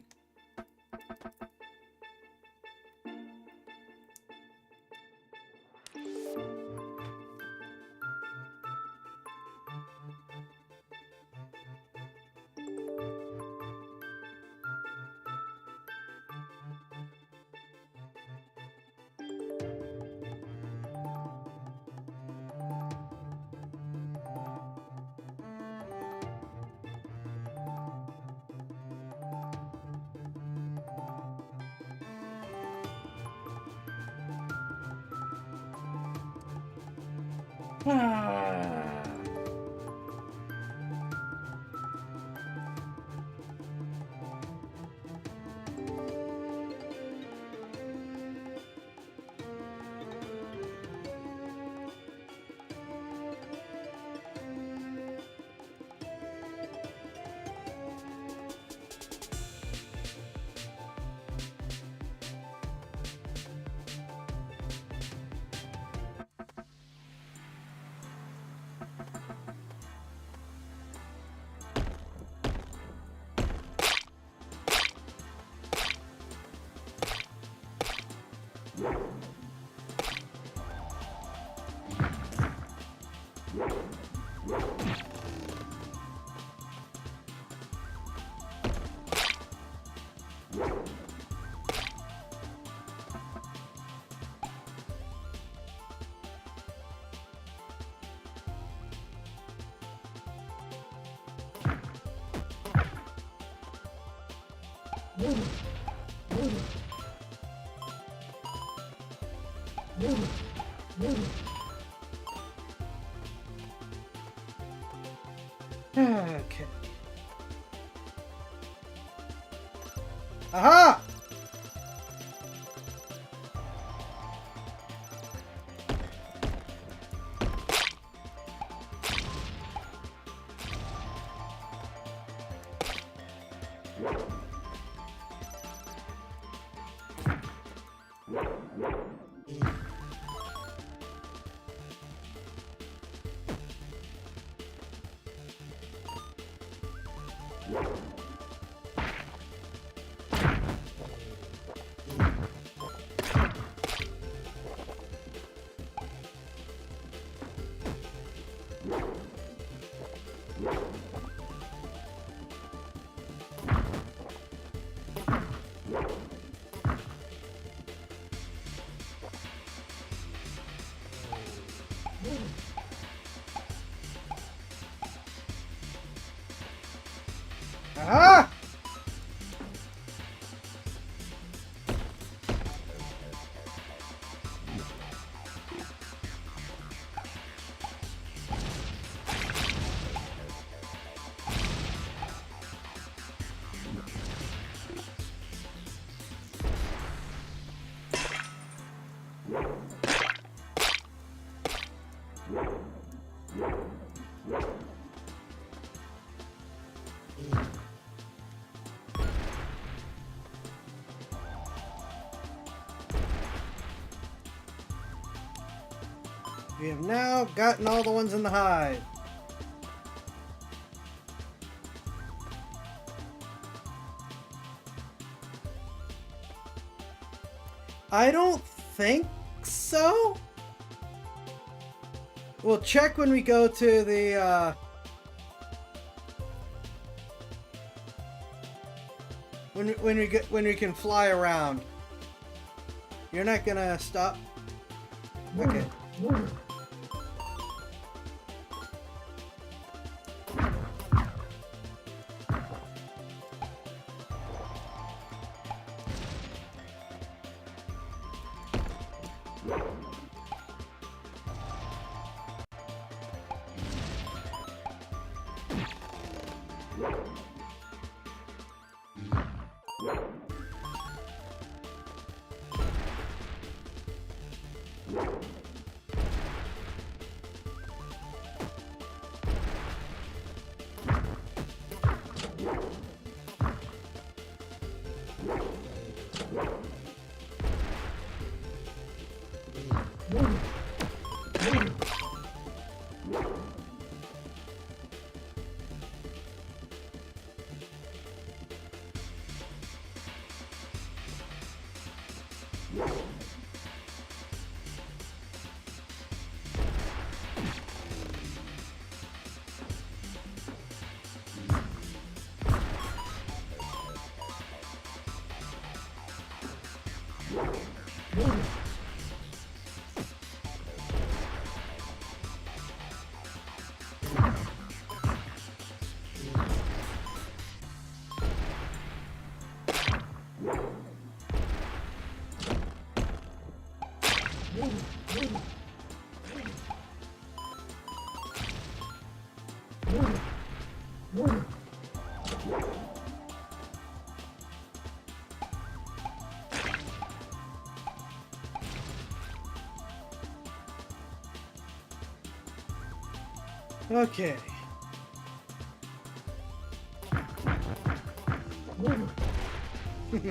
Okay. Aha! Aha! We have now gotten all the ones in the hive. I don't think so. We'll check when we go to the when we can fly around. You're not gonna stop? Okay. Okay.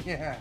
Yeah.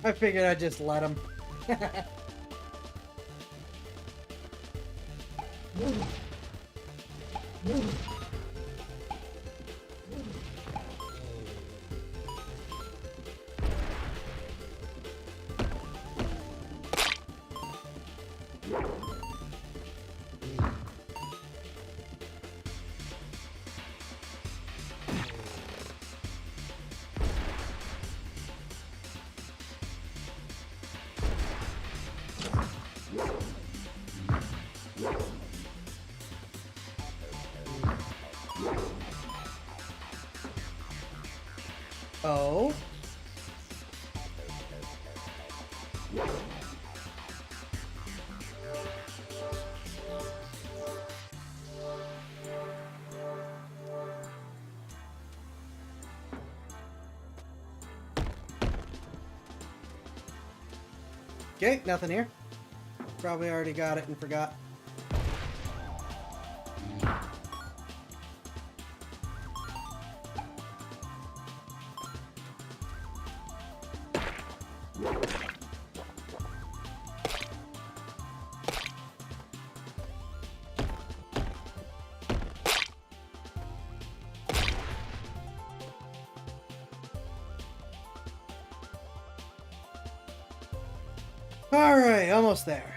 I figured I'd just let him. Oh. Okay, nothing here. Probably already got it and forgot. Alright, almost there.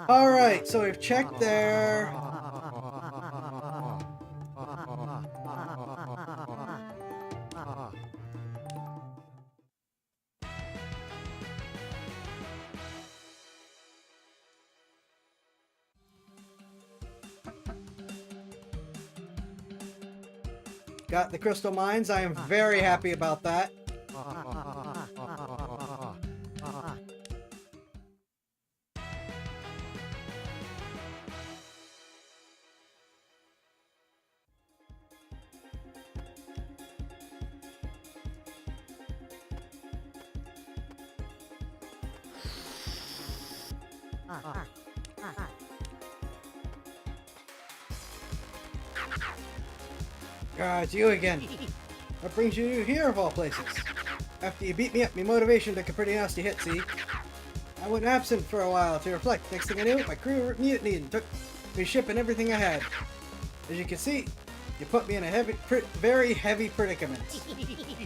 Alright, so we've checked there. Got the crystal mines. I am very happy about that. It's you again. What brings you here of all places? After you beat me up, my motivation took a pretty nasty hit, see? I went absent for a while to reflect. Next thing I knew, my crew mutinied and took my ship and everything I had. As you can see, you put me in a very heavy predicament.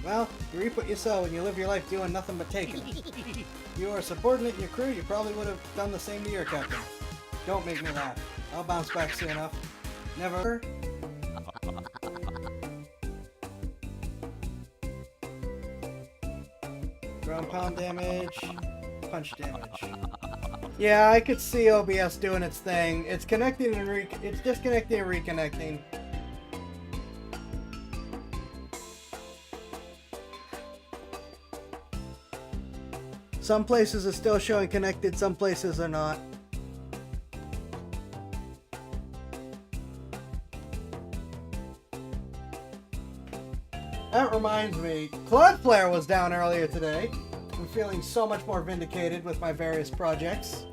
Well, you reap what you sow and you live your life doing nothing but taking. If you were a subordinate in your crew, you probably would have done the same to your captain. Don't make me laugh. I'll bounce back soon enough. Never. Ground pound damage, punch damage. Yeah, I could see OBS doing its thing. It's connecting and it's disconnecting and reconnecting. Some places are still showing connected, some places are not. That reminds me, Cloudflare was down earlier today. I'm feeling so much more vindicated with my various projects.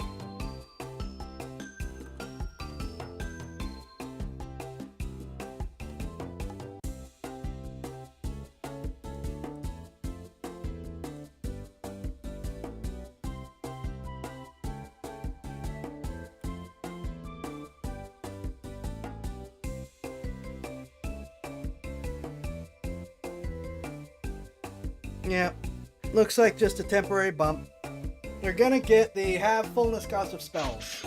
Yeah, looks like just a temporary bump. You're gonna get the half fullness cost of spells.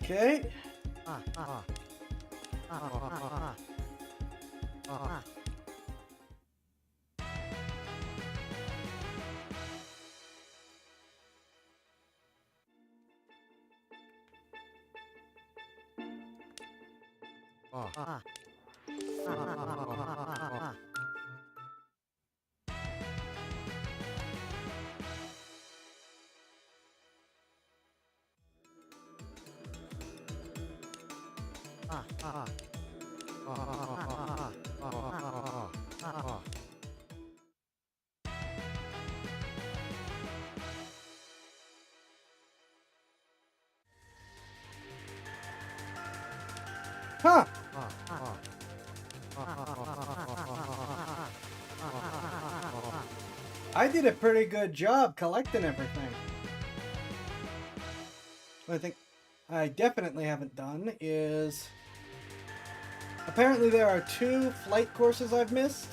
Okay. Huh. I did a pretty good job collecting everything. What I think I definitely haven't done is... apparently there are 2 flight courses I've missed.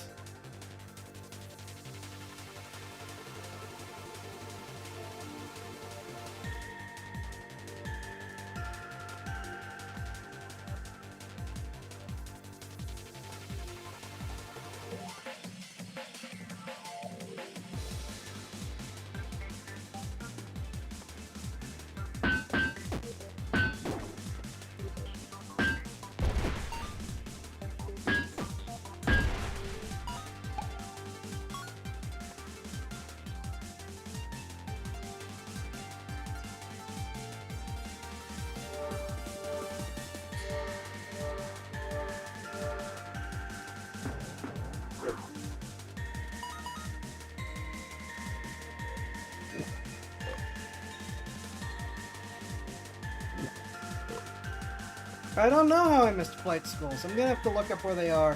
I don't know how I missed flight schools. I'm gonna have to look up where they are.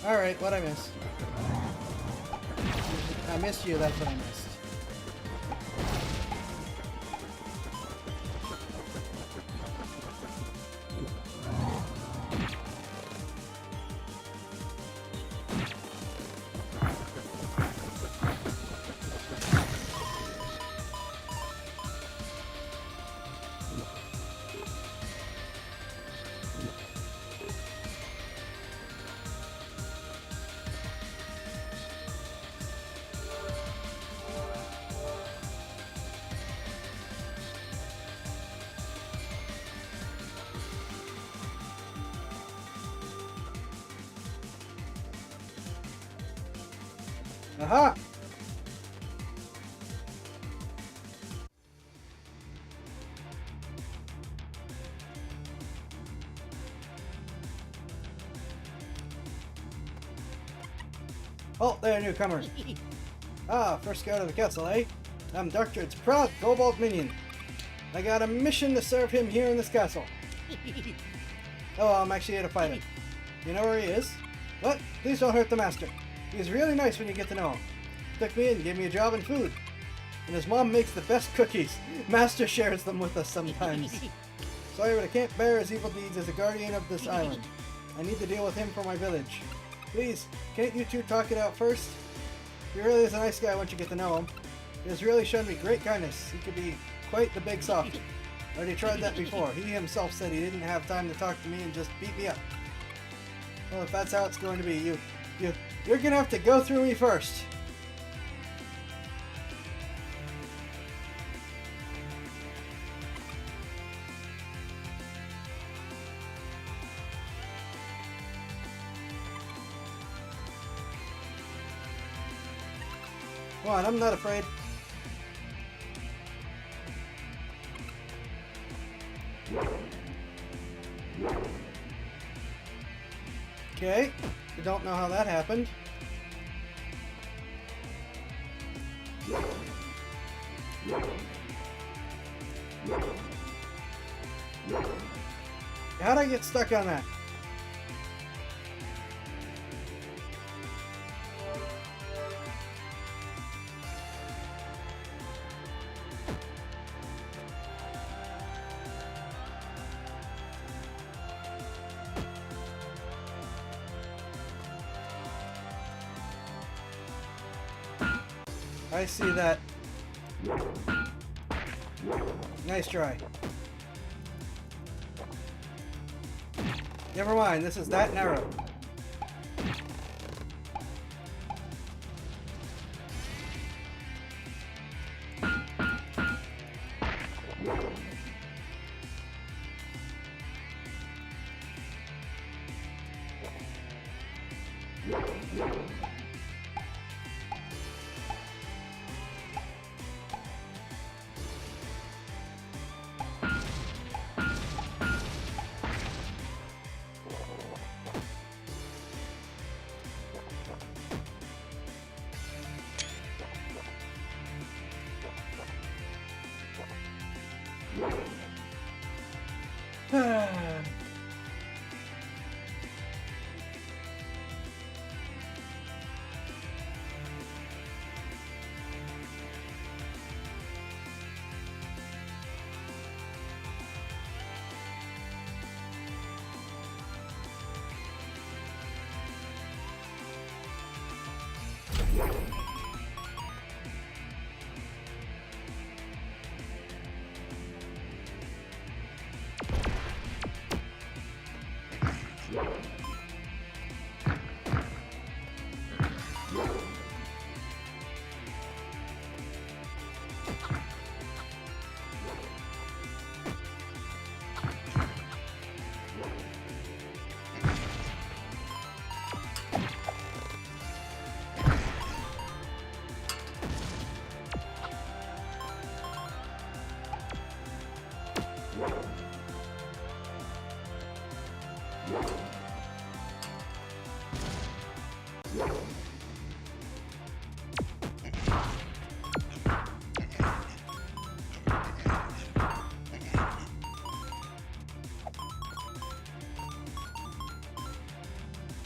Alright, what'd I miss? I missed you, that's what I missed. Aha! Halt there, newcomer. First scout of the castle, eh? I'm Darktread's proud kobold minion. I got a mission to serve him here in this castle. Oh, I'm actually here to fight him. You know where he is? What? Please don't hurt the master. He's really nice when you get to know him. Took me in, gave me a job and food. And his mom makes the best cookies. Master shares them with us sometimes. Sorry, but I can't bear his evil deeds as a guardian of this island. I need to deal with him for my village. Please, can't you two talk it out first? He really is a nice guy once you get to know him. He has really shown me great kindness. He could be quite the big softy. Already tried that before. He himself said he didn't have time to talk to me and just beat me up. Well, if that's how it's going to be, you're gonna have to go through me first. Come on, I'm not afraid. Okay, I don't know how that happened. How'd I get stuck on that? I see that. Nice try. Never mind, this is that narrow.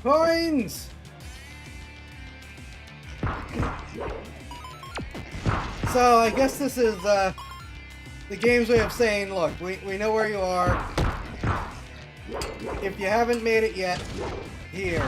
Coins! So I guess this is the game's way of saying, look, we know where you are. If you haven't made it yet, here.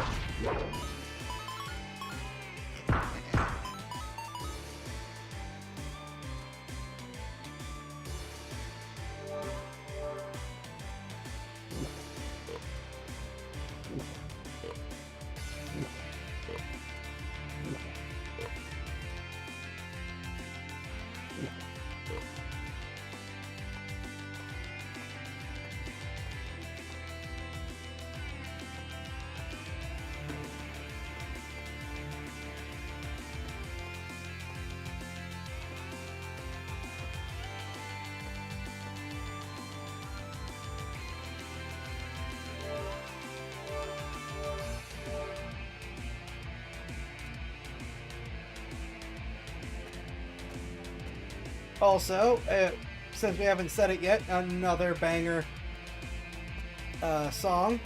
Also, since we haven't said it yet, another banger song.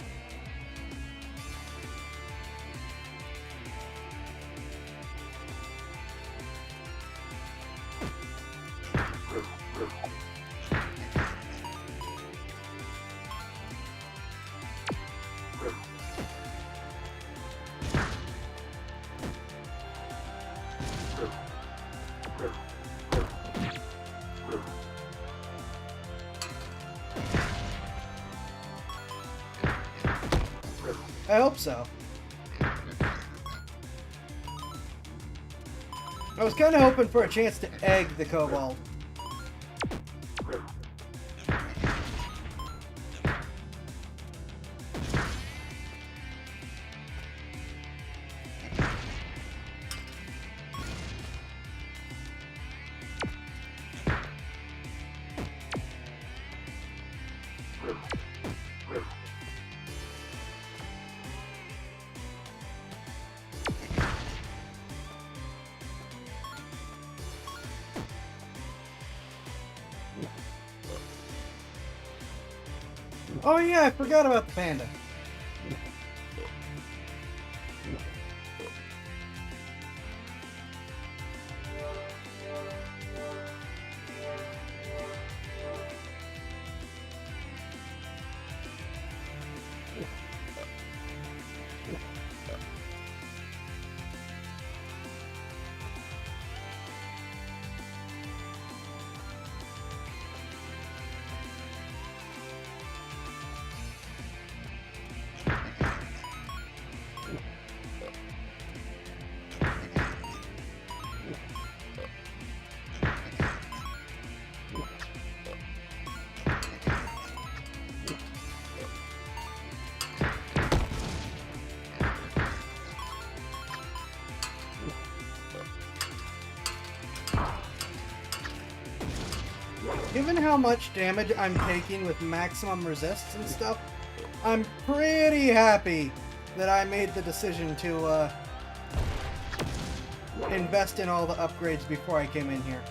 I hope so. I was kind of hoping for a chance to egg the kobold. Oh yeah, I forgot about the panda. Given how much damage I'm taking with maximum resists and stuff, I'm pretty happy that I made the decision to invest in all the upgrades before I came in here.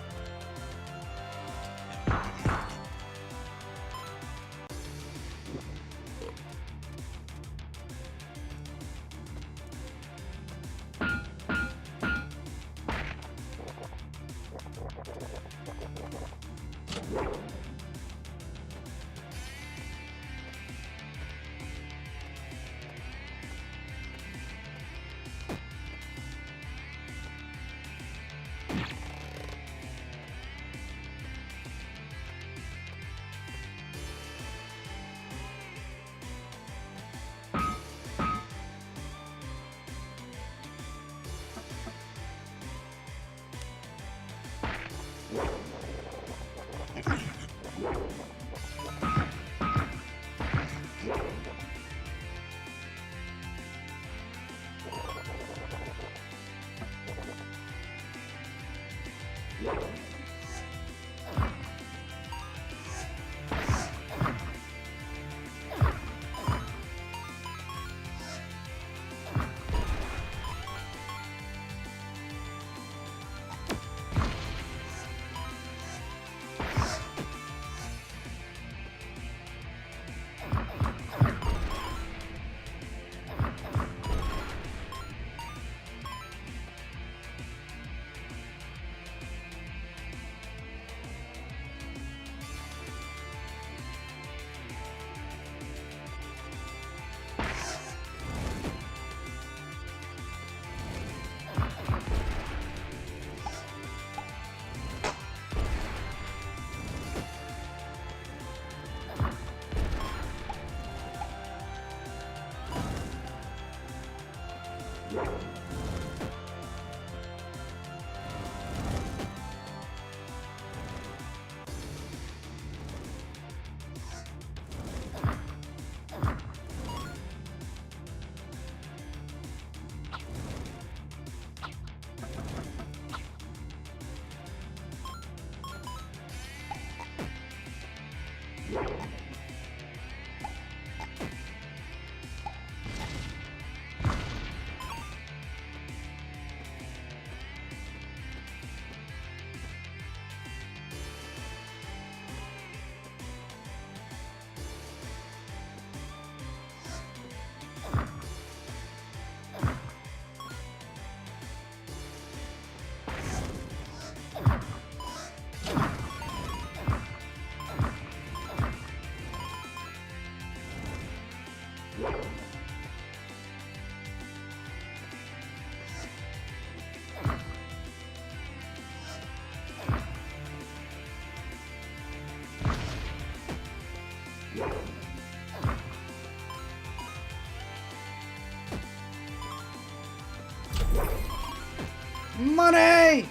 Money!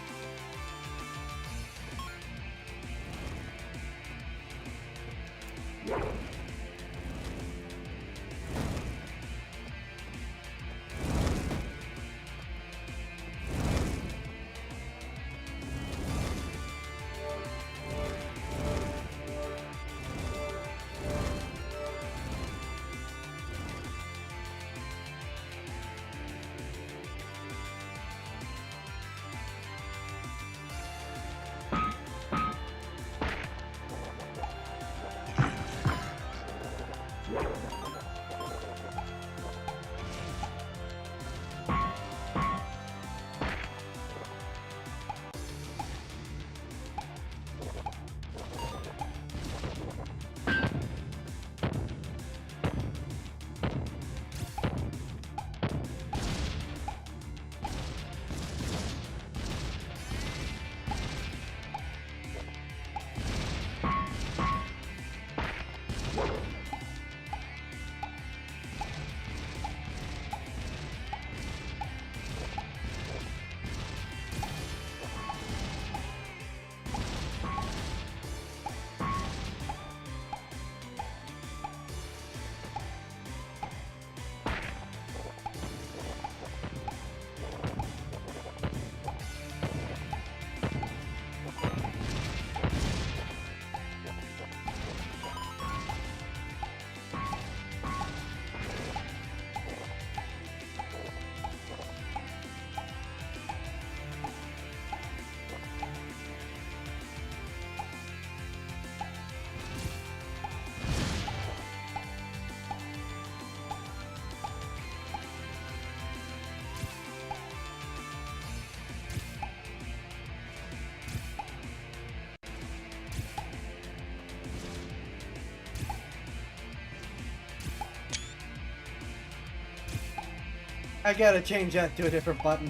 I gotta change that to a different button.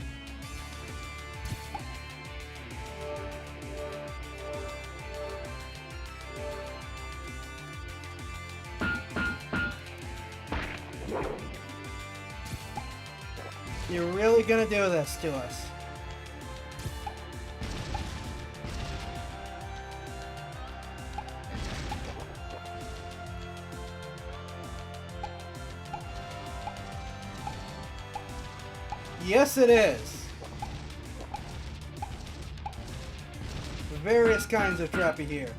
You're really gonna do this to us? Yes, it is. Various kinds of trappy here.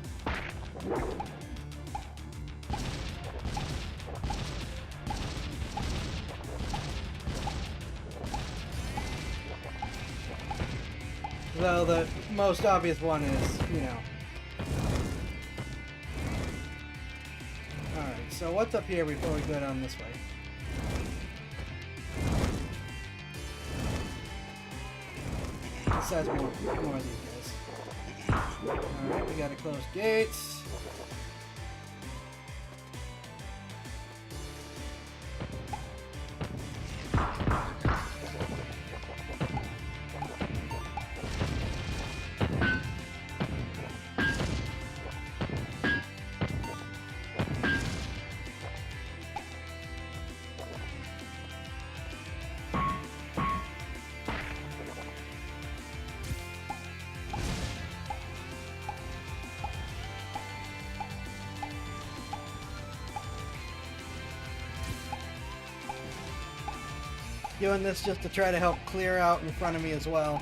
Though the most obvious one is, you know. Alright, so what's up here before we go down this way? This has more of these guys. Alright, we gotta close gates. Doing this just to try to help clear out in front of me as well.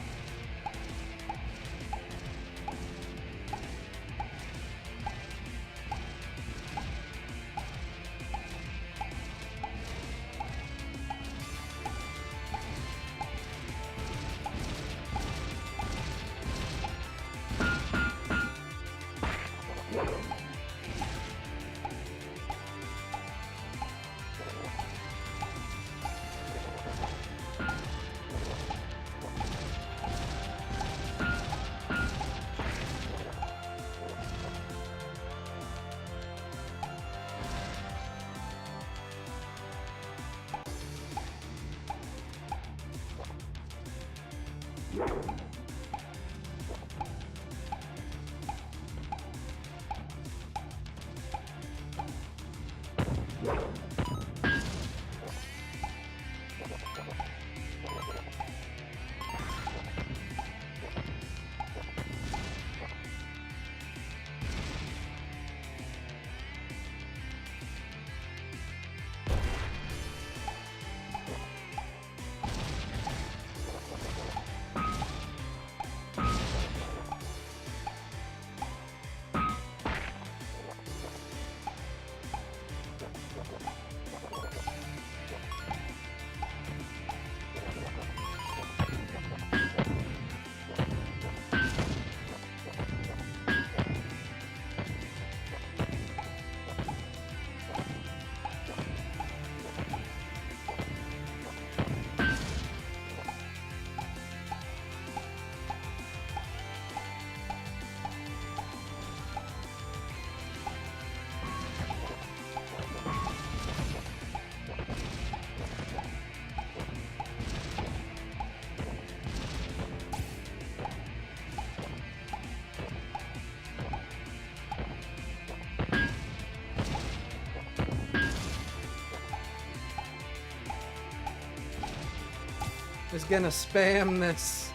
is gonna spam this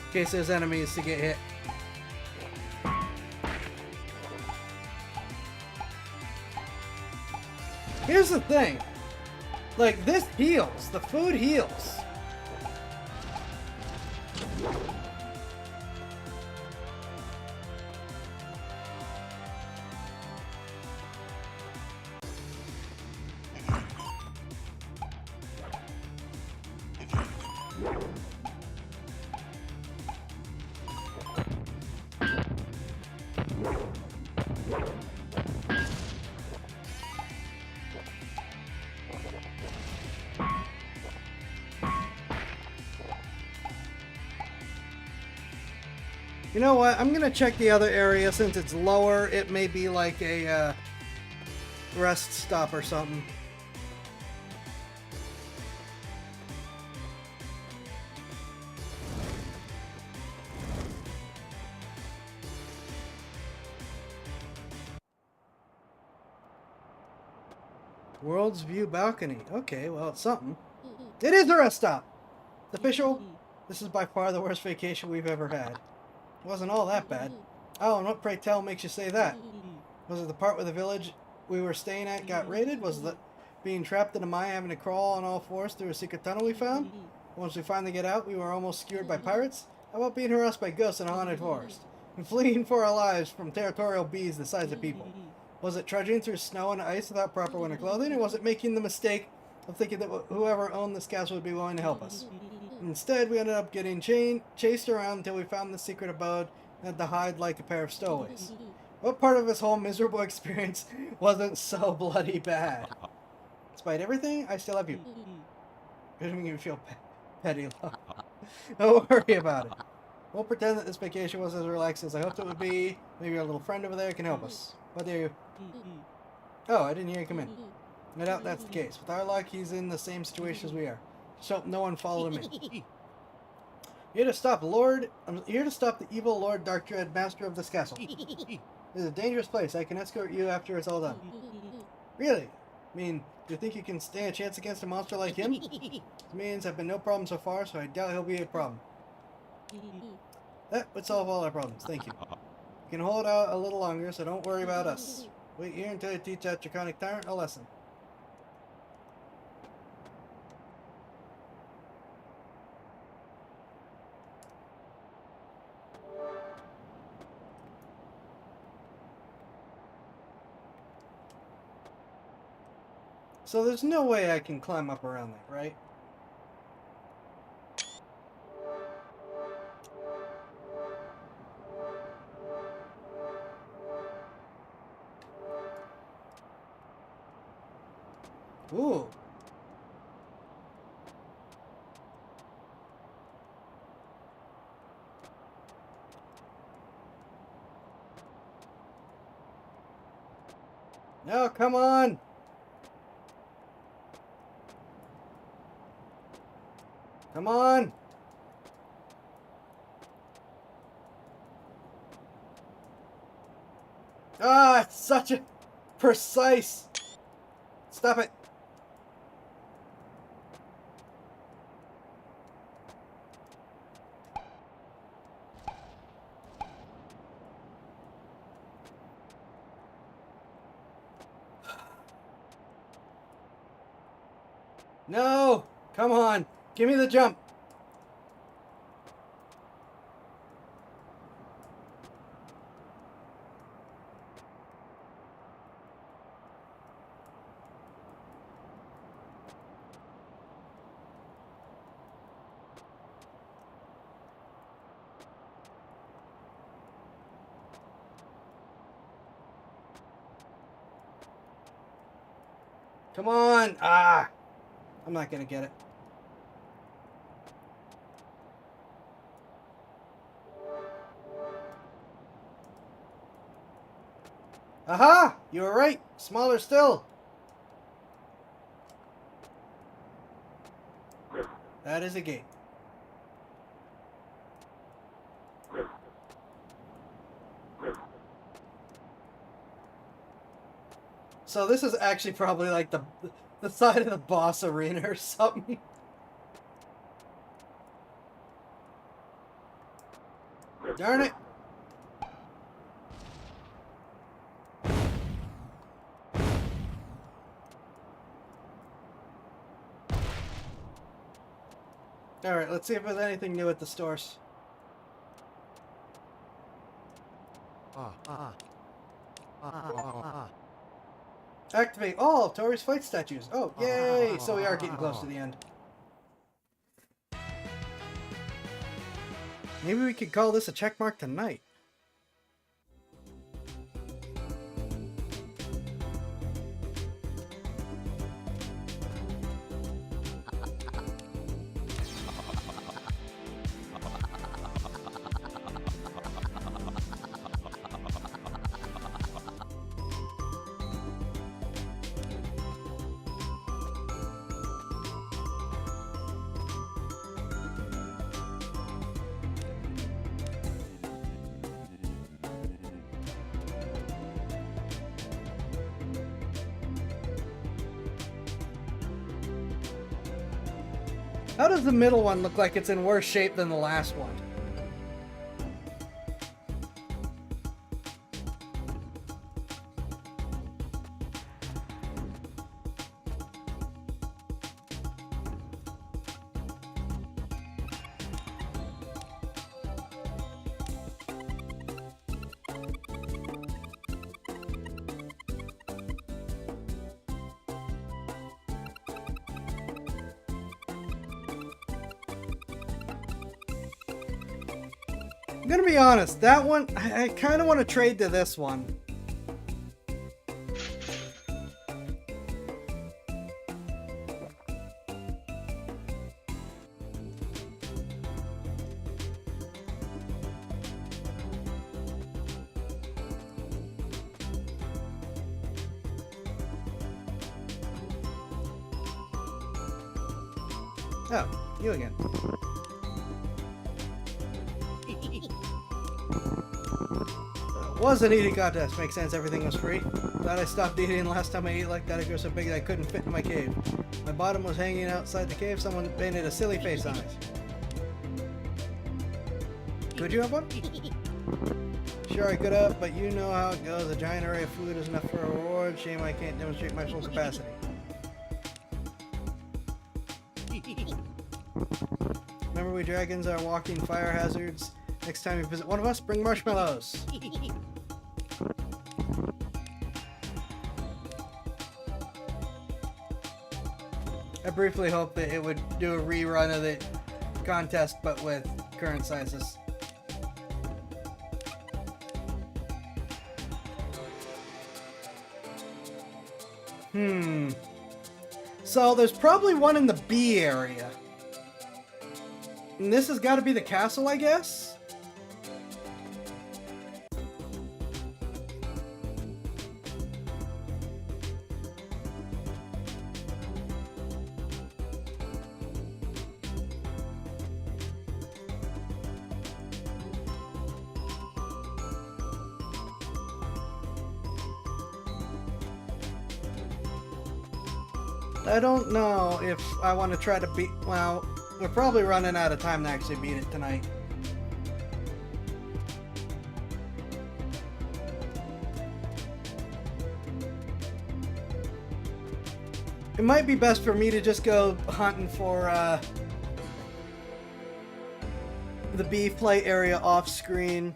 in case there's enemies to get hit. Here's the thing. Like, this heals. The food heals. You know what? I'm gonna check the other area since it's lower. It may be like a rest stop or something. World's View balcony. Okay, well, it's something. It is a rest stop. It's official. This is by far the worst vacation we've ever had. It wasn't all that bad. Oh, and what, pray tell, makes you say that? Was it the part where the village we were staying at got raided? Was it being trapped in a mine, having to crawl on all fours through a secret tunnel we found? Once we finally get out, we were almost skewered by pirates? How about being harassed by ghosts in a haunted forest? And fleeing for our lives from territorial bees the size of people? Was it trudging through snow and ice without proper winter clothing? Or was it making the mistake of thinking that whoever owned this castle would be willing to help us? Instead, we ended up getting chased around until we found the secret abode and had to hide like a pair of stowaways. What part of this whole miserable experience wasn't so bloody bad? Despite everything, I still love you. Doesn't make you feel petty. Don't worry about it. We'll pretend that this vacation was as relaxed as I hoped it would be. Maybe our little friend over there can help us. What do you... Oh, I didn't hear you come in. I doubt that's the case. With our luck, he's in the same situation as we are. Just hope no one followed him in. I'm here to stop the evil Lord Darkdread, master of this castle. This is a dangerous place. I can escort you after it's all done. Really? I mean, do you think you can stand a chance against a monster like him? His minions have been no problem so far, so I doubt he'll be a problem. That would solve all our problems. Thank you. You can hold out a little longer, so don't worry about us. Wait here until I teach that draconic tyrant a lesson. So there's no way I can climb up around that, right? Ooh. No, come on. Come on. Ah, it's such a precise. Stop it. No! Come on! Give me the jump! Come on! Ah! I'm not gonna get it. Aha! You were right. Smaller still. That is a gate. So this is actually probably like the side of the boss arena or something. Darn it! Alright, let's see if there's anything new at the stores. Activate all Tori's fight statues. Oh, yay! So we are getting close to the end. Maybe we could call this a checkmark tonight. How does the middle one look like it's in worse shape than the last one? I'm gonna be honest, that one, I kind of want to trade to this one. Oh, you again. Was an eating contest. Makes sense, everything was free. Glad I stopped eating last time I ate like that. It grew so big that I couldn't fit in my cave. My bottom was hanging outside the cave. Someone painted a silly face on it. Could you have one? Sure I could have, but you know how it goes. A giant array of food is enough for a reward. Shame I can't demonstrate my full capacity. Remember, we dragons are walking fire hazards. Next time you visit one of us, bring marshmallows. I briefly hoped that it would do a rerun of the contest, but with current sizes. So there's probably one in the B area. And this has got to be the castle, I guess? I don't know if I want to try to beat... Well, we're probably running out of time to actually beat it tonight. It might be best for me to just go hunting for the B play area off screen.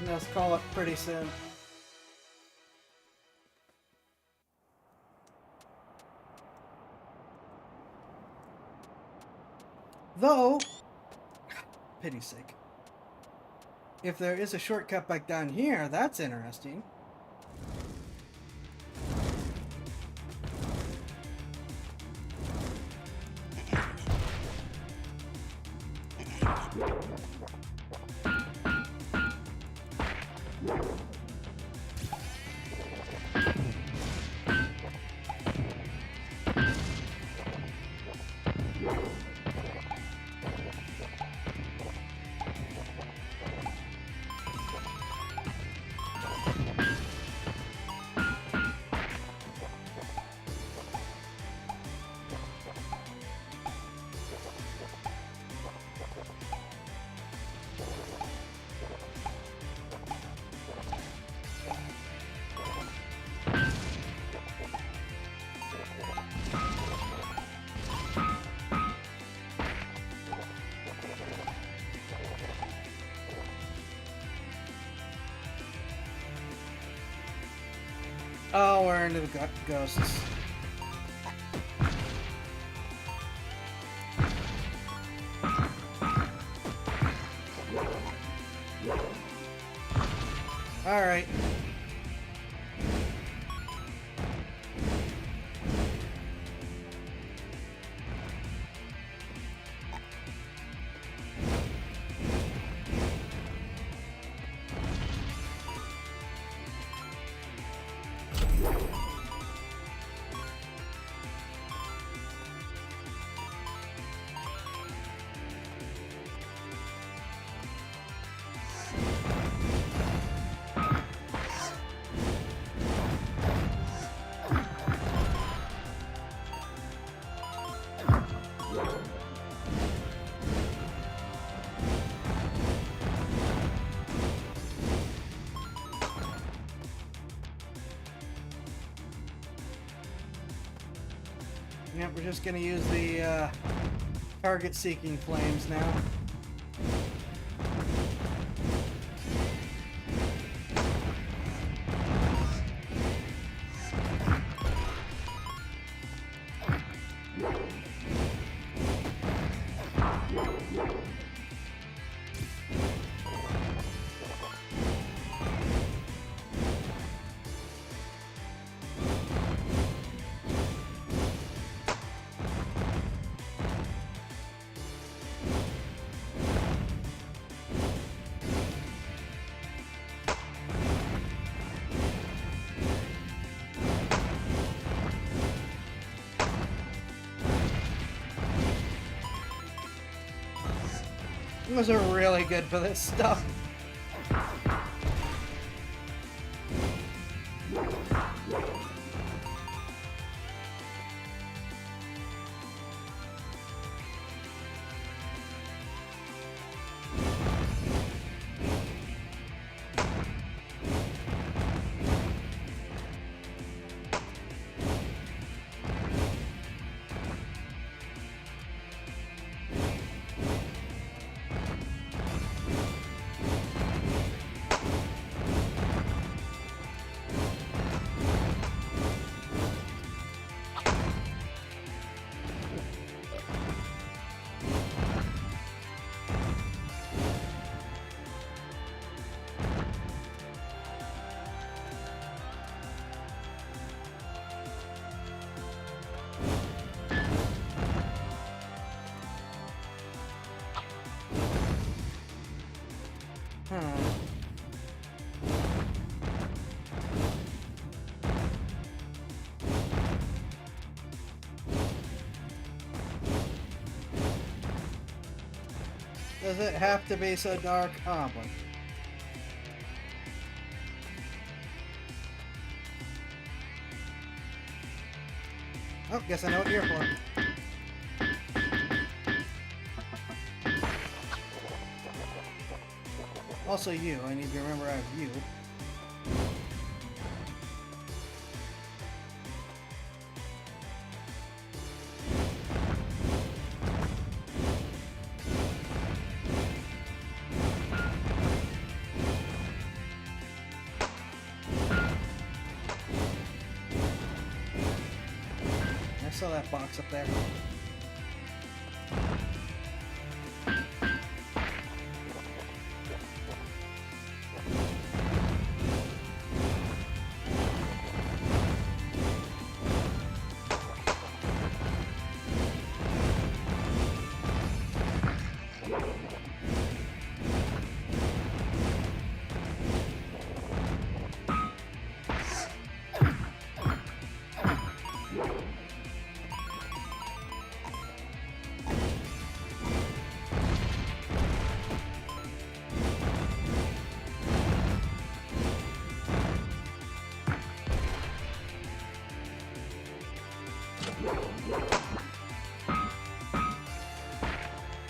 Let's call it pretty soon. Though, pity's sake, if there is a shortcut back down here, that's interesting. Oh, we're into the ghosts. Alright. Yep, we're just gonna use the target-seeking flames now. Those are really good for this stuff. Does it have to be so dark? Oh, boy. Oh, guess I know what you're for. Also you, I need to remember I have you. I saw that box up there.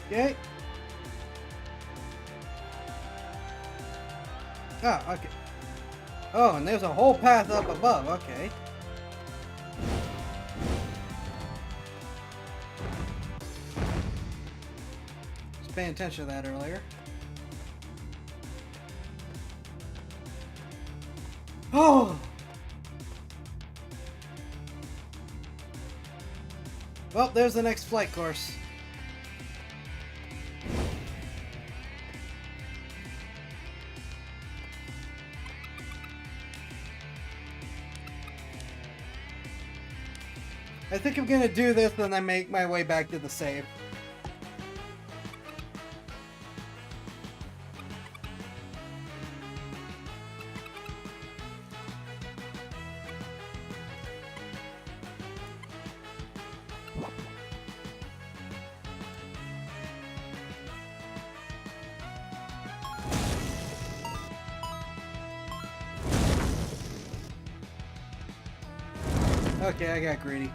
Okay. Oh, okay. Oh, and there's a whole path up above. Okay. Just paying attention to that earlier. Oh! Well, there's the next flight course. I think I'm gonna do this and then make my way back to the save. Okay, I got greedy.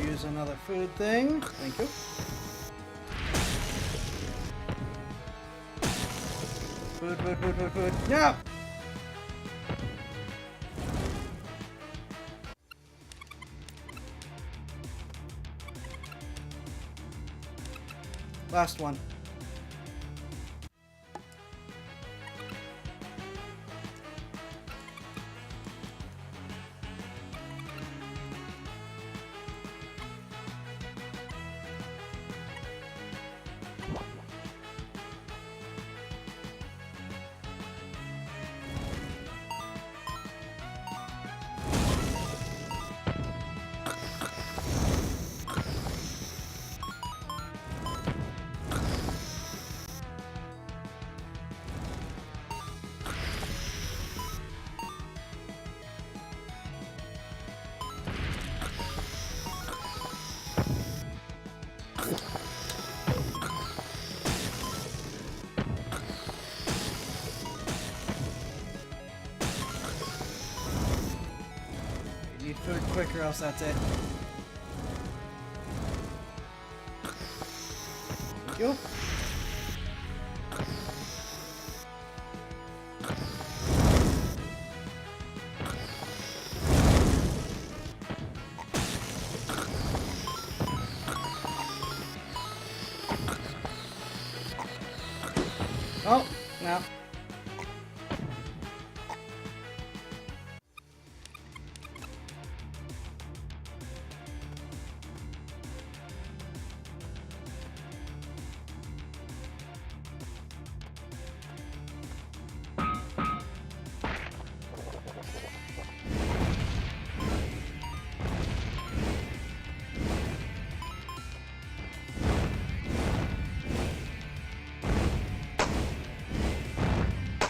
Use another food thing. Thank you. Food, food, food, food, food. Yeah! Last one. Need food quick or else that's it. Thank you. Oh, no.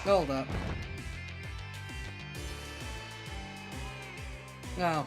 Hold up. No.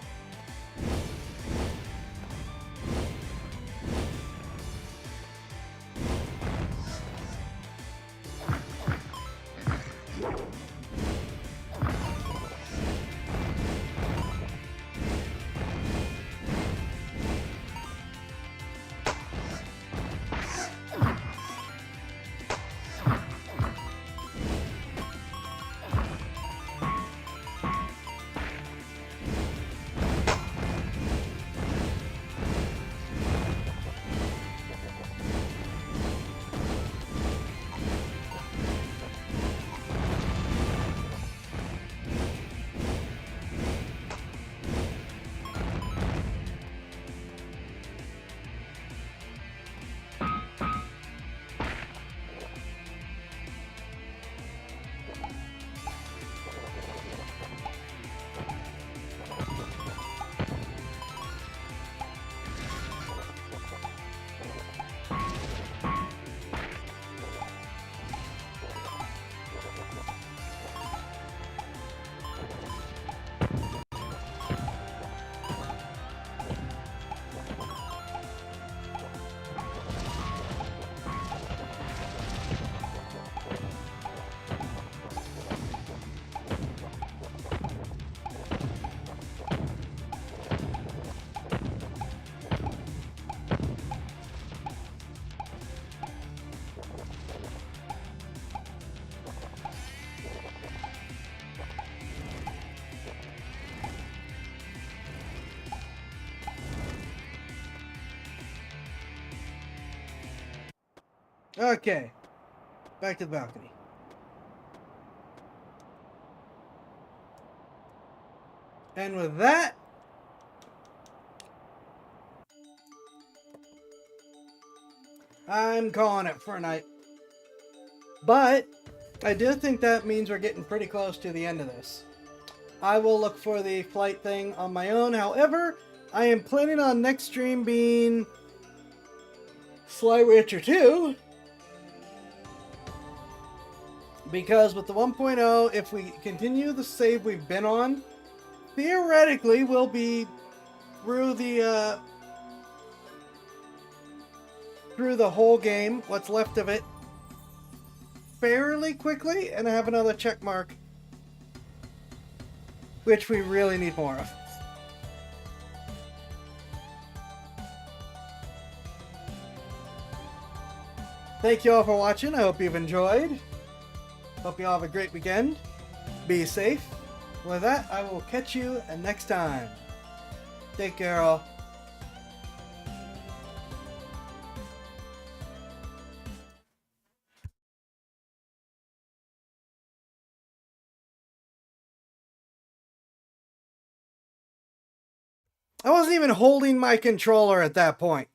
Okay. Back to the balcony. And with that, I'm calling it for a night. But I do think that means we're getting pretty close to the end of this. I will look for the flight thing on my own. However, I am planning on next stream being Sly Rancher 2. Because with the 1.0, if we continue the save we've been on, theoretically we'll be through the whole game, what's left of it, fairly quickly, and I have another check mark, which we really need more of. Thank you all for watching. I hope you've enjoyed. Hope you all have a great weekend. Be safe. With that, I will catch you next time. Take care, all. I wasn't even holding my controller at that point.